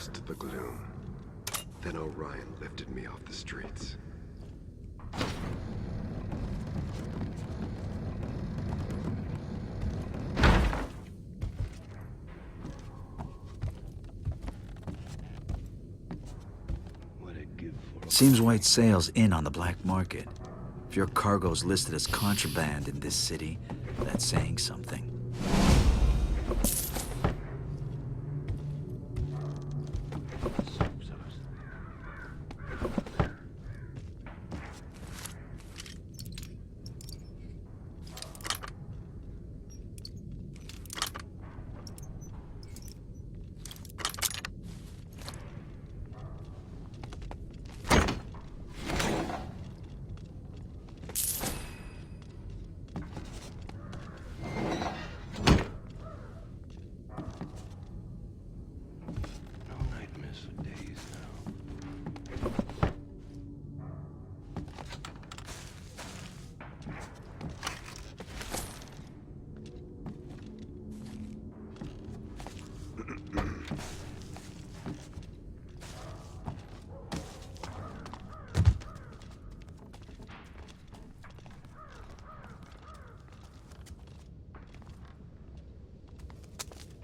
lost to the gloom. Then Orion lifted me off the streets. Seems White Sail's in on the black market. If your cargo's listed as contraband in this city, that's saying something.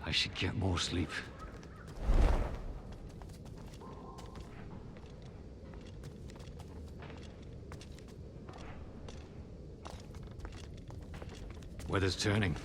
I should get more sleep. Weather's turning.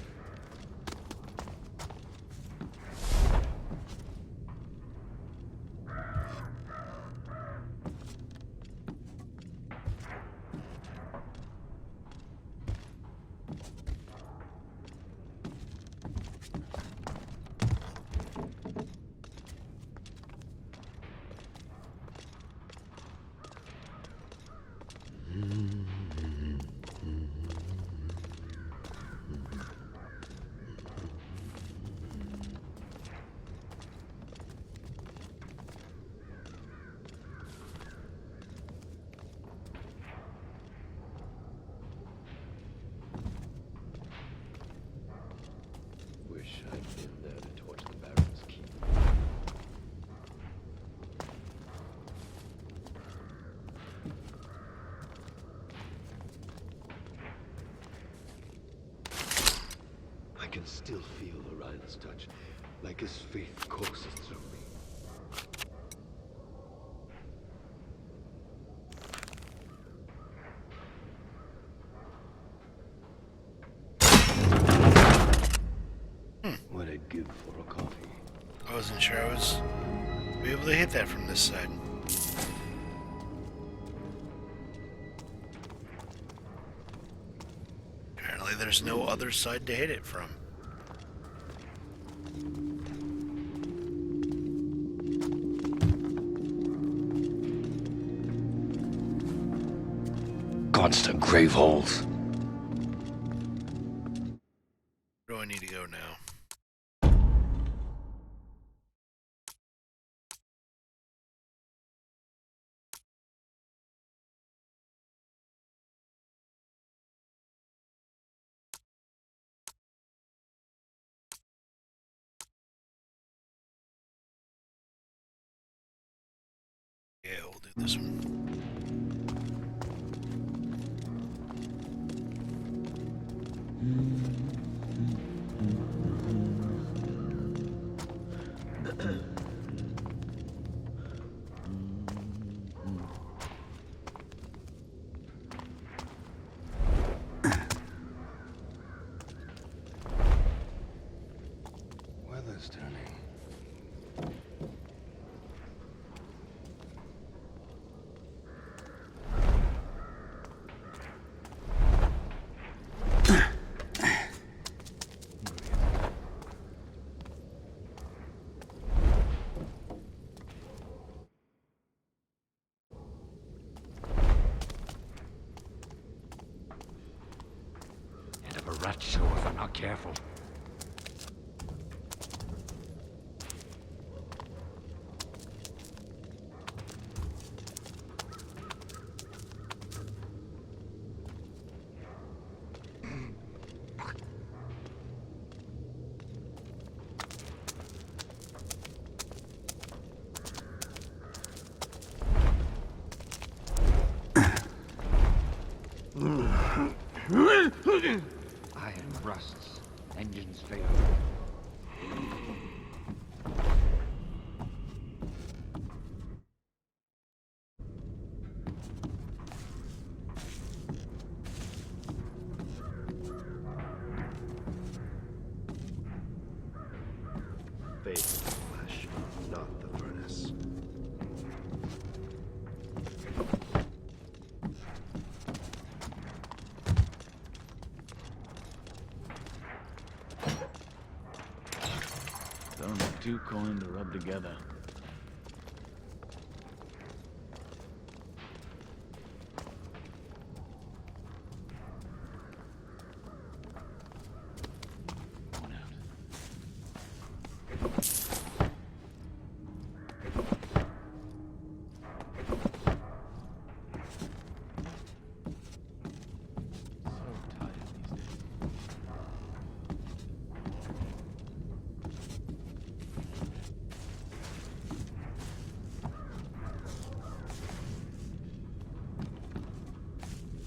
I'd been there to torch the Baron's keep. I can still feel Orion's touch, like his faith courses through me. What I'd give for a coffee. I wasn't sure I was be able to hit that from this side. Apparently there's no other side to hit it from. Constant grave holes. Where do I need to go now? Yeah, we'll do this one. Weather's turning. End of a rat show if I'm not careful. it! Iron rusts. Engines fail. Faith in the flesh, not the furnace. Don't have 2 coin to rub together.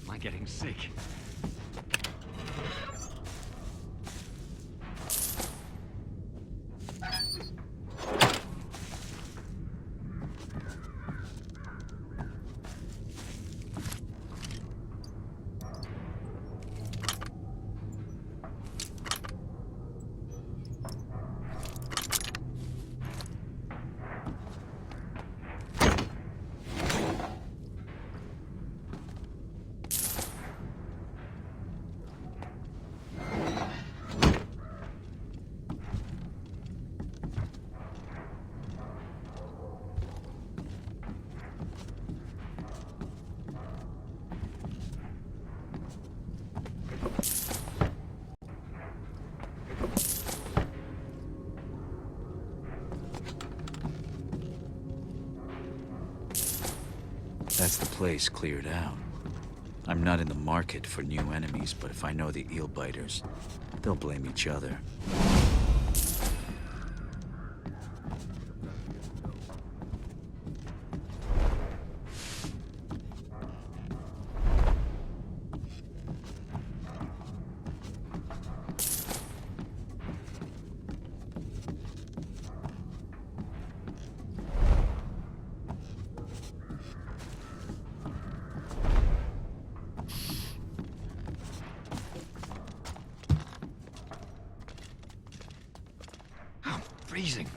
Am I getting sick? That's the place cleared out. I'm not in the market for new enemies, but if I know the eel biters, they'll blame each other. Freezing.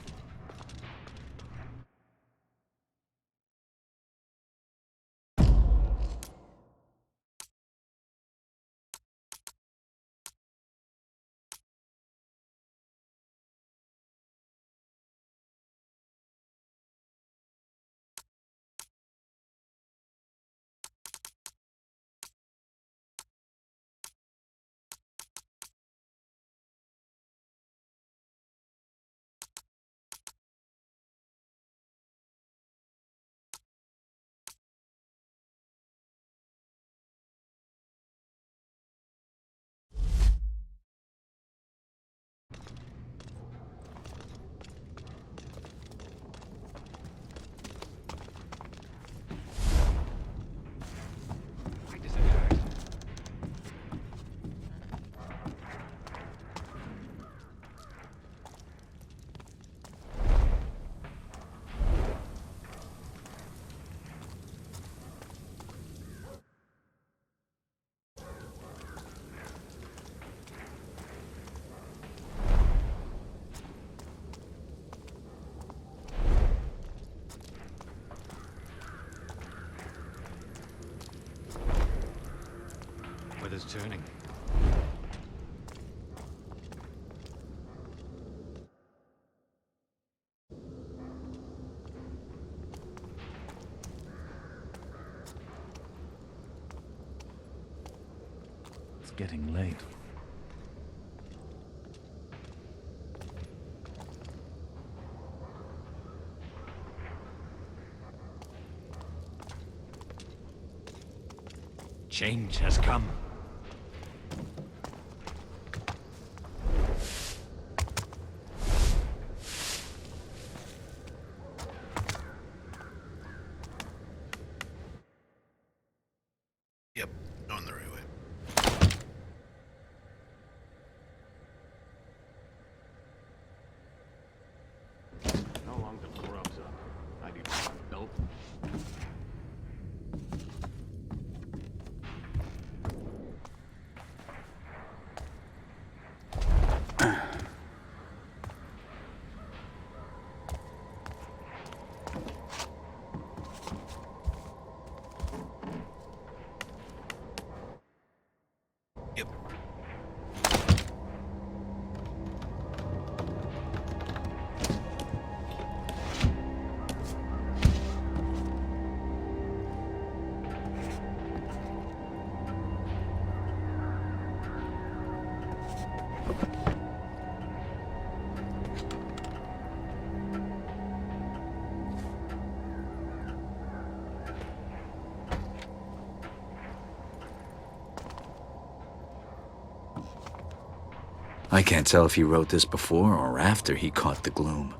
Weather's turning. It's getting late. Change has come. Yep, going the right way. I can't tell if he wrote this before or after he caught the gloom.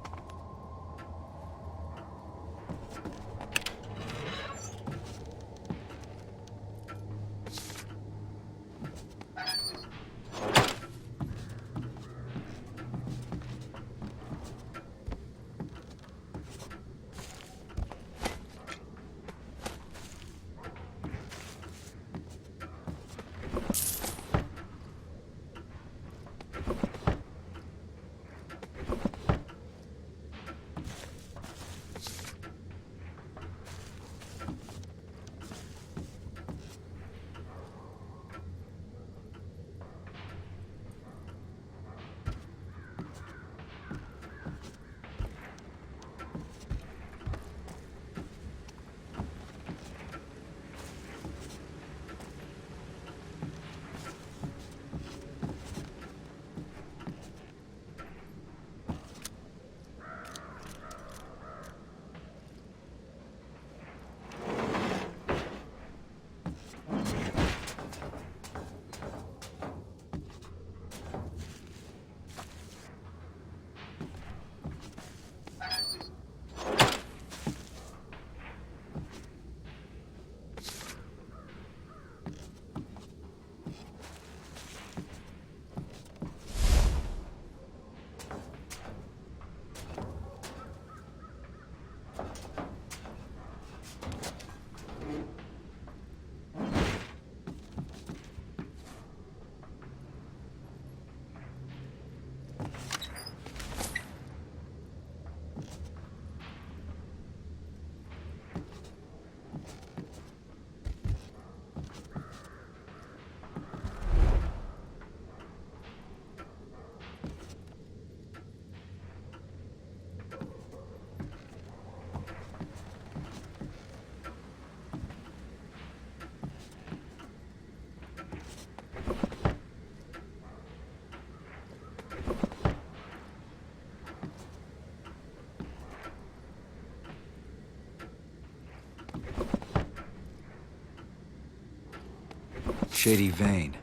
Shady Vein.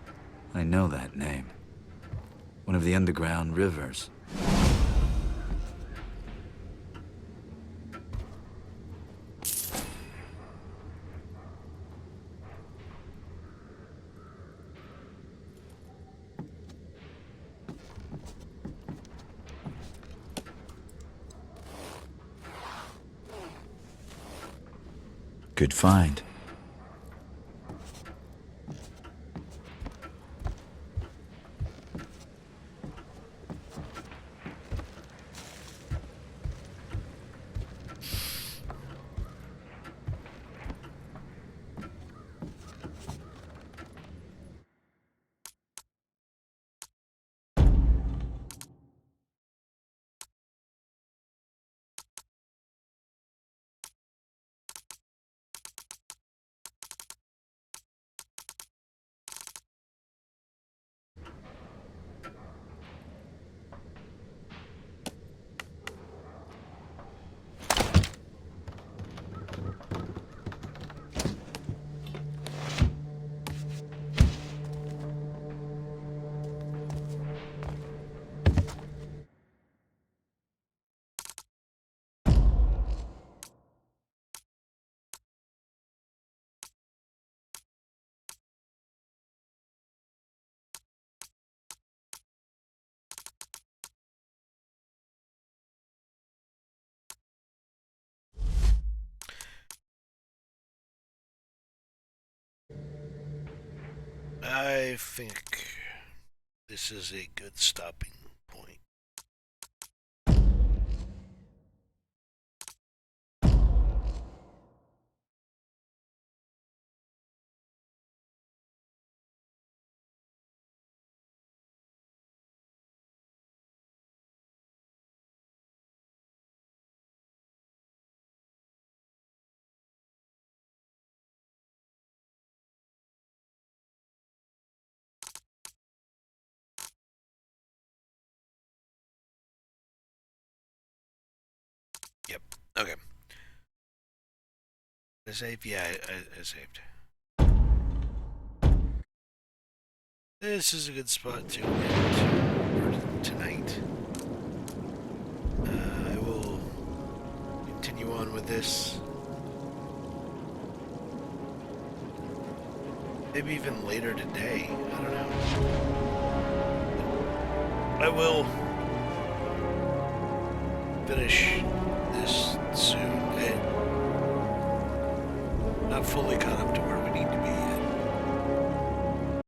I know that name. One of the underground rivers. Good find. I think this is a good stopping point. Okay. Did I save? Yeah, I saved. This is a good spot to end for tonight. I will continue on with this. Maybe even later today. I don't know. I will finish this soon. Not fully caught up to where we need to be yet.